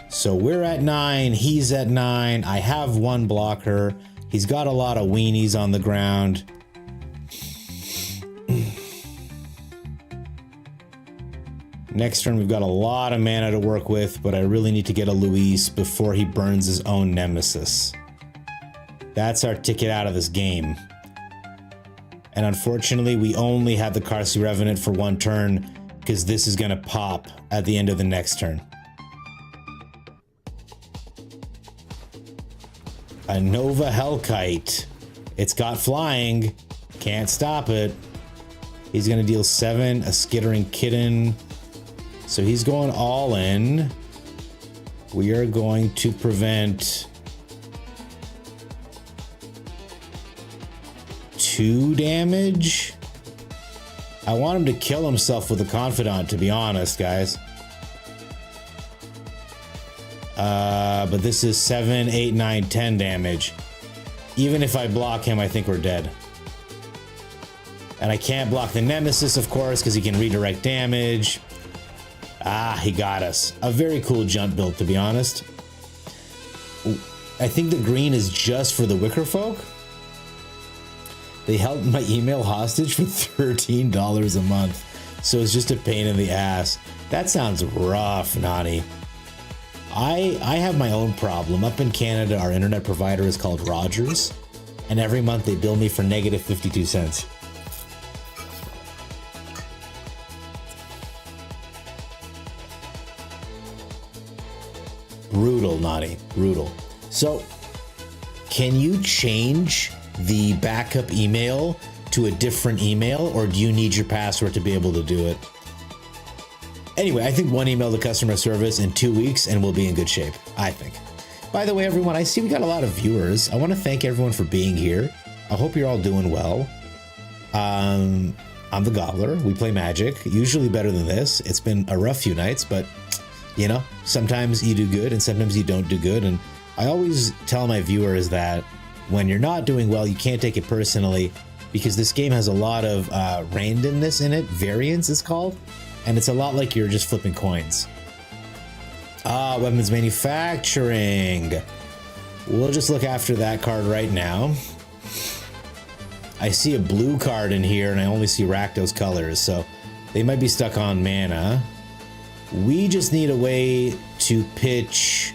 So we're at 9, he's at 9. I have 1 blocker. He's got a lot of weenies on the ground. Next turn, we've got a lot of mana to work with, but I really need to get a Luis before he burns his own Nemesis. That's our ticket out of this game. And unfortunately, we only have the Karsi Revenant for 1 turn, because this is going to pop at the end of the next turn. A Nova Hellkite. It's got flying. Can't stop it. He's going to deal 7, a Skittering Kitten. So he's going all in. We are going to prevent 2 damage. I want him to kill himself with a Confidant, to be honest, guys. But this is 7, 8, 9, 10 damage. Even if I block him, I think we're dead. And I can't block the Nemesis, of course, because he can redirect damage. Ah, he got us. A very cool Junt build, to be honest. I think the green is just for the Wicker Folk. They held my email hostage for $13 a month. So it's just a pain in the ass. That sounds rough, Nani. I have my own problem. Up in Canada, our internet provider is called Rogers. And every month they bill me for negative 52 cents. Brutal, Nani. Brutal. So, can you change the backup email to a different email, or do you need your password to be able to do it? Anyway, I think one email to customer service in 2 weeks and we'll be in good shape, I think. By the way, everyone, I see we got a lot of viewers. I want to thank everyone for being here. I hope you're all doing well. I'm the Gobbler. We play Magic, usually better than this. It's been a rough few nights, but you know, sometimes you do good and sometimes you don't do good. And I always tell my viewers that when you're not doing well, you can't take it personally, because this game has a lot of randomness in it. Variance is called. And it's a lot like you're just flipping coins. Ah, weapons manufacturing. We'll just look after that card right now. I see a blue card in here and I only see Rakdos colors, so they might be stuck on mana. We just need a way to pitch.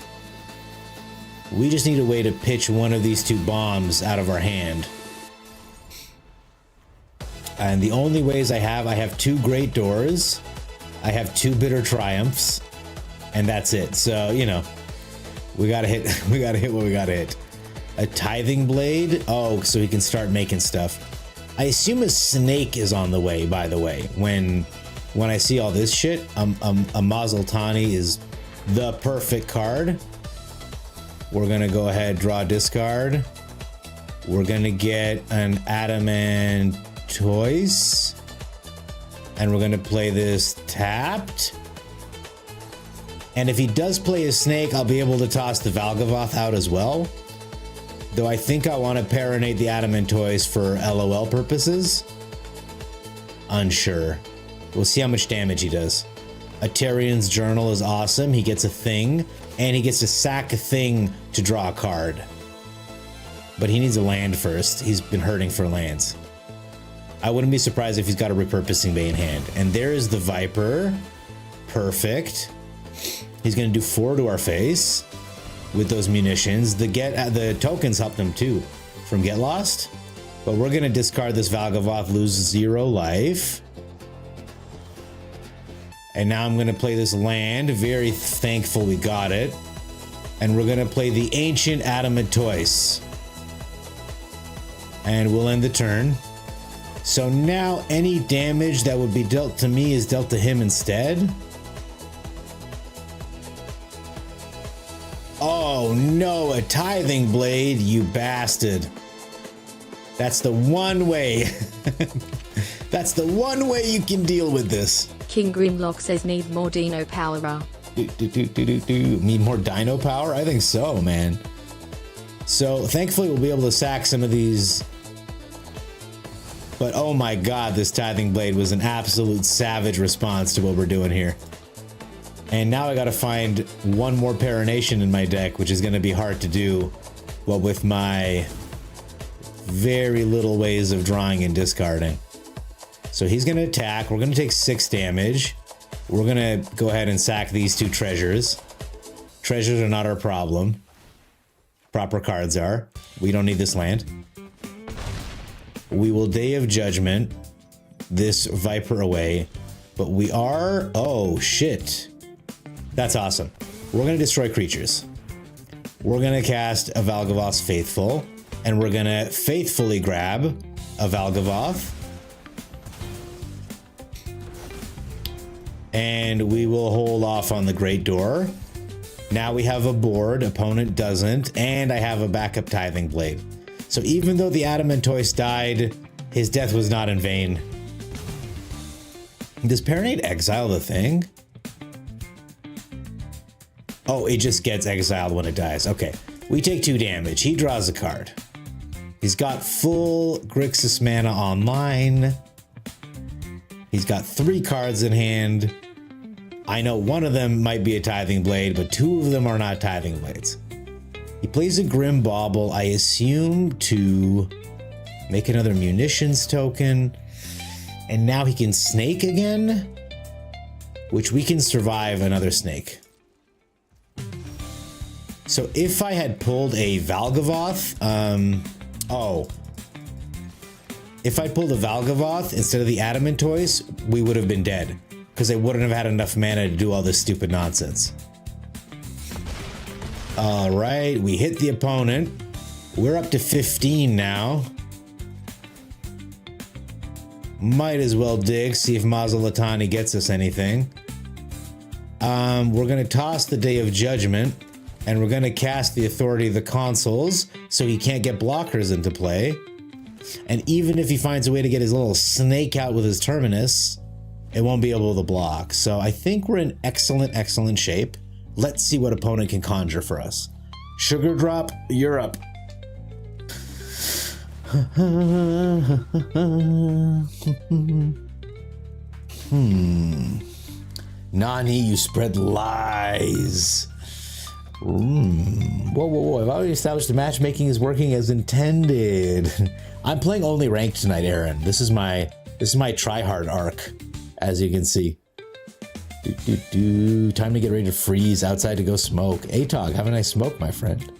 We just need a way to pitch one of these two bombs out of our hand. And the only ways I have two Great Doors, I have two Bitter Triumphs, and that's it. So, you know, we gotta hit what we gotta hit. A Tithing Blade? Oh, so he can start making stuff. I assume a snake is on the way, by the way. When I see all this shit, a Mazaltani is the perfect card. We're gonna go ahead, draw, discard. We're gonna get an Adamantoise. And we're gonna play this tapped. And if he does play a snake, I'll be able to toss the Valgavoth out as well. Though I think I want to Parinate the Adamantoise for LOL purposes. Unsure. We'll see how much damage he does. Atarian's Journal is awesome. He gets a thing, and he gets to sack a thing to draw a card. But he needs a land first. He's been hurting for lands. I wouldn't be surprised if he's got a Repurposing Bay in hand. And there is the Viper. Perfect. He's going to do 4 to our face with those munitions. The tokens helped him too from Get Lost. But we're going to discard this Valgavoth, lose 0 life. And now I'm going to play this land. Very thankful we got it. And we're going to play the Ancient Adamantoise. And we'll end the turn. So now any damage that would be dealt to me is dealt to him instead. Oh no, a Tithing Blade, you bastard. That's the one way. That's the one way you can deal with this. King Grimlock says need more Dino power. Need more Dino power? I think so, man. So thankfully we'll be able to sack some of these. But oh my god, this Tithing Blade was an absolute savage response to what we're doing here. And now I gotta find one more Parination in my deck, which is gonna be hard to do, well, with my very little ways of drawing and discarding. So he's gonna attack. We're gonna take 6 damage. We're gonna go ahead and sack these 2 treasures. Treasures are not our problem. Proper cards are. We don't need this land. We will Day of Judgment this Viper away, but we are... Oh, shit. That's awesome. We're going to destroy creatures. We're going to cast a Valgavoth's Faithful, and we're going to faithfully grab a Valgavoth. And we will hold off on the Great Door. Now we have a board, opponent doesn't, and I have a backup Tithing Blade. So even though the Adamantoise died, his death was not in vain. Does Parinate exile the thing? Oh, it just gets exiled when it dies. Okay, we take 2 damage. He draws a card. He's got full Grixis mana online. He's got 3 cards in hand. I know one of them might be a Tithing Blade, but 2 of them are not Tithing Blades. He plays a Grim Bauble, I assume to Make another munitions token. And now he can snake again, which we can survive another snake. So if I had pulled a Valgavoth, if I pulled a Valgavoth instead of the Adamant Toys, we would have been dead because they wouldn't have had enough mana to do all this stupid nonsense. All right, we hit the opponent. We're up to 15 now. Might as well dig, see if Mazalatani gets us anything. We're gonna toss the Day of Judgment, and we're gonna cast the Authority of the Consuls, so he can't get blockers into play. And even if he finds a way to get his little snake out with his Terminus, it won't be able to block. So I think we're in excellent, excellent shape. Let's see what opponent can conjure for us. Sugar Drop, you're up. Nani, you spread lies. Whoa. I've already established the matchmaking is working as intended. I'm playing only ranked tonight, Aaron. This is my try-hard arc, as you can see. Time to get ready to freeze outside to go smoke. Atog, have a nice smoke, my friend.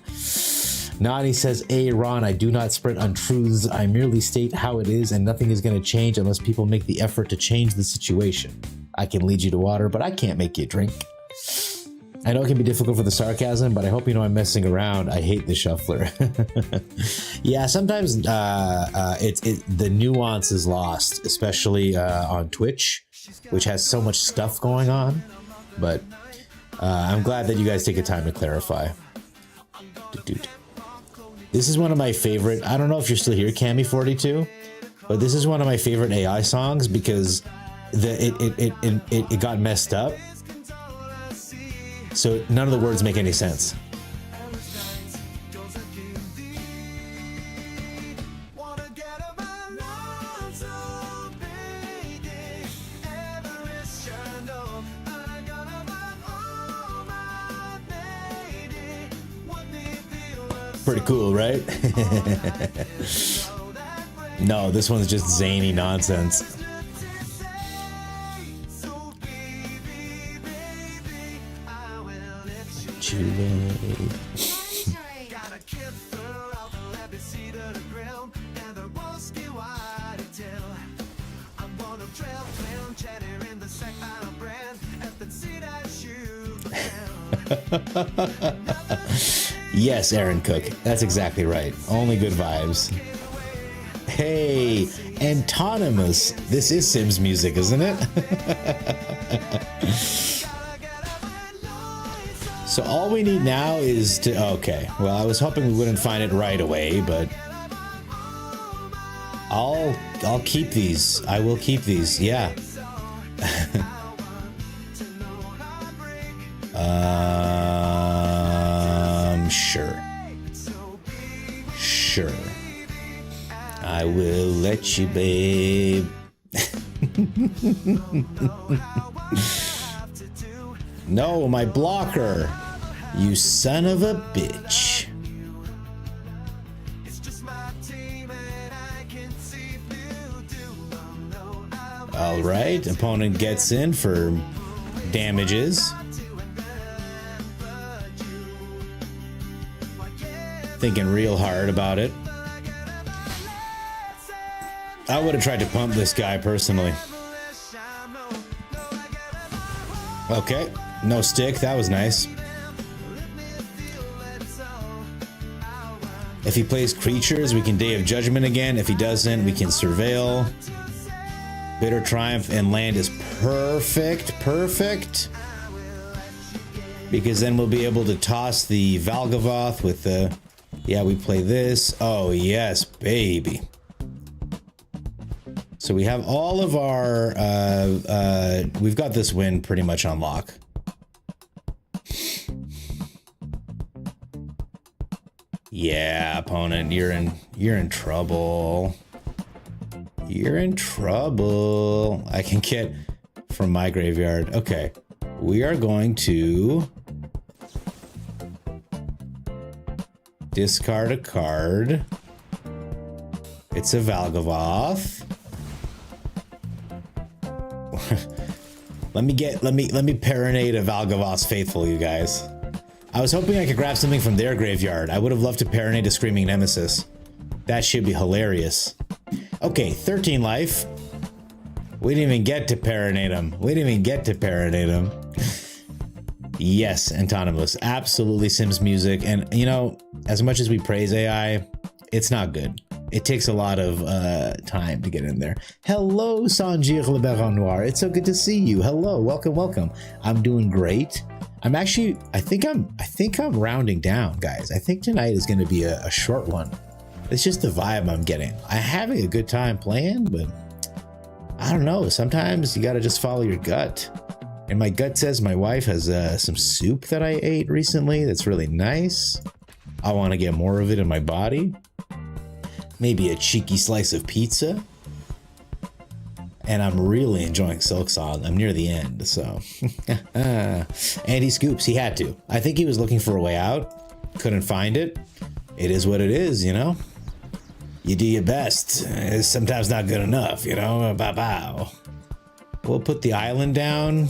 Nani says, "Hey, Ron, I do not spread untruths. I merely state how it is, and nothing is going to change unless people make the effort to change the situation. I can lead you to water, but I can't make you drink." I know it can be difficult for the sarcasm, but I hope you know I'm messing around. I hate the shuffler. Yeah, sometimes the nuance is lost, especially on Twitch, which has so much stuff going on. But I'm glad that you guys take the time to clarify. This is one of my favorite. I don't know if you're still here, Cami42, but this is one of my favorite AI songs because it got messed up. So none of the words make any sense. Pretty cool, right? No, this one's just zany nonsense. Yes, Aaron Cook. That's exactly right. Only good vibes. Hey, Antonymous. This is Sims music, isn't it? So all we need now is to... Okay. Well, I was hoping we wouldn't find it right away, but... I'll keep these. I will keep these. Yeah. Sure. I will let you, babe. No, my blocker. You son of a bitch. All right, opponent gets in for damages. Thinking real hard about it. I would have tried to pump this guy personally. Okay, no stick, that was nice. If he plays creatures, we can Day of Judgment again. If he doesn't, we can Surveil. Bitter Triumph and land is perfect. Because then we'll be able to toss the Valgavoth with the... Yeah, we play this. Oh, yes, baby. So we have all of our... we've got this win pretty much on lock. Yeah, opponent, you're in trouble. You're in trouble. I can get from my graveyard. Okay, we are going to discard a card It's a Valgavoth. let me parinate a Valgavoth's faithful, you guys. I was hoping I could grab something from their graveyard. I would have loved to parinate a Screaming Nemesis. That should be hilarious. Okay, 13 life. We didn't even get to parinate him. Yes, Antonymous. Absolutely Sims music. And, you know, as much as we praise AI, it's not good. It takes a lot of time to get in there. Hello, Sanjir Le Baron Noir. It's so good to see you. Hello, welcome. I'm doing great. I think I'm rounding down, guys. I think tonight is going to be a short one. It's just the vibe I'm getting. I'm having a good time playing, but I don't know. Sometimes you got to just follow your gut. And my gut says my wife has some soup that I ate recently that's really nice. I want to get more of it in my body. Maybe a cheeky slice of pizza. And I'm really enjoying Silksong. I'm near the end, so. And he scoops. He had to. I think he was looking for a way out. Couldn't find it. It is what it is, you know? You do your best. It's sometimes not good enough, you know? Bow. We'll put the island down.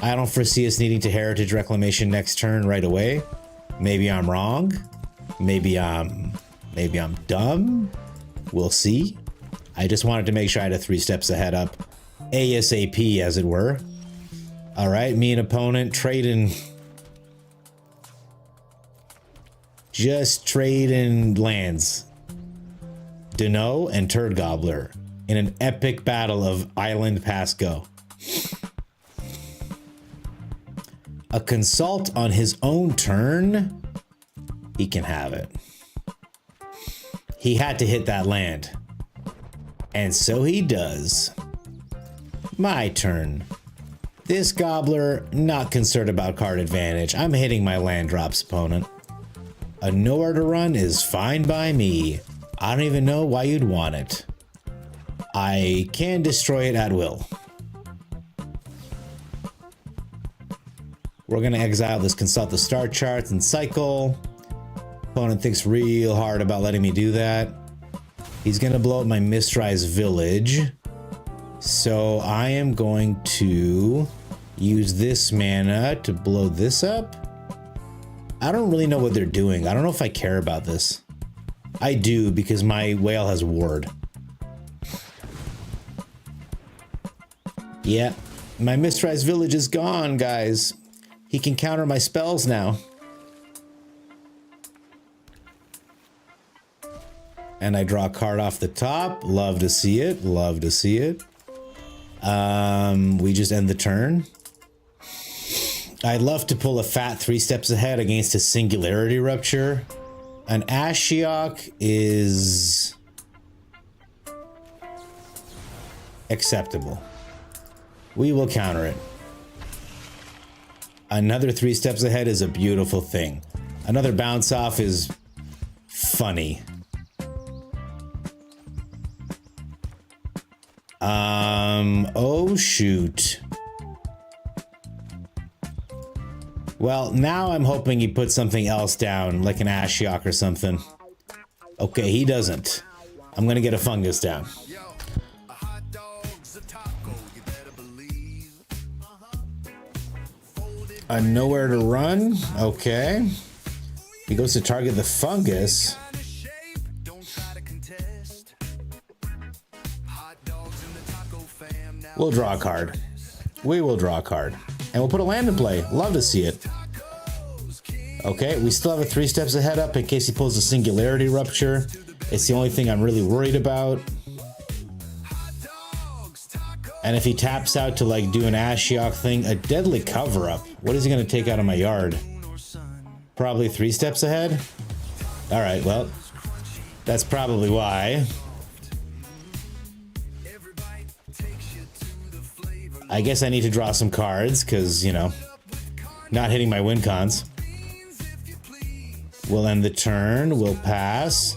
I don't foresee us needing to heritage reclamation next turn right away. Maybe I'm wrong. Maybe I'm dumb. We'll see. I just wanted to make sure I had a 3 steps ahead up. ASAP, as it were. All right, me and opponent trading. Just trading lands. Dunno and Turd Gobbler in an epic battle of Island Pass Go. A consult on his own turn. He can have it. He had to hit that land. And so he does. My turn. This Gobbler, not concerned about card advantage. I'm hitting my land drops, opponent. A nowhere to run is fine by me. I don't even know why you'd want it. I can destroy it at will. We're gonna exile this, consult the star charts and cycle. Opponent thinks real hard about letting me do that. He's gonna blow up my Mistrise Village. So I am going to use this mana to blow this up. I don't really know what they're doing. I don't know if I care about this. I do, because my whale has ward. Yeah, my Mistrise Village is gone, guys. He can counter my spells now. And I draw a card off the top. Love to see it. Love to see it. We just end the turn. I'd love to pull a fat 3 steps ahead against a Singularity Rupture. An Ashiok is acceptable. We will counter it. Another 3 steps ahead is a beautiful thing. Another bounce off is funny. Oh shoot. Well, now I'm hoping he puts something else down, like an Ashiok or something. Okay, he doesn't. I'm gonna get a fungus down. A nowhere to run. Okay. He goes to target the fungus. We'll draw a card. We will draw a card. And we'll put a land in play. Love to see it. Okay, we still have a 3 steps ahead up in case he pulls a Singularity Rupture. It's the only thing I'm really worried about. And if he taps out to like do an Ashiok thing, a Deadly Cover-Up. What is he gonna take out of my yard? Probably 3 steps ahead? All right, well, that's probably why. I guess I need to draw some cards because, you know, not hitting my win cons. We'll end the turn. We'll pass.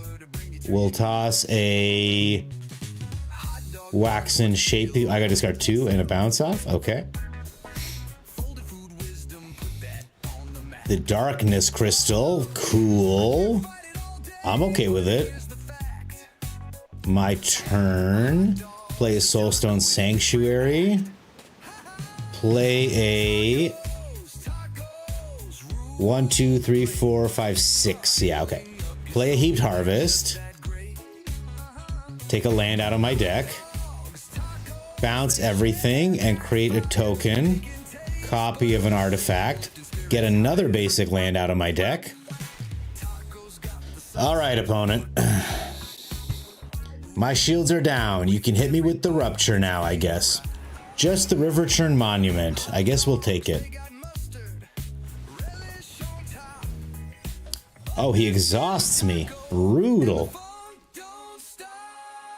We'll toss a Waxen Shape. I gotta discard 2 and a bounce off. Okay. The Darkness Crystal. Cool. I'm okay with it. My turn. Play a Soulstone Sanctuary. Play a 1, 2, 3, 4, 5, 6. Yeah, okay. Play a Heaped Harvest. Take a land out of my deck. Bounce everything and create a token. Copy of an artifact. Get another basic land out of my deck. All right, opponent. My shields are down. You can hit me with the Rupture now, I guess. Just the River Churn Monument. I guess we'll take it. Oh, he exhausts me. Brutal.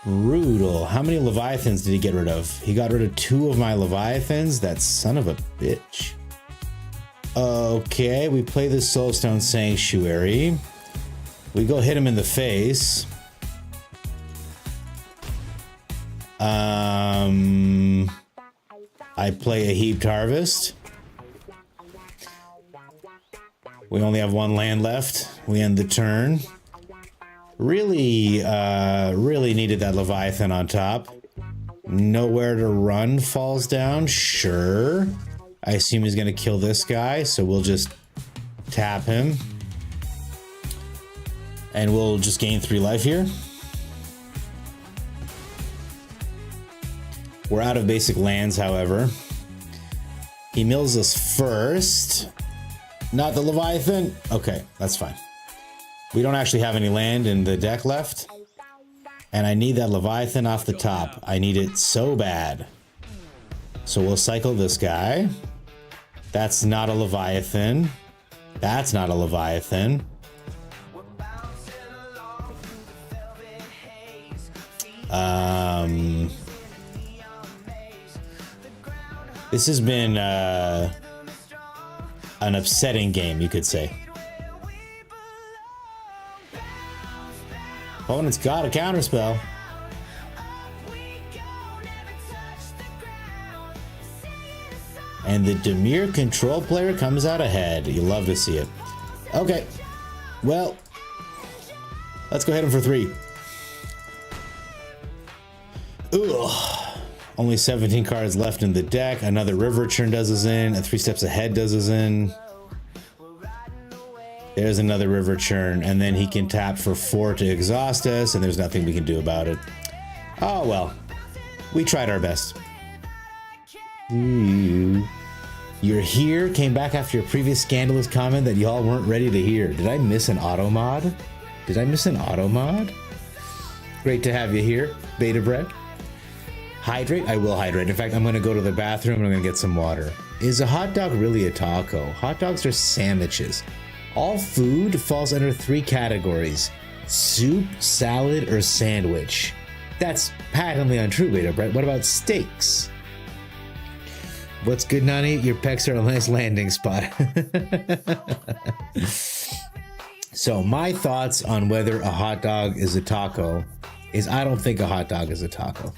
Brutal. How many Leviathans did he get rid of? He got rid of 2 of my Leviathans? That son of a bitch. Okay, we play the Soulstone Sanctuary. We go hit him in the face. I play a Heaped Harvest. We only have 1 land left. We end the turn. Really needed that Leviathan on top. Nowhere to run falls down. Sure. I assume he's gonna kill this guy, so we'll just tap him. And we'll just gain 3 life here. We're out of basic lands, however. He mills us first. Not the Leviathan? Okay, that's fine. We don't actually have any land in the deck left. And I need that Leviathan off the top. I need it so bad. So we'll cycle this guy. That's not a Leviathan. That's not a Leviathan. This has been an upsetting game, you could say. Opponent's got a counterspell. And the Dimir control player comes out ahead. You love to see it. Okay. Well, let's go hit him for 3. Ugh. Only 17 cards left in the deck. Another River Churn does us in. A 3 Steps Ahead does us in. There's another River Churn. And then he can tap for 4 to exhaust us. And there's nothing we can do about it. Oh, well. We tried our best. You're here. Came back after your previous scandalous comment that y'all weren't ready to hear. Did I miss an auto mod? Did I miss an auto mod? Great to have you here, Beta Bread. Hydrate? I will hydrate. In fact, I'm going to go to the bathroom and I'm going to get some water. Is a hot dog really a taco? Hot dogs are sandwiches. All food falls under 3 categories: soup, salad, or sandwich. That's patently untrue, Beta Bread. What about steaks? What's good, Nani? Your pecs are a nice landing spot. So my thoughts on whether a hot dog is a taco is I don't think a hot dog is a taco.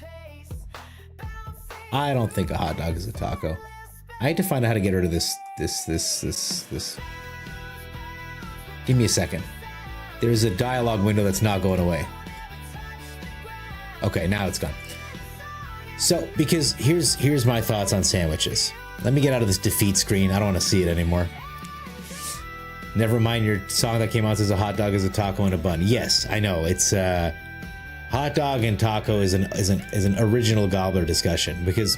I don't think a hot dog is a taco. I need to find out how to get rid of this. Give me a second. There's a dialogue window that's not going away. Okay, now it's gone. So, because here's my thoughts on sandwiches. Let me get out of this defeat screen. I don't want to see it anymore. Never mind your song that came out says a hot dog is a taco and a bun. Yes, I know. It's hot dog and taco is an original gobbler discussion, because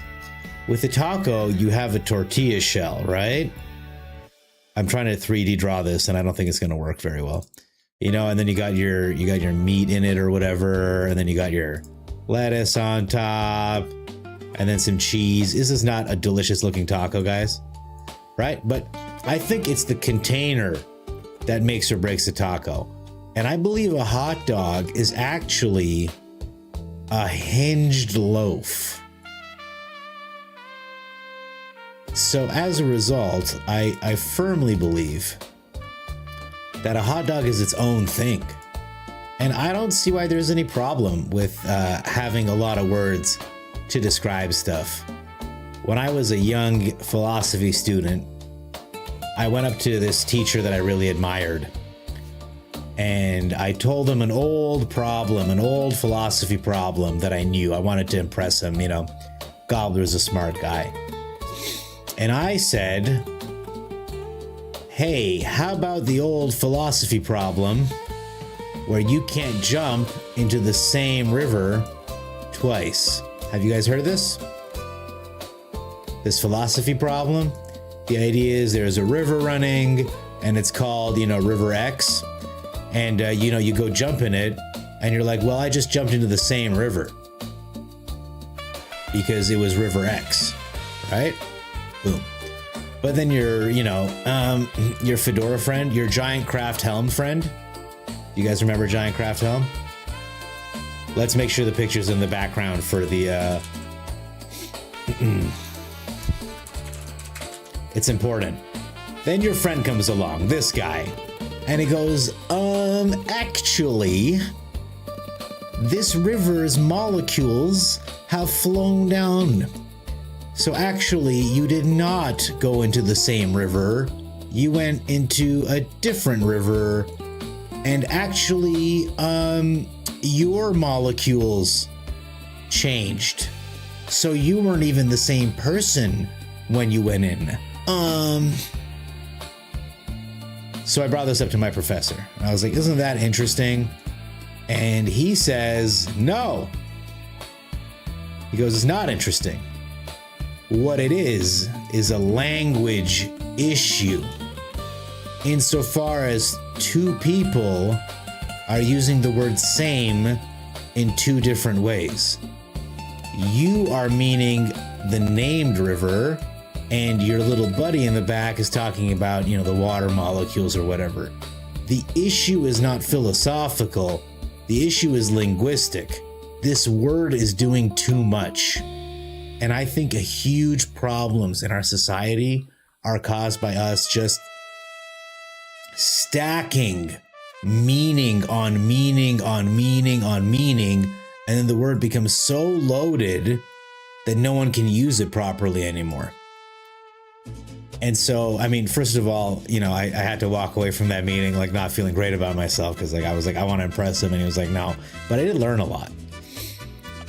with the taco you have a tortilla shell, right? I'm trying to 3D draw this and I don't think it's going to work very well. You know, and then you got your meat in it or whatever, and then you got your lettuce on top and then some cheese. This is not a delicious looking taco, guys, right? But I think it's the container that makes or breaks a taco. And I believe a hot dog is actually a hinged loaf. So as a result, I firmly believe that a hot dog is its own thing. And I don't see why there's any problem with having a lot of words to describe stuff. When I was a young philosophy student, I went up to this teacher that I really admired. And I told him an old problem, an old philosophy problem that I knew. I wanted to impress him, you know. Gobbler's a smart guy. And I said, hey, how about the old philosophy problem where you can't jump into the same river twice? Have you guys heard of this? This philosophy problem? The idea is there's a river running and it's called, you know, River X. And, you know, you go jump in it and you're like, well, I just jumped into the same river because it was River X, right? Boom. But then your, you know, your fedora friend, your giant craft helm friend. You guys remember giant craft helm? Let's make sure the picture's in the background for the, it's important. Then your friend comes along, this guy, and he goes, actually, this river's molecules have flown down. So actually, you did not go into the same river. You went into a different river. And actually, your molecules changed. So you weren't even the same person when you went in. So I brought this up to my professor. I was like, isn't that interesting? And he says, no. He goes, it's not interesting. What it is a language issue. Insofar as two people are using the word same in two different ways. You are meaning the named river, and your little buddy in the back is talking about, you know, the water molecules or whatever. The issue is not philosophical. The issue is linguistic. This word is doing too much. And I think a huge problems in our society are caused by us just stacking meaning on meaning on meaning on meaning, and then the word becomes so loaded that no one can use it properly anymore. And so, I mean, first of all, you know, I had to walk away from that meeting like not feeling great about myself because like I was like, I want to impress him, and he was like, no. But I did learn a lot.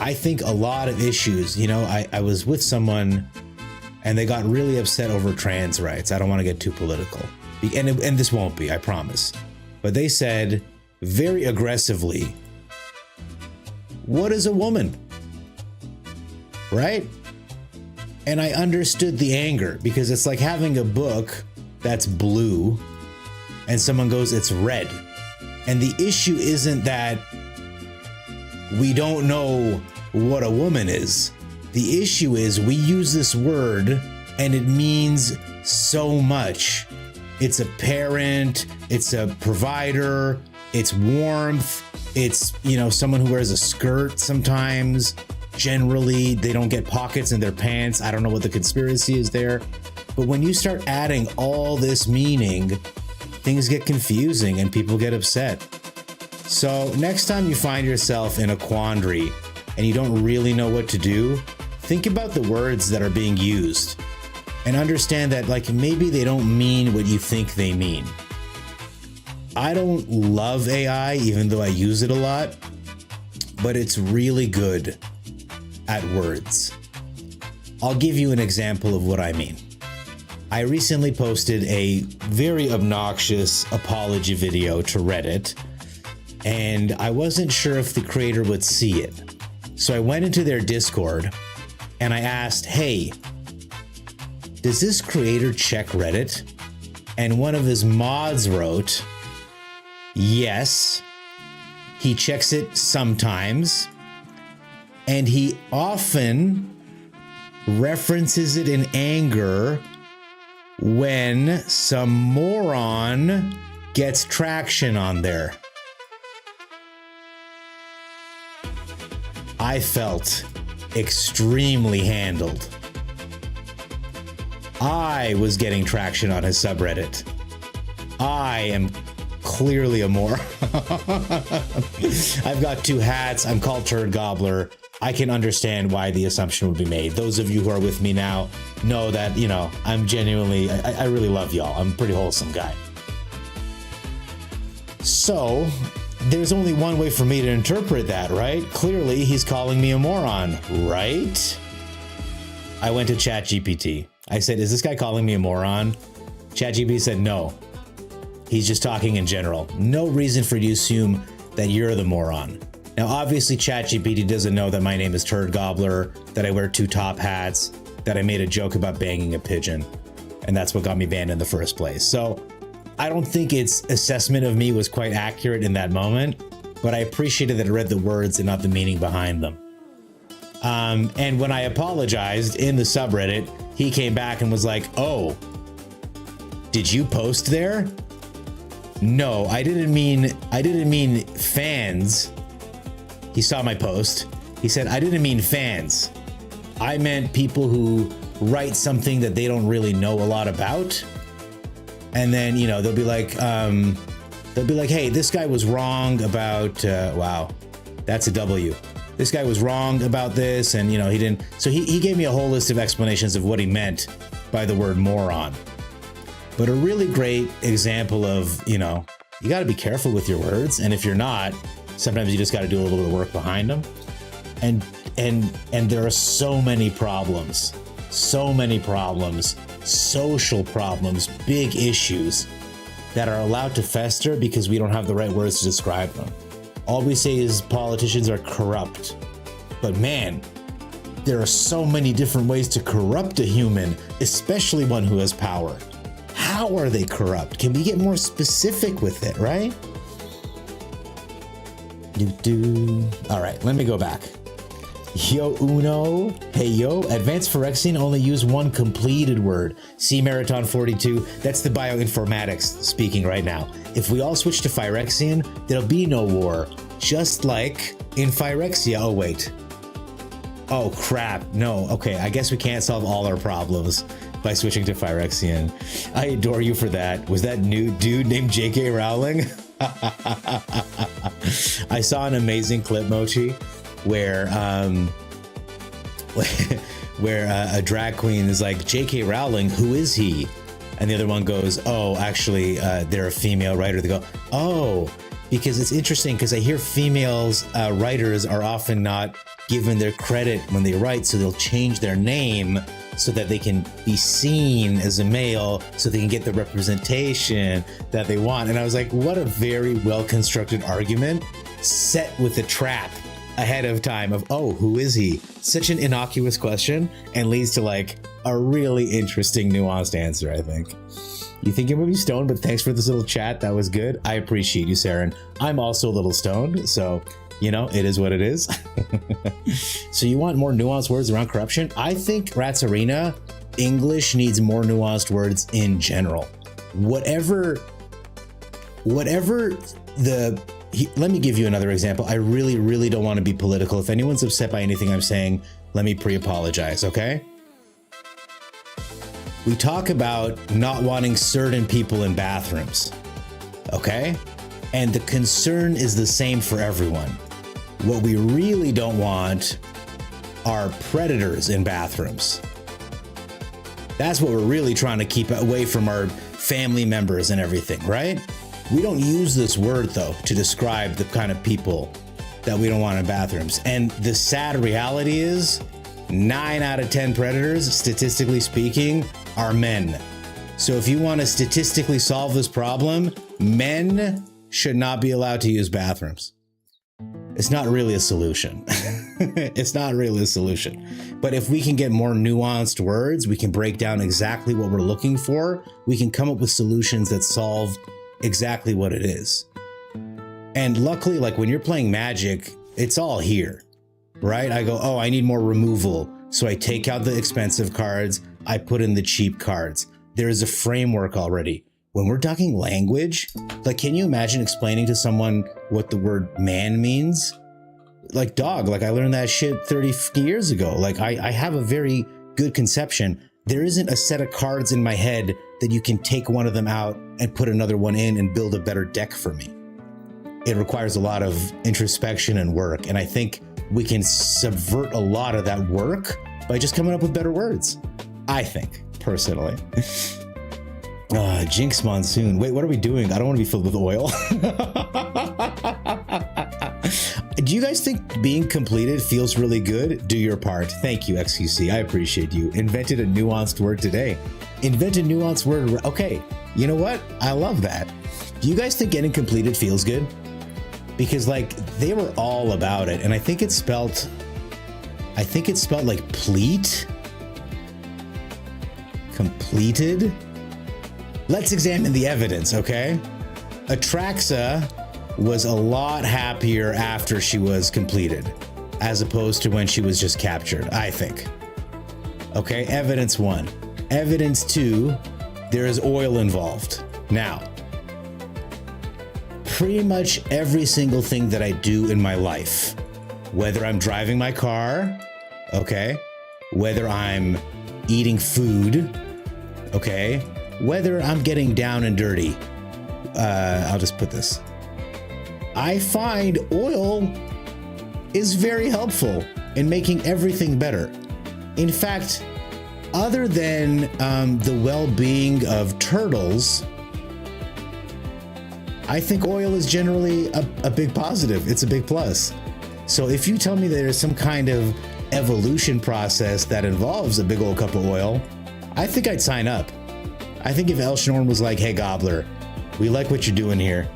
I think a lot of issues, you know, I was with someone and they got really upset over trans rights. I don't want to get too political. And this won't be, I promise. But they said very aggressively, what is a woman? Right? And I understood the anger because it's like having a book that's blue and someone goes, it's red. And the issue isn't that we don't know what a woman is. The issue is we use this word and it means so much. It's a parent, it's a provider, it's warmth, it's, you know, someone who wears a skirt sometimes. Generally, they don't get pockets in their pants. I don't know what the conspiracy is there. But when you start adding all this meaning, things get confusing and people get upset. So next time you find yourself in a quandary and you don't really know what to do, think about the words that are being used and understand that like maybe they don't mean what you think they mean. I don't love AI, even though I use it a lot, but it's really good at words. I'll give you an example of what I mean. I recently posted a very obnoxious apology video to Reddit, and I wasn't sure if the creator would see it. So I went into their Discord and I asked, hey, does this creator check Reddit? And one of his mods wrote, yes, he checks it sometimes. And he often references it in anger when some moron gets traction on there. I felt extremely handled. I was getting traction on his subreddit. I am clearly a moron. I've got two hats. I'm called Turd Gobbler. I can understand why the assumption would be made. Those of you who are with me now know that, you know, I'm genuinely, I really love y'all. I'm a pretty wholesome guy. So there's only one way for me to interpret that, right? Clearly, he's calling me a moron, right? I went to ChatGPT. I said, is this guy calling me a moron? ChatGPT said, no. He's just talking in general. No reason for you to assume that you're the moron. Now, obviously, ChatGPT doesn't know that my name is Turd Gobbler, that I wear 2 top hats, that I made a joke about banging a pigeon. And that's what got me banned in the first place. So I don't think its assessment of me was quite accurate in that moment, but I appreciated that it read the words and not the meaning behind them. And when I apologized in the subreddit, he came back and was like, oh, did you post there? No, I didn't mean fans. He saw my post. He said, I didn't mean fans. I meant people who write something that they don't really know a lot about. And then, you know, they'll be like, hey, this guy was wrong about, wow, that's a W. This guy was wrong about this. And, you know, he didn't. So he gave me a whole list of explanations of what he meant by the word moron. But a really great example of, you know, you got to be careful with your words. And if you're not, sometimes you just got to do a little bit of work behind them. And there are so many problems, social problems, big issues that are allowed to fester because we don't have the right words to describe them. All we say is politicians are corrupt. But man, there are so many different ways to corrupt a human, especially one who has power. How are they corrupt? Can we get more specific with it, right? All right, let me go back. Yo uno, hey yo, advanced Phyrexian only use one completed word. See Marathon 42, that's the bioinformatics speaking right now. If we all switch to Phyrexian, there'll be no war. Just like in Phyrexia, oh wait. Oh crap, no, okay, I guess we can't solve all our problems by switching to Phyrexian. I adore you for that. Was that new dude named J.K. Rowling? I saw an amazing clip, Mochi, where a drag queen is like, J.K. Rowling, who is he? And the other one goes, oh, actually, they're a female writer. They go, oh, because it's interesting because I hear females writers are often not given their credit when they write, so they'll change their name so that they can be seen as a male, so they can get the representation that they want. And I was like, what a very well-constructed argument set with a trap ahead of time of, oh, who is he? Such an innocuous question and leads to like a really interesting, nuanced answer, I think. You think you might be stoned, but thanks for this little chat. That was good. I appreciate you, Saren. I'm also a little stoned, so, you know, it is what it is. So you want more nuanced words around corruption? I think Rats Arena, English needs more nuanced words in general. Whatever the... let me give you another example. I really, really don't want to be political. If anyone's upset by anything I'm saying, let me pre-apologize, okay? We talk about not wanting certain people in bathrooms, okay? And the concern is the same for everyone. What we really don't want are predators in bathrooms. That's what we're really trying to keep away from our family members and everything, right? We don't use this word, though, to describe the kind of people that we don't want in bathrooms. And the sad reality is 9 out of 10 predators, statistically speaking, are men. So if you want to statistically solve this problem, men should not be allowed to use bathrooms. It's not really a solution. It's not really a solution. But if we can get more nuanced words, we can break down exactly what we're looking for. We can come up with solutions that solve exactly what it is. And luckily, like when you're playing Magic, it's all here, right? I go, oh, I need more removal. So I take out the expensive cards. I put in the cheap cards. There is a framework already. When we're talking language, like, can you imagine explaining to someone what the word man means? Like dog, like I learned that shit 30 years ago. Like I have a very good conception. There isn't a set of cards in my head that you can take one of them out and put another one in and build a better deck for me. It requires a lot of introspection and work. And I think we can subvert a lot of that work by just coming up with better words. I think, personally. Jinx Monsoon. Wait, what are we doing? I don't want to be filled with oil. Do you guys think being completed feels really good? Do your part. Thank you, XQC. I appreciate you. Invented a nuanced word today. Invent a nuanced word. Okay, you know what? I love that. Do you guys think getting completed feels good? Because like they were all about it, and I think it's spelled like pleat. Completed. Let's examine the evidence, okay? Atraxa was a lot happier after she was completed, as opposed to when she was just captured, I think. Okay, evidence 1. Evidence 2, there is oil involved. Now, pretty much every single thing that I do in my life, whether I'm driving my car, okay, whether I'm eating food, okay, whether I'm getting down and dirty, I'll just put this. I find oil is very helpful in making everything better. In fact, other than the well-being of turtles, I think oil is generally a big positive. It's a big plus. So if you tell me there's some kind of evolution process that involves a big old cup of oil, I think I'd sign up. I think if Elshnorn was like, hey, Gobbler, we like what you're doing here.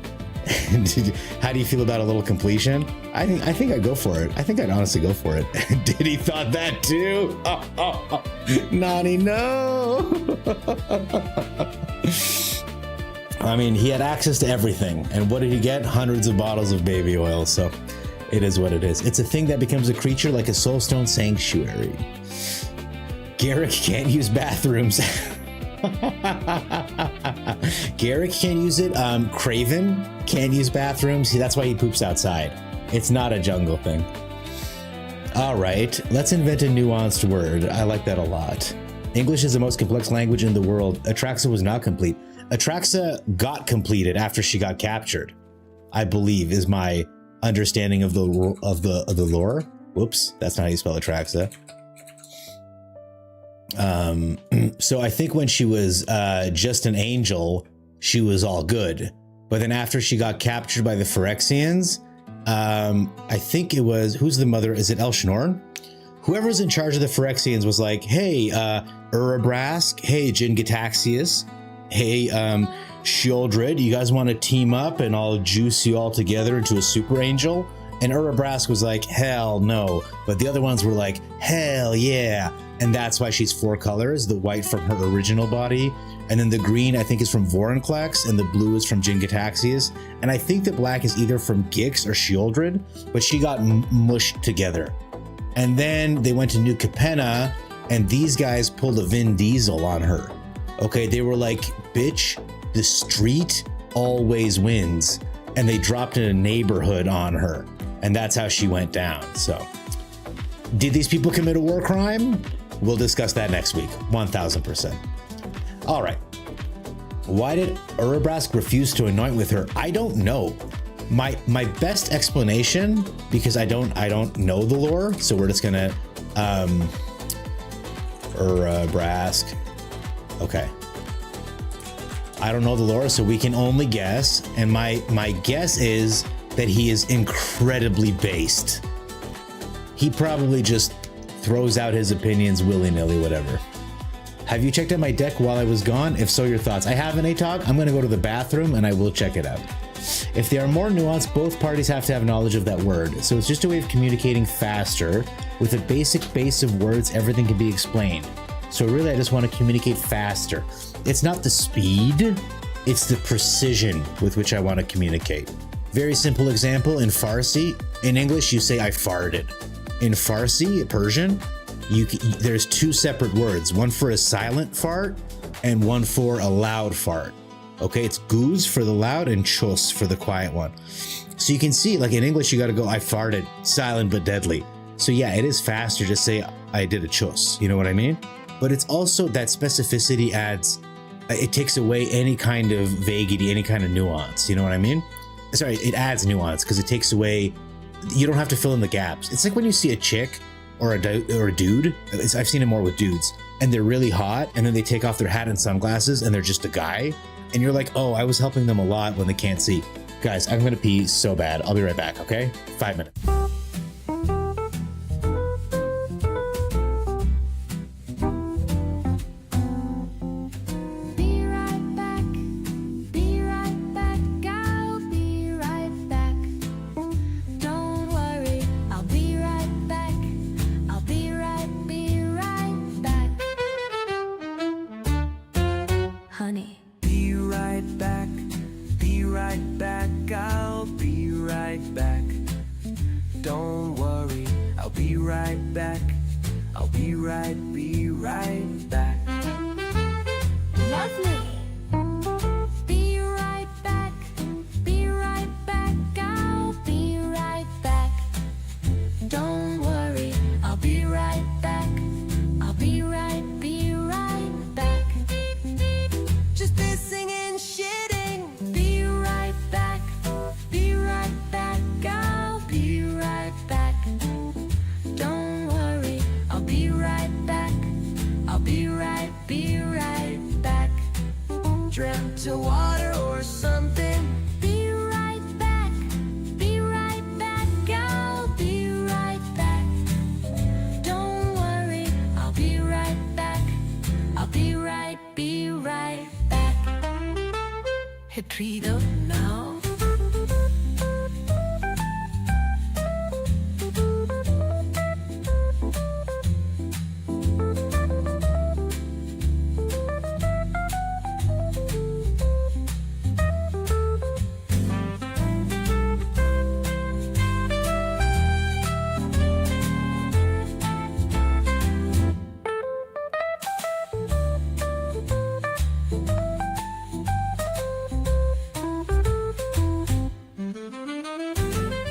How do you feel about a little completion? I think I'd go for it. I think I'd honestly go for it. Diddy thought that too. Naughty, no. I mean, he had access to everything. And what did he get? Hundreds of bottles of baby oil. So it is what it is. It's a thing that becomes a creature like a soulstone sanctuary. Garrick can't use bathrooms. Garrick can't use it. Craven can't use bathrooms. See, that's why he poops outside. It's not a jungle thing. All right, let's invent a nuanced word. I like that a lot. English is the most complex language in the world. Atraxa was not complete. Atraxa got completed after she got captured, I believe, is my understanding of the lore. Whoops, that's not how you spell Atraxa. So I think when she was just an angel, she was all good. But then after she got captured by the Phyrexians, I think it was, who's the mother? Is it Elshnorn? Whoever's in charge of the Phyrexians was like, hey, Urabrask, hey, Jin-Gitaxias, hey, Shieldred, you guys want to team up and I'll juice you all together into a super angel? And Urabrask was like, hell no. But the other ones were like, hell yeah. And that's why she's 4 colors, the white from her original body. And then the green, I think, is from Vorinclex, and the blue is from Jin-Gitaxias. And I think the black is either from Gix or Shieldred, but she got mushed together. And then they went to New Capenna, and these guys pulled a Vin Diesel on her. Okay, they were like, bitch, the street always wins. And they dropped in a neighborhood on her. And that's how she went down. So, did these people commit a war crime? We'll discuss that next week, 1000%. All right. Why did Urabrask refuse to anoint with her? I don't know. My best explanation, because I don't know the lore, so we're just gonna Urabrask. Okay. I don't know the lore, so we can only guess. And my guess is that he is incredibly based. He probably just throws out his opinions willy-nilly, whatever. Have you checked out my deck while I was gone? If so, your thoughts. I haven't, Atog. I'm going to go to the bathroom and I will check it out. If they are more nuanced, both parties have to have knowledge of that word. So it's just a way of communicating faster. With a basic base of words, everything can be explained. So really, I just want to communicate faster. It's not the speed, it's the precision with which I want to communicate. Very simple example, in Farsi, in English, you say I farted. In Farsi, Persian, there's 2 separate words, one for a silent fart and one for a loud fart. Okay, it's guz for the loud and chus for the quiet one. So you can see, like in English, you got to go, I farted, silent but deadly. So yeah, it is faster to say I did a chus, you know what I mean? But it's also that specificity adds, it takes away any kind of vaguity, any kind of nuance, you know what I mean? Sorry, it adds nuance because it takes away, you don't have to fill in the gaps. It's like when you see a chick or a dude, I've seen it more with dudes, and they're really hot, and then they take off their hat and sunglasses and they're just a guy, and you're like, oh, I was helping them a lot when they can't see. Guys, I'm gonna pee so bad. I'll be right back, okay? 5 minutes. Be right back. Be right back. I'll be right back. Don't worry, I'll be right back. I'll be right back. Honey. Be right back, be right back, I'll be right back. Don't worry, I'll be right back. I'll be right back. Lovely. Be right back. Be right back. I'll be right back. Don't worry, I'll be right back. I'll be right back. Just pissing and shitting. Be right back. Be right back. I'll be right back. Don't worry, I'll be right back. I'll be right back. Dreamt to water or something. Be right back. Be right back. I'll be right back. Don't worry, I'll be right back. I'll be right back. Hit Rito now.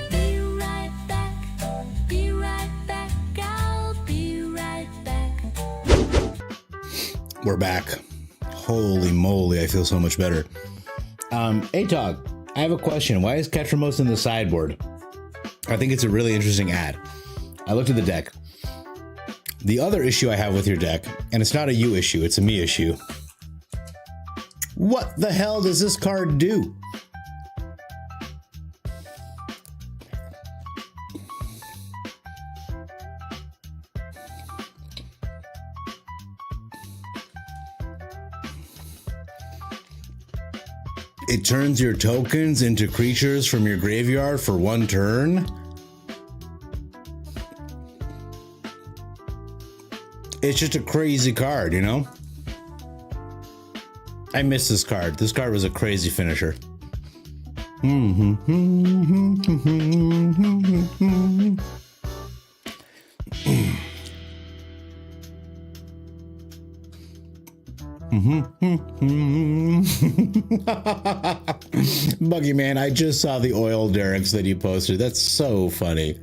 Be right back. Be right back. I'll be right back. We're back. Holy moly, I feel so much better. Atog, I have a question. Why is Ketramos in the sideboard? I think it's a really interesting ad. I looked at the deck. The other issue I have with your deck, and it's not a you issue, it's a me issue. What the hell does this card do? It turns your tokens into creatures from your graveyard for 1 turn? It's just a crazy card, you know? I miss this card. This card was a crazy finisher. Buggy Man, I just saw the oil derricks that you posted. That's so funny.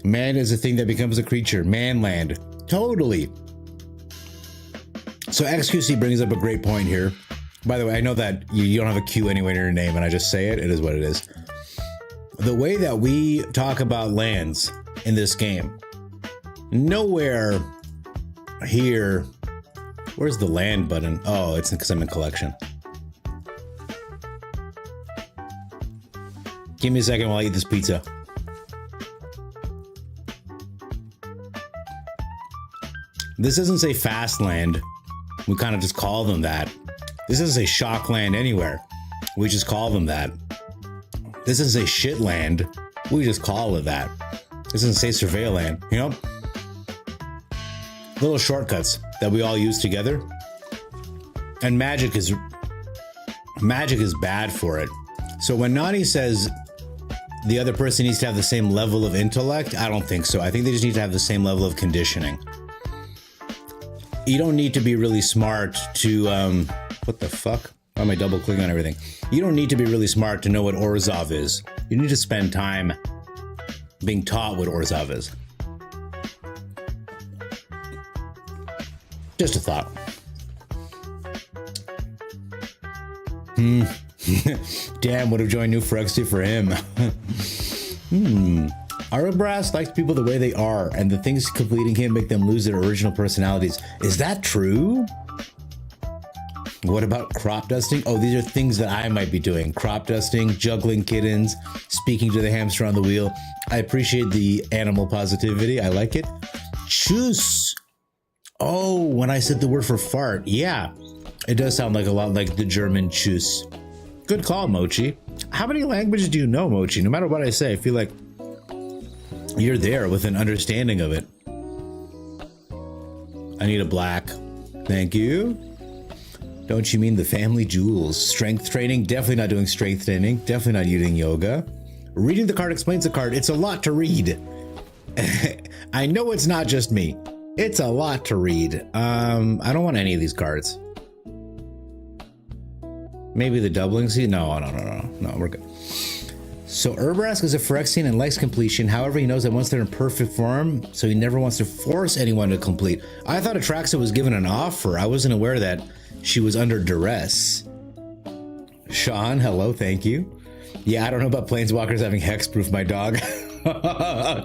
Man is a thing that becomes a creature. Manland. Totally. So XQC brings up a great point here. By the way, I know that you don't have a Q anywhere in your name, and I just say it. It is what it is. The way that we talk about lands in this game, nowhere here. Where's the land button? Oh, it's because I'm in collection. Give me a second while I eat this pizza. This doesn't say fast land. We kind of just call them that. This doesn't say shock land anywhere. We just call them that. This doesn't say shit land. We just call it that. This doesn't say surveil land, you know? Little shortcuts that we all use together. And magic is bad for it. So when Nani says the other person needs to have the same level of intellect, I don't think so. I think they just need to have the same level of conditioning. You don't need to be really smart to, what the fuck? Why am I double clicking on everything? You don't need to be really smart to know what Orzhov is. You need to spend time being taught what Orzhov is. Just a thought. Damn, would have joined New Phyrexia for him. Arabras likes people the way they are, and the things completing him make them lose their original personalities. Is that true? What about crop dusting? Oh, these are things that I might be doing. Crop dusting, juggling kittens, speaking to the hamster on the wheel. I appreciate the animal positivity. I like it. Choose. Oh, when I said the word for fart. Yeah, it does sound like a lot like the German choose. Good call, Mochi. How many languages do you know, Mochi? No matter what I say, I feel like you're there with an understanding of it. I need a black. Thank you. Don't you mean the family jewels? Strength training? Definitely not doing strength training. Definitely not using yoga. Reading the card explains the card. It's a lot to read. I know it's not just me. It's a lot to read. I don't want any of these cards. Maybe the doubling seed? No, we're good. So Urbrask is a Phyrexian and likes completion. However, he knows that once they're in perfect form, so he never wants to force anyone to complete. I thought Atraxa was given an offer. I wasn't aware that she was under duress. Sean, hello, thank you. Yeah, I don't know about planeswalkers having hexproof my dog.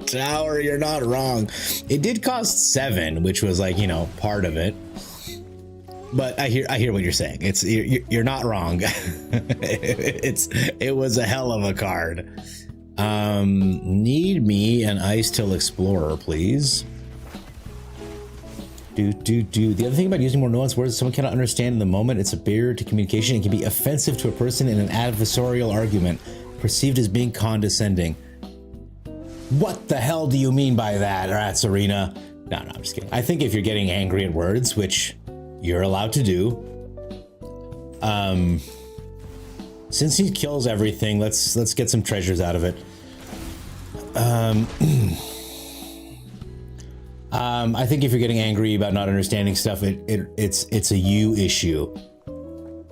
Tower, you're not wrong. It did cost 7, which was like, you know, part of it. But I hear what you're saying. It's you're not wrong. It was a hell of a card. Need me an Ice Till Explorer, please. The other thing about using more nuanced words someone cannot understand in the moment, it's a barrier to communication and can be offensive to a person in an adversarial argument, perceived as being condescending. What the hell do you mean by that, Ratsarena? No, I'm just kidding. I think if you're getting angry at words, which you're allowed to do, since he kills everything, let's get some treasures out of it. I think if you're getting angry about not understanding stuff, it's a you issue.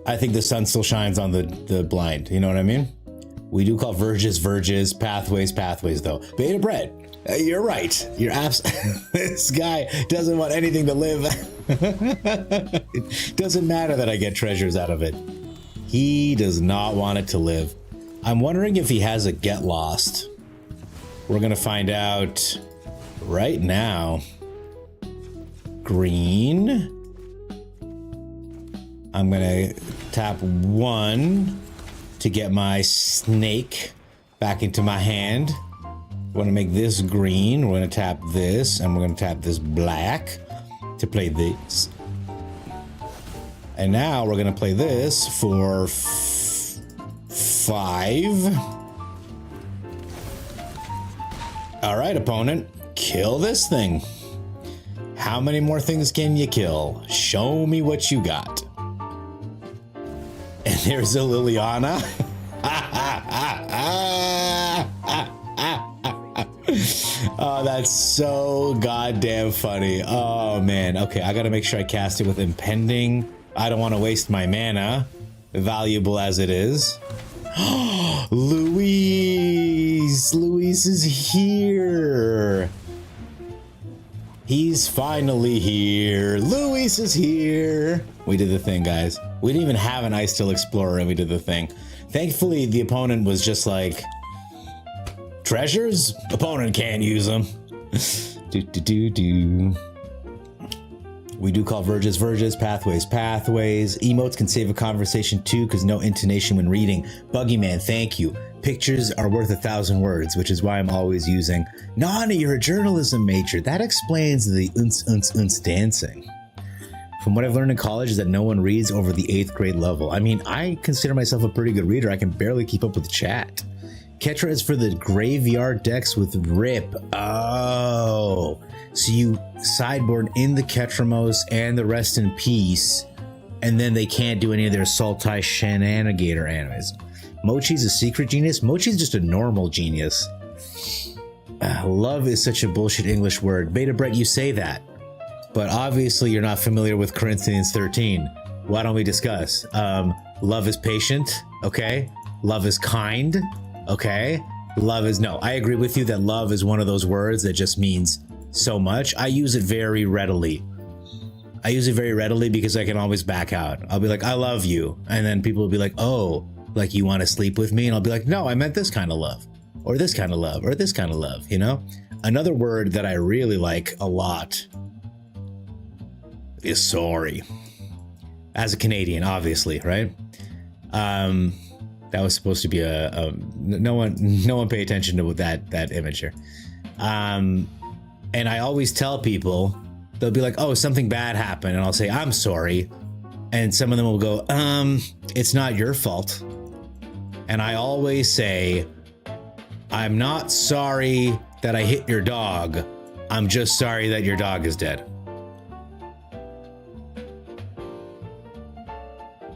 I think the sun still shines on the blind. You know what I mean? We do call verges, pathways though. Beta bread. You're right. You're this guy doesn't want anything to live. It doesn't matter that I get treasures out of it. He does not want it to live. I'm wondering if he has a get lost. We're gonna find out right now. Green. I'm gonna tap 1 to get my snake back into my hand. We're gonna make this green. We're gonna tap this, and we're gonna tap this black to play this. And now we're gonna play this for 5. All right, opponent, kill this thing. How many more things can you kill? Show me what you got. And there's a Liliana. Oh, that's so goddamn funny. Oh, man. Okay, I gotta make sure I cast it with impending. I don't want to waste my mana, valuable as it is. Luis! Luis is here! He's finally here. Luis is here. We did the thing, guys. We didn't even have an Ice Till Explorer and we did the thing. Thankfully, the opponent was just like, treasures? Opponent can't use them. We do call verges, pathways. Emotes can save a conversation too, because no intonation when reading. Buggyman, thank you. Pictures are worth 1,000 words, which is why I'm always using. Nana, you're a journalism major. That explains the unce dancing. From what I've learned in college is that no one reads over the 8th grade level. I mean, I consider myself a pretty good reader. I can barely keep up with chat. Ketra is for the graveyard decks with Rip. Oh, so you sideboard in the Ketramos and the Rest in Peace, and then they can't do any of their Sultai Shenanigator animes. Mochi's a secret genius. Mochi's just a normal genius. Love is such a bullshit English word. Beta Brett, you say that, but obviously you're not familiar with Corinthians 13. Why don't we discuss? Love is patient, okay? Love is kind, okay? Love is, no, I agree with you that love is one of those words that just means so much. I use it very readily. I use it very readily because I can always back out. I'll be like, I love you. And then people will be like, oh, like you want to sleep with me? And I'll be like, no, I meant this kind of love. or this kind of love, or this kind of love, you know? Another word that I really like a lot is sorry. As a Canadian, obviously, right? That was supposed to be no one pay attention to that image here. And I always tell people, they'll be like, oh, something bad happened, and I'll say, I'm sorry. And some of them will go, it's not your fault. And I always say, I'm not sorry that I hit your dog. I'm just sorry that your dog is dead.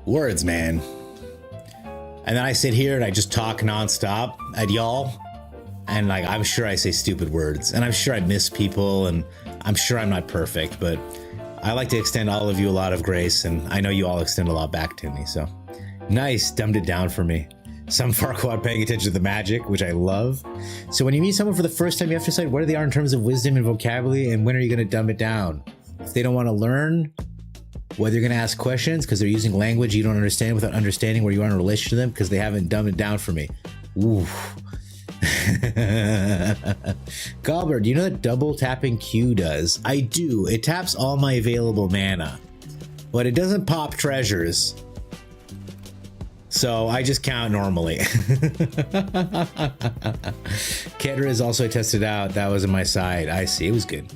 Words, man. And then I sit here and I just talk nonstop at y'all. And like, I'm sure I say stupid words, and I'm sure I miss people, and I'm sure I'm not perfect, but I like to extend all of you a lot of grace, and I know you all extend a lot back to me. So nice, dumbed it down for me. Some Farquaad paying attention to the magic, which I love. So when you meet someone for the first time, you have to decide what they are in terms of wisdom and vocabulary, and when are you going to dumb it down? If they don't want to learn, whether you're going to ask questions because they're using language you don't understand without understanding where you are in relation to them because they haven't dumbed it down for me. Ooh. Gobbler, do you know that double tapping Q does? I do. It taps all my available mana, but it doesn't pop treasures. So I just count normally. Kedra is also tested out. That was on my side. I see. It was good.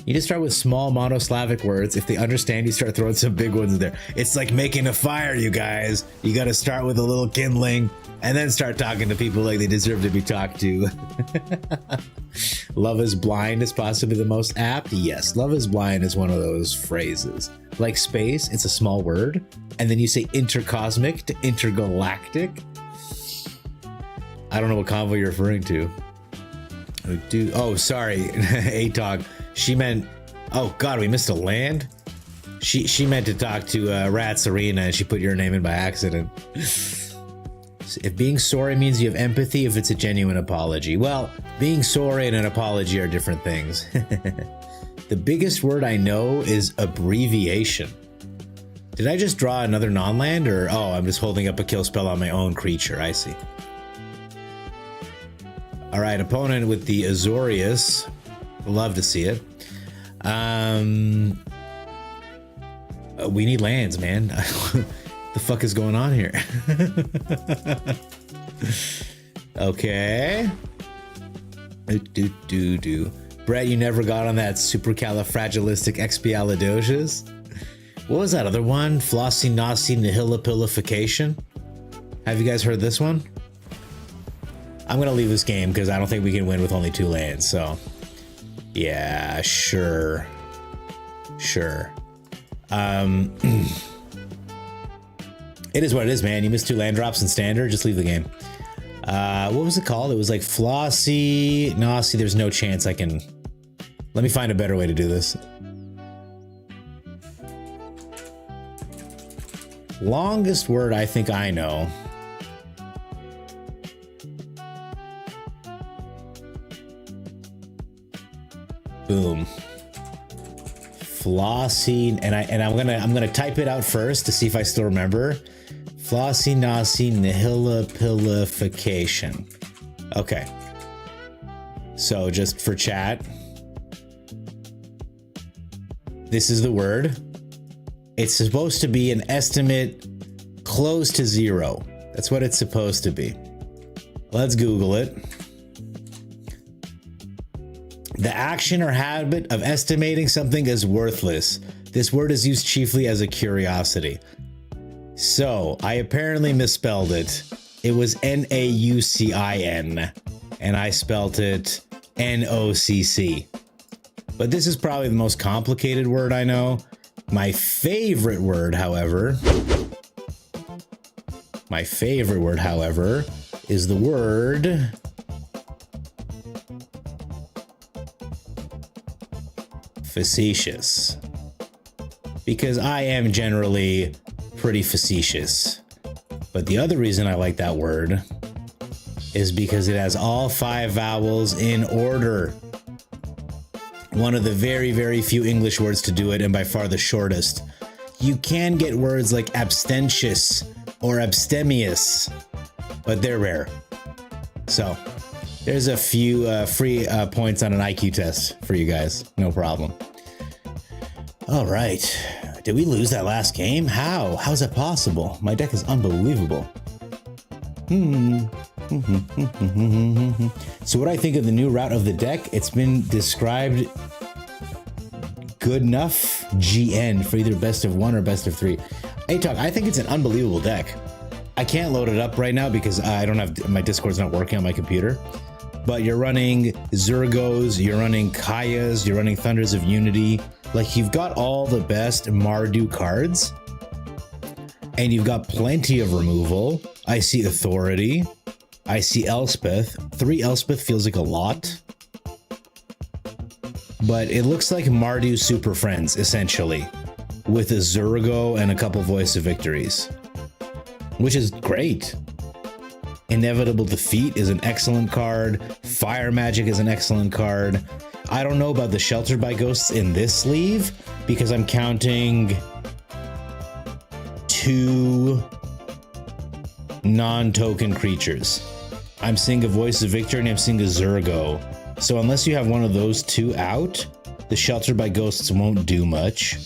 You just start with small monoslavic words. If they understand, you start throwing some big ones in there. It's like making a fire, you guys. You got to start with a little kindling and then start talking to people like they deserve to be talked to. Love is blind is possibly the most apt. Yes, love is blind is one of those phrases. Like space, it's a small word. And then you say intercosmic to intergalactic. I don't know what convo you're referring to. Oh, sorry, Atog. She meant, oh God, we missed a land? She meant to talk to Rat Serena and she put your name in by accident. If being sorry means you have empathy, if it's a genuine apology. Well, being sorry and an apology are different things. The biggest word I know is abbreviation. Did I just draw another non-land, or oh, I'm just holding up a kill spell on my own creature? I see. All right, opponent with the Azorius. Love to see it. We need lands, man. The fuck is going on here? Okay. Brett, you never got on that supercalifragilisticexpialidocious? What was that other one? Flossy Nossi Nihilipilification? Have you guys heard this one? I'm gonna leave this game because I don't think we can win with only 2 lands, so yeah, sure. It is what it is, man. You missed 2 land drops in standard, just leave the game. What was it called? It was like Flossy Nossi. There's no chance I can. Let me find a better way to do this. Longest word I think I know. Boom. Flossy, and I'm gonna type it out first to see if I still remember. Flossy Nossi Nihilipilification. Okay. So just for chat, this is the word. It's supposed to be an estimate close to 0. That's what it's supposed to be. Let's Google it. The action or habit of estimating something as worthless. This word is used chiefly as a curiosity. So, I apparently misspelled it. It was Naucin, and I spelled it Nocc. But this is probably the most complicated word I know. My favorite word, however, is the word facetious, because I am generally pretty facetious. But the other reason I like that word is because it has all 5 vowels in order. One of the very, very few English words to do it, and by far the shortest. You can get words like abstentious or abstemious, but they're rare. So, There's a few free points on an IQ test for you guys. No problem. All right. Did we lose that last game? How? How's that possible? My deck is unbelievable. So what I think of the new route of the deck, it's been described good enough GN for either best of 1 or best of 3. Hey, Talk, I think it's an unbelievable deck. I can't load it up right now because I don't have, my Discord's not working on my computer. But you're running Zergos, you're running Kayas, you're running Thunders of Unity. Like, you've got all the best Mardu cards. And you've got plenty of removal. I see Authority. I see Elspeth. 3 Elspeth feels like a lot. But it looks like Mardu Super Friends, essentially. With a Zergo and a couple Voice of Victories. Which is great. Inevitable Defeat is an excellent card. Fire Magic is an excellent card. I don't know about the Sheltered by Ghosts in this sleeve, because I'm counting 2 non-token creatures. I'm seeing a Voice of Victory and I'm seeing a Zergo. So unless you have one of those 2 out, the Sheltered by Ghosts won't do much.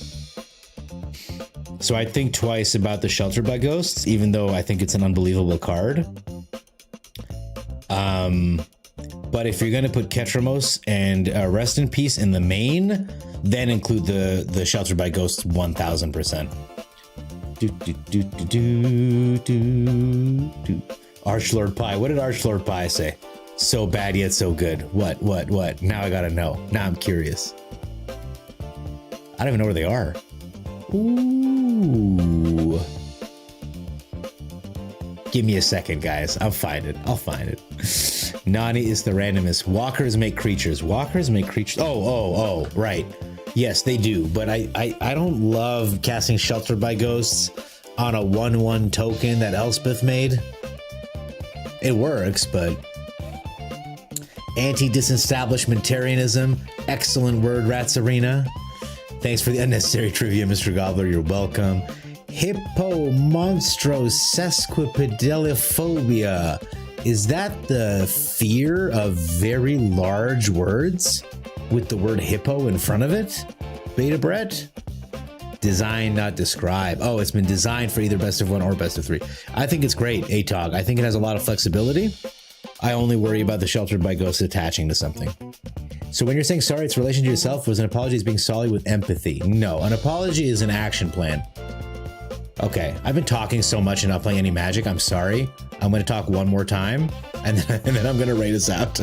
So I think twice about the Sheltered by Ghosts, even though I think it's an unbelievable card. But if you're gonna put Ketramos and Rest in Peace in the main, then include the Sheltered by Ghosts 1000%. Archlord Pie. What did Archlord Pie say? So bad yet so good. What? Now I gotta know. Now I'm curious. I don't even know where they are. Ooh. Give me a second, guys. I'll find it. Nani is the randomest. Walkers make creatures. Oh, right. Yes, they do. But I don't love casting Sheltered by Ghosts on a 1/1 token that Elspeth made. It works, but anti-disestablishmentarianism. Excellent word, Rats Arena. Thanks for the unnecessary trivia, Mr. Gobbler. You're welcome. Hippo monstro sesquipedalophobia. Is that the fear of very large words with the word hippo in front of it? Beta Brett? Design, not describe. Oh, it's been designed for either best of 1 or best of 3. I think it's great, ATOG. I think it has a lot of flexibility. I only worry about the Sheltered by Ghosts attaching to something. So when you're saying sorry, it's relation to yourself, was an apology is being sorry with empathy? No, an apology is an action plan. Okay, I've been talking so much and not playing any Magic. I'm sorry. I'm going to talk one more time, and then I'm going to rate us out.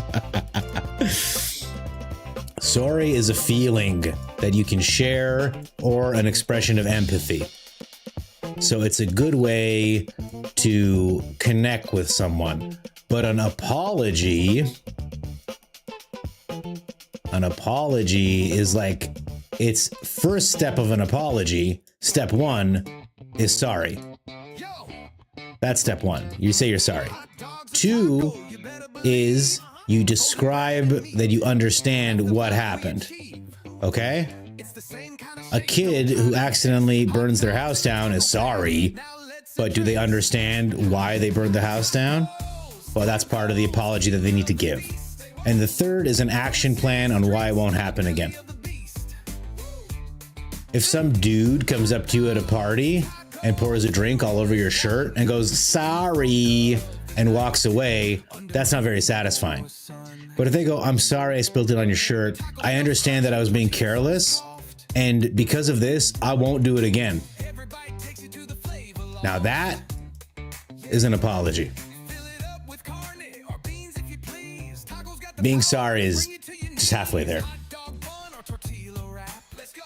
Sorry is a feeling that you can share or an expression of empathy. So it's a good way to connect with someone. But an apology is like, it's first step of an apology. Step 1 is sorry. That's step 1. You say you're sorry. 2 is you describe that you understand what happened. Okay? A kid who accidentally burns their house down is sorry, but do they understand why they burned the house down? Well, that's part of the apology that they need to give. And the third is an action plan on why it won't happen again. If some dude comes up to you at a party and pours a drink all over your shirt and goes, sorry, and walks away, that's not very satisfying. But if they go, I'm sorry I spilled it on your shirt, I understand that I was being careless, and because of this, I won't do it again. Now that is an apology. Being sorry is just halfway there.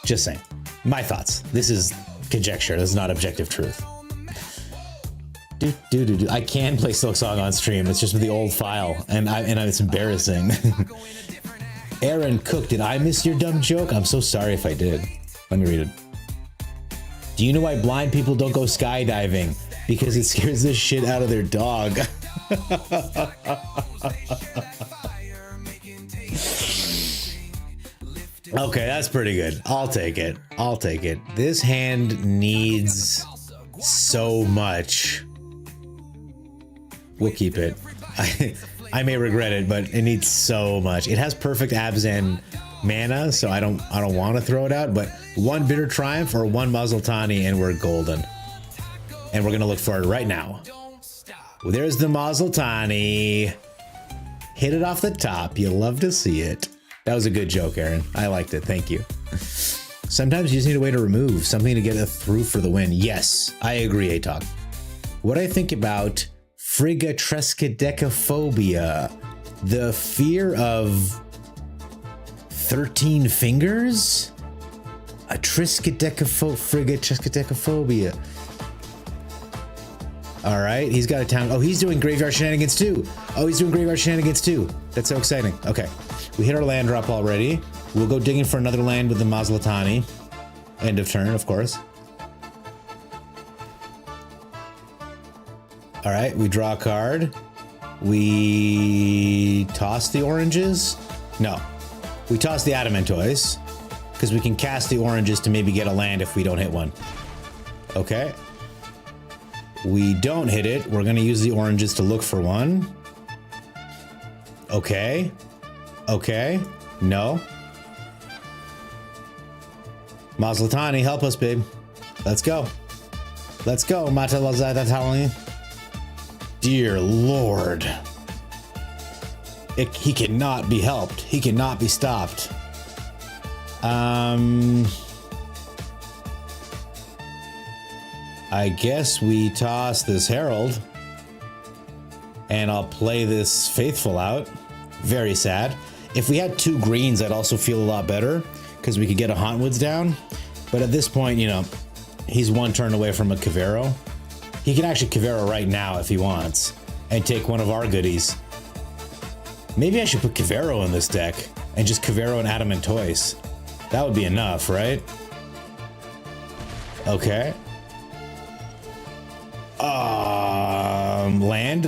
Just saying. My thoughts. This is conjecture. This is not objective truth. I can play Silk Song on stream. It's just with the old file, and it's embarrassing. Aaron Cook, did I miss your dumb joke? I'm so sorry if I did. Let me read it. Do you know why blind people don't go skydiving? Because it scares the shit out of their dog. Okay, that's pretty good. I'll take it. This hand needs so much. We'll keep it. I may regret it, but it needs so much. It has perfect abs and mana, so I don't want to throw it out, but one Bitter Triumph or one Muzzletani and we're golden. And we're gonna look for it right now. Well, there's the Muzzletani. Hit it off the top. You love to see it. That was a good joke, Aaron. I liked it. Thank you. Sometimes you just need a way to remove something to get it through for the win. Yes, I agree, Atok. What I think about Frigatrescadecaphobia, the fear of 13 fingers? A Frigatrescadecaphobia. All right, he's got a town. Oh, he's doing graveyard shenanigans too. That's so exciting. Okay, we hit our land drop already. We'll go digging for another land with the Muzzletani. End of turn, of course. All right, we draw a card. We toss the oranges. No, we toss the Adamantoise because we can cast the oranges to maybe get a land if we don't hit one. Okay. We don't hit it. We're going to use the oranges to look for one. Okay. Okay. No. Muzzletani, help us, babe. Let's go. Let's go, Matalazatali. Dear Lord. He cannot be helped. He cannot be stopped. I guess we toss this Herald. And I'll play this Faithful out. Very sad. If we had 2 greens, I'd also feel a lot better, because we could get a Hauntwoods down. But at this point, you know, he's 1 turn away from a Kavero. He can actually Kavero right now if he wants, and take one of our goodies. Maybe I should put Kavero in this deck, and just Kavero and Adamantoise. That would be enough, right? Okay. Land,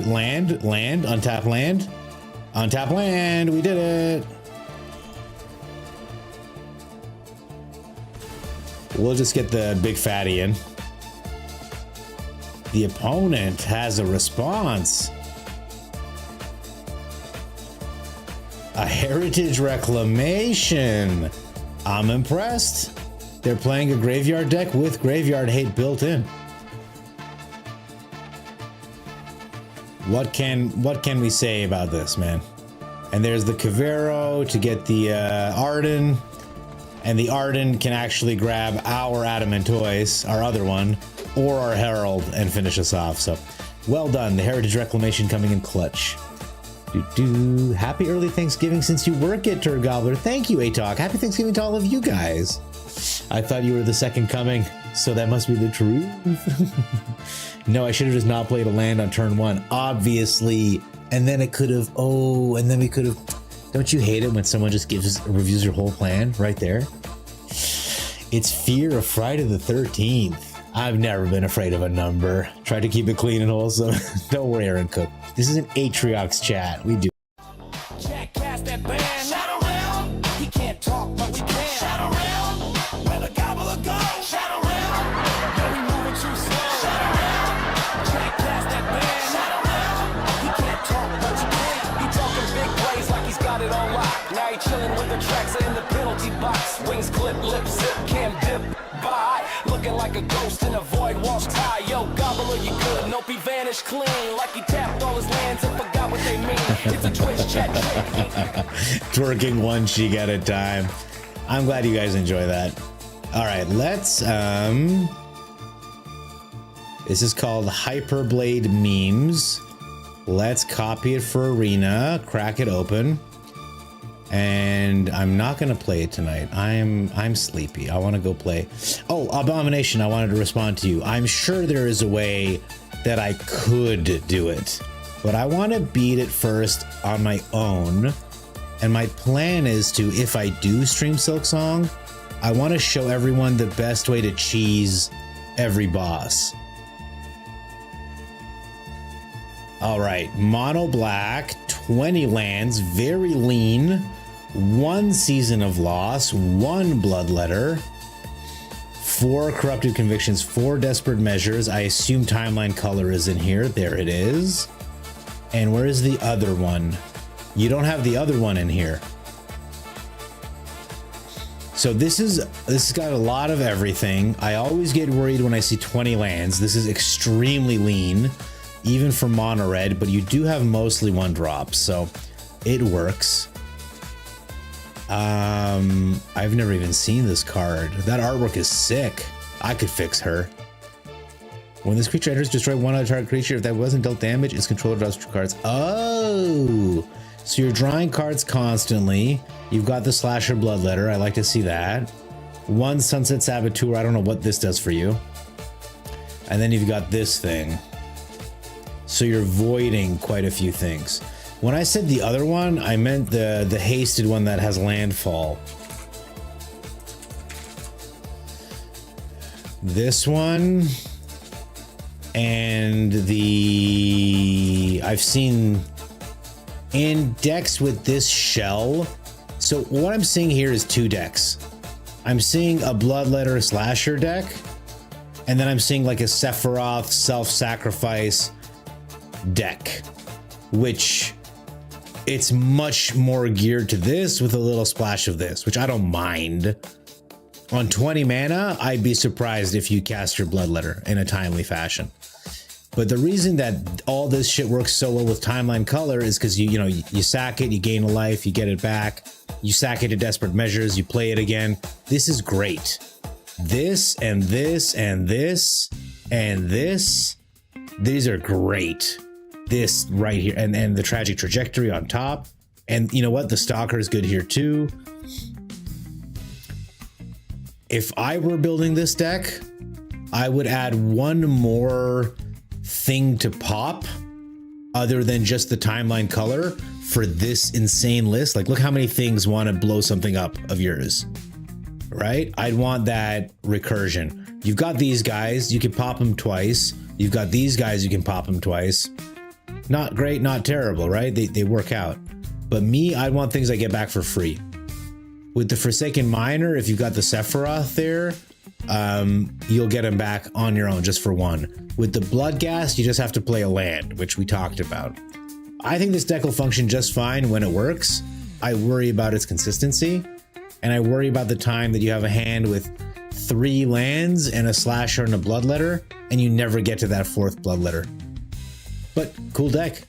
untap land. Untap land, we did it. We'll just get the big fatty in. The opponent has a response. A Heritage Reclamation. I'm impressed. They're playing a graveyard deck with graveyard hate built in. What can we say about this, man? And there's the Kavero to get the Arden, and the Arden can actually grab our Adamantoise, our other one, or our Herald and finish us off. So, well done. The Heritage Reclamation coming in clutch. Happy early Thanksgiving since you work at Turd Gobbler. Thank you, Atok. Happy Thanksgiving to all of you guys. I thought you were the second coming, so that must be the truth. No, I should have just not played a land on turn 1, obviously. And then it could have, and then we could have. Don't you hate it when someone just reviews your whole plan right there? It's fear of Friday the 13th. I've never been afraid of a number. Try to keep it clean and wholesome. Don't worry, Aaron Cook. This is an Atriox chat. We do. Jack cast that band. Shadow realm. He can't talk, but we can. Shadow realm. Where the gobbler go. Shadow realm. Are we moving too slow? Shadow realm. Jack cast that band. Shadow realm. He can't talk, but you can. He talking big plays like he's got it on lock. Now he chilling with the tracks in the penalty box. Wings clip, lip zip, can't dip by. Looking like a ghost in a void, walks high. Yo, gobbler, you good? Nope, he vanished clean. Like he tapped all his lands and forgot what they mean. It's a Twitch chat. Twerking one cheek at a time. I'm glad you guys enjoy that. All right, let's this is called Hyperblade Memes. Let's copy it for Arena, crack it open. And I'm not gonna play it tonight. I'm sleepy. I want to go play. Oh, Abomination, I wanted to respond to you. I'm sure there is a way that I could do it, but I want to beat it first on my own. And my plan is to, if I do stream Silksong, I want to show everyone the best way to cheese every boss. All right, mono black, 20 lands, very lean. 1 Season of Loss, 1 Bloodletter, 4 Corrupted Convictions, 4 Desperate Measures. I assume Timeline Color is in here. There it is. And where is the other one? You don't have the other one in here. So this has got a lot of everything. I always get worried when I see 20 lands. This is extremely lean, even for mono red, but you do have mostly 1-drops, so it works. I've never even seen this card. That artwork is sick. I could fix her. When this creature enters, destroy one other target creature. If that wasn't dealt damage, its controller draws 2 cards. Oh, so you're drawing cards constantly. You've got the Slasher Bloodletter. I like to see that. 1 Sunset Saboteur. I don't know what this does for you. And then you've got this thing. So you're voiding quite a few things. When I said the other one, I meant the hasted one that has landfall. This one and I've seen in decks with this shell. So what I'm seeing here is 2 decks. I'm seeing a Bloodletter Slasher deck, and then I'm seeing like a Sephiroth self-sacrifice deck, which it's much more geared to this with a little splash of this, which I don't mind. On 20 mana, I'd be surprised if you cast your Bloodletter in a timely fashion. But the reason that all this shit works so well with Timeline Color is because you sack it, you gain a life, you get it back, you sack it to Desperate Measures, you play it again. This is great. This and this and this and this, these are great. This right here, and the Tragic Trajectory on top. And you know what? The Stalker is good here too. If I were building this deck, I would add 1 more thing to pop other than just the Timeline Color for this insane list. Like, look how many things want to blow something up of yours, right? I'd want that recursion. You've got these guys, you can pop them twice. You've got these guys, you can pop them twice. Not great, not terrible, right? They work out. But me, I'd want things I get back for free. With the Forsaken Miner, if you've got the Sephiroth there, you'll get him back on your own just for 1. With the Bloodghast, you just have to play a land, which we talked about. I think this deck will function just fine when it works. I worry about its consistency, and I worry about the time that you have a hand with 3 lands and a Slasher and a Bloodletter, and you never get to that 4th Bloodletter. But cool deck.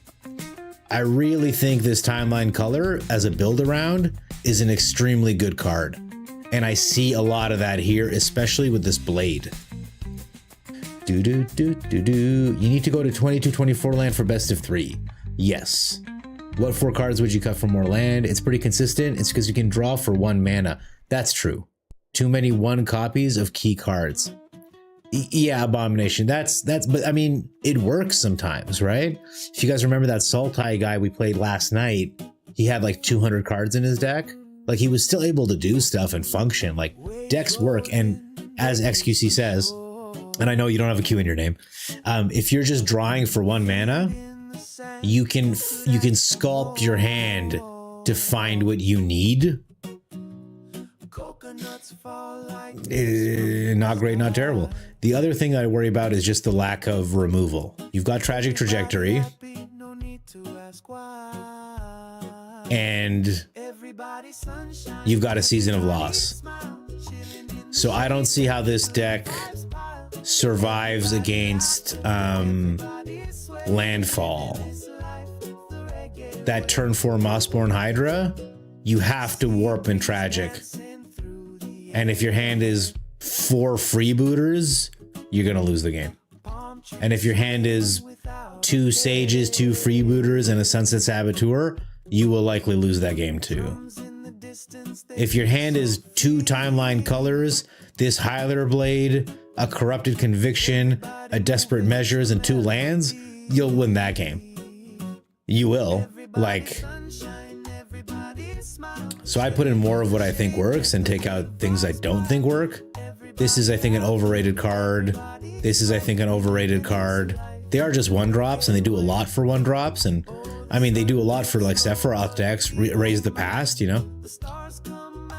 I really think this Timeline Color as a build around is an extremely good card. And I see a lot of that here, especially with this blade. You need to go to 22-24 land for best of 3. Yes. What 4 cards would you cut for more land? It's pretty consistent. It's because you can draw for 1 mana. That's true. Too many 1 copies of key cards. Yeah, Abomination. But I mean, it works sometimes, right? If you guys remember that Sultai guy we played last night, he had like 200 cards in his deck. Like, he was still able to do stuff and function. Like, decks work. And as XQC says, and I know you don't have a Q in your name, if you're just drawing for 1 mana, you can sculpt your hand to find what you need. Not great, not terrible. The other thing I worry about is just the lack of removal. You've got Tragic Trajectory, and you've got a Season of Loss. So I don't see how this deck survives against landfall. That turn 4 Mossborn Hydra, you have to warp and Tragic. And if your hand is 4 freebooters, you're gonna lose the game. And if your hand is 2 Sages, 2 freebooters, and a Sunset Saboteur, you will likely lose that game too. If your hand is 2 Timeline Colors, this Hyler Blade, a Corrupted Conviction, a Desperate Measures, and 2 lands, you'll win that game. You will. Like, so I put in more of what I think works and take out things I don't think work. This is, I think, an overrated card. This is, I think, an overrated card. They are just 1-drops, and they do a lot for 1-drops. And I mean, they do a lot for like Sephiroth decks, Raise the Past, you know?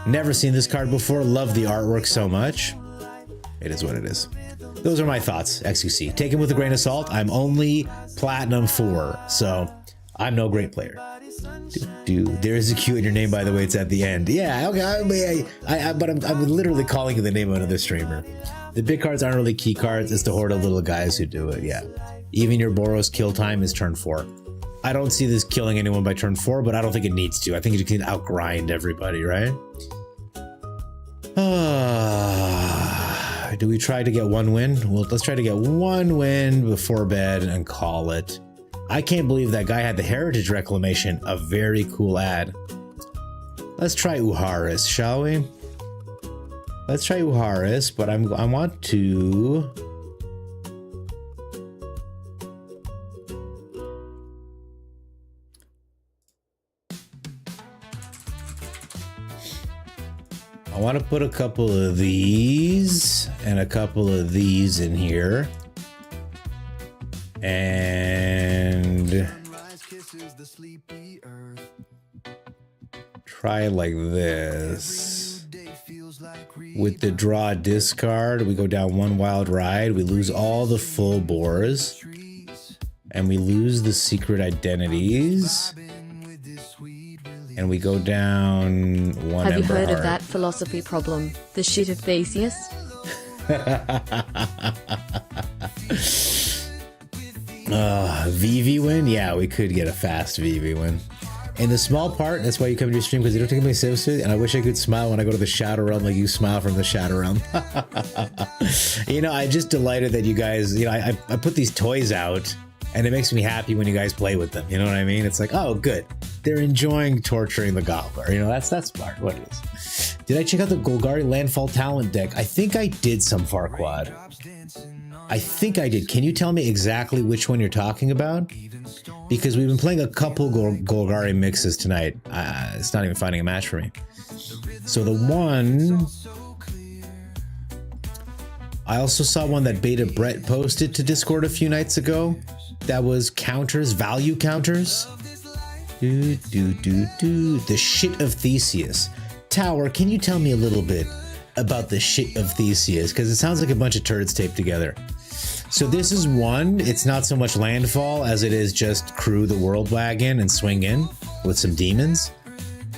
Never seen this card before. Love the artwork so much. It is what it is. Those are my thoughts, XQC. Take them with a grain of salt. I'm only Platinum 4, so I'm no great player. There is a Q in your name, by the way. It's at the end. Yeah, okay. But I'm literally calling you the name of another streamer. The big cards aren't really key cards. It's the horde of little guys who do it. Yeah. Even your Boros kill time is turn 4. I don't see this killing anyone by turn 4, but I don't think it needs to. I think you can outgrind everybody, right? Do we try to get 1 win? Well, let's try to get 1 win before bed and call it. I can't believe that guy had the Heritage Reclamation, a very cool ad. Let's try Uharis, shall we? Let's try Uharis, but I want to... I want to put a couple of these and a couple of these in here. And try it like this. With the draw discard, we go down 1 wild ride. We lose all the full boars. And we lose the secret identities. And we go down 1 Have you Ember heard Heart. of that philosophy problem? The shit of Theseus? VV win? Yeah, we could get a fast VV win. And the small part, that's why you come to your stream, because you don't take me seriously, and I wish I could smile when I go to the Shadow Realm like you smile from the Shadow Realm. You know, I'm just delighted that you guys, you know, I put these toys out, and it makes me happy when you guys play with them. You know what I mean? It's like, oh, good. They're enjoying torturing the Gobbler. You know, that's smart. What it is. Did I check out the Golgari Landfall Talent deck? I think I did some Farquaad. I think I did. Can you tell me exactly which one you're talking about? Because we've been playing a couple Golgari mixes tonight. It's not even finding a match for me. So the one... I also saw one that Beta Brett posted to Discord a few nights ago. That was counters, value counters. The shit of Theseus. Tower, can you tell me a little bit about the shit of Theseus? Because it sounds like a bunch of turds taped together. So this is one. It's not so much landfall as it is just crew the world wagon and swing in with some demons.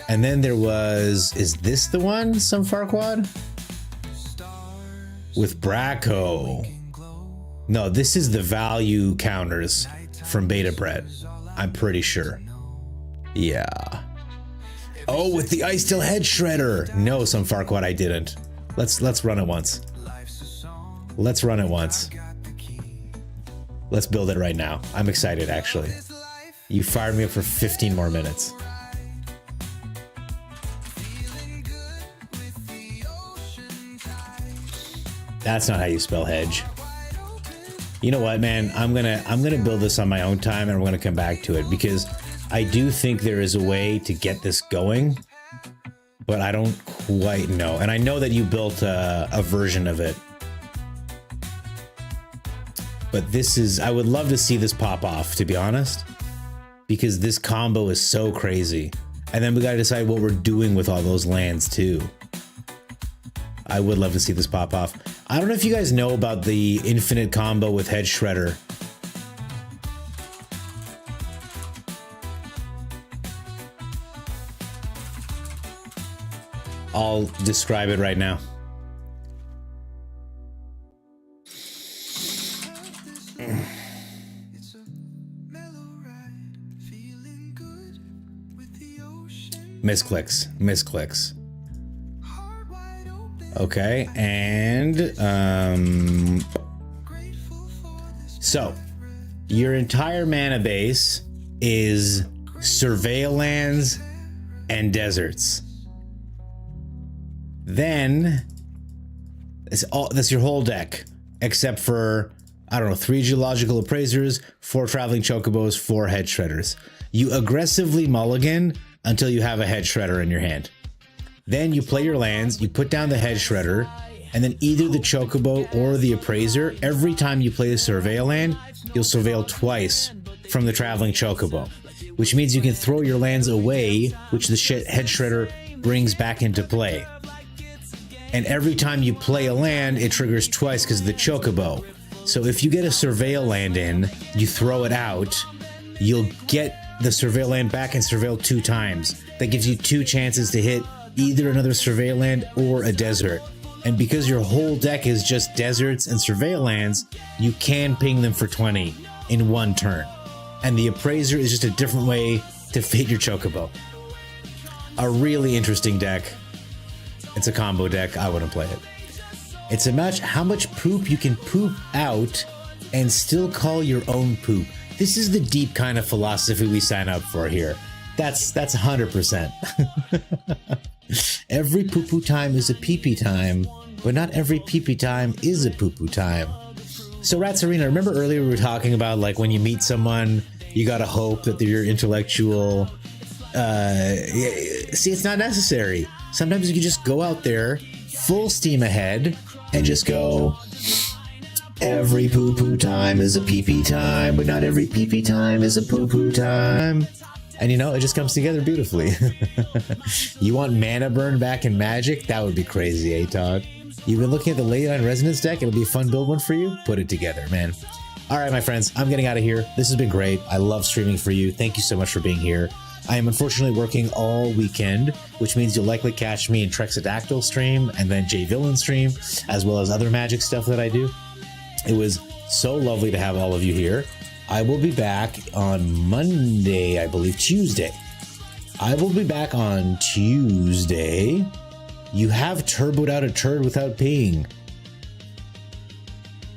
And then there was, is this the one? Some Farquaad? With Bracco. No, this is the value counters from Beta Brett. I'm pretty sure. Yeah. Oh, with the Ice Steel Head Shredder. No, some Farquaad I didn't. Let's run it once. Let's run it once. Let's build it right now. I'm excited, actually. You fired me up for 15 more minutes. That's not how you spell hedge. You know what, man? I'm gonna build this on my own time, and we're gonna come back to it because I do think there is a way to get this going, but I don't quite know. And I know that you built a version of it. But this is, I would love to see this pop off, to be honest, because this combo is so crazy. And then we gotta decide what we're doing with all those lands too. I would love to see this pop off. I don't know if you guys know about the infinite combo with Head Shredder. I'll describe it right now. Misclicks. Okay, and so your entire mana base is surveil lands and deserts. Then that's your whole deck, except for, I don't know, 3 geological appraisers, 4 traveling chocobos, 4 head shredders. You aggressively mulligan until you have a head shredder in your hand. Then you play your lands, you put down the head shredder, and then either the chocobo or the appraiser, every time you play the surveil land, you'll surveil twice from the traveling chocobo, which means you can throw your lands away, which the head shredder brings back into play. And every time you play a land, it triggers twice because of the chocobo. So if you get a surveil land in, you throw it out, you'll get the surveil land back and surveil 2 times. That gives you 2 chances to hit either another surveil land or a desert. And because your whole deck is just deserts and surveil lands, you can ping them for 20 in 1 turn. And the appraiser is just a different way to fit your chocobo. A really interesting deck. It's a combo deck. I wouldn't play it. It's a match how much poop you can poop out and still call your own poop. This is the deep kind of philosophy we sign up for here. That's 100%. Every poo-poo time is a pee-pee time, but not every pee-pee time is a poo-poo time. So Rats Arena, remember earlier we were talking about like when you meet someone, you gotta hope that they're your intellectual. See, it's not necessary. Sometimes you can just go out there full steam ahead and just go, every poo-poo time is a pee-pee time, but not every pee-pee time is a poo-poo time. And you know, it just comes together beautifully. You want mana burn back in Magic? That would be crazy, eh, Todd? You've been looking at the Leyline Resonance deck? It'll be a fun build one for you? Put it together, man. All right, my friends, I'm getting out of here. This has been great. I love streaming for you. Thank you so much for being here. I am unfortunately working all weekend, which means you'll likely catch me in Trexadactyl stream and then J Villain stream, as well as other Magic stuff that I do. It was so lovely to have all of you here. I will be back on Monday, I believe, Tuesday. I will be back on Tuesday. You have turboed out a turd without peeing.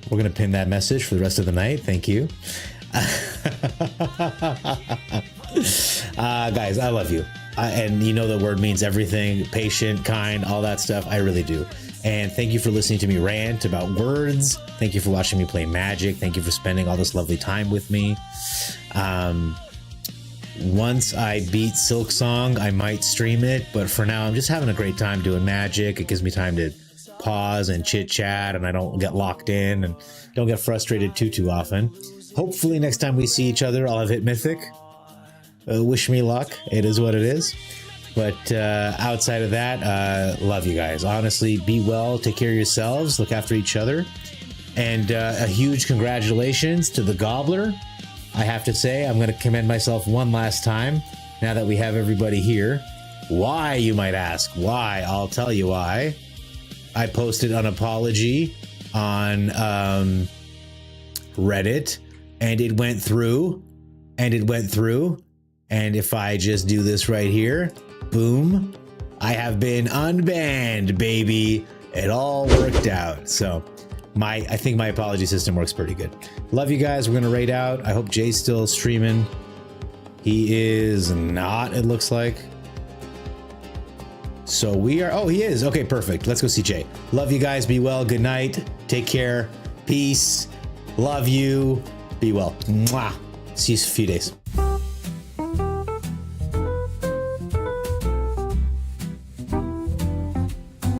We're going to pin that message for the rest of the night. Thank you. Guys, I love you. And you know the word means everything. Patient, kind, all that stuff. I really do. And thank you for listening to me rant about words. Thank you for watching me play Magic. Thank you for spending all this lovely time with me. Once I beat Silk Song, I might stream it. But for now, I'm just having a great time doing Magic. It gives me time to pause and chit chat, and I don't get locked in and don't get frustrated too often. Hopefully next time we see each other, I'll have hit Mythic. Wish me luck. It is what it is. But outside of that, love you guys. Honestly, be well, take care of yourselves, look after each other. And a huge congratulations to the Gobbler. I have to say, I'm going to commend myself one last time, now that we have everybody here. Why, you might ask? Why? I'll tell you why. I posted an apology on Reddit, and it went through, and if I just do this right here, boom, I have been unbanned, baby. It all worked out. So I think my apology system works pretty good. Love you guys. We're gonna raid out. I hope Jay's still streaming. He is not, it looks like. So we are, oh, he is. Okay, perfect. Let's go see Jay. Love you guys. Be well. Good night. Take care. Peace. Love you. Be well. Mwah. See you in a few days.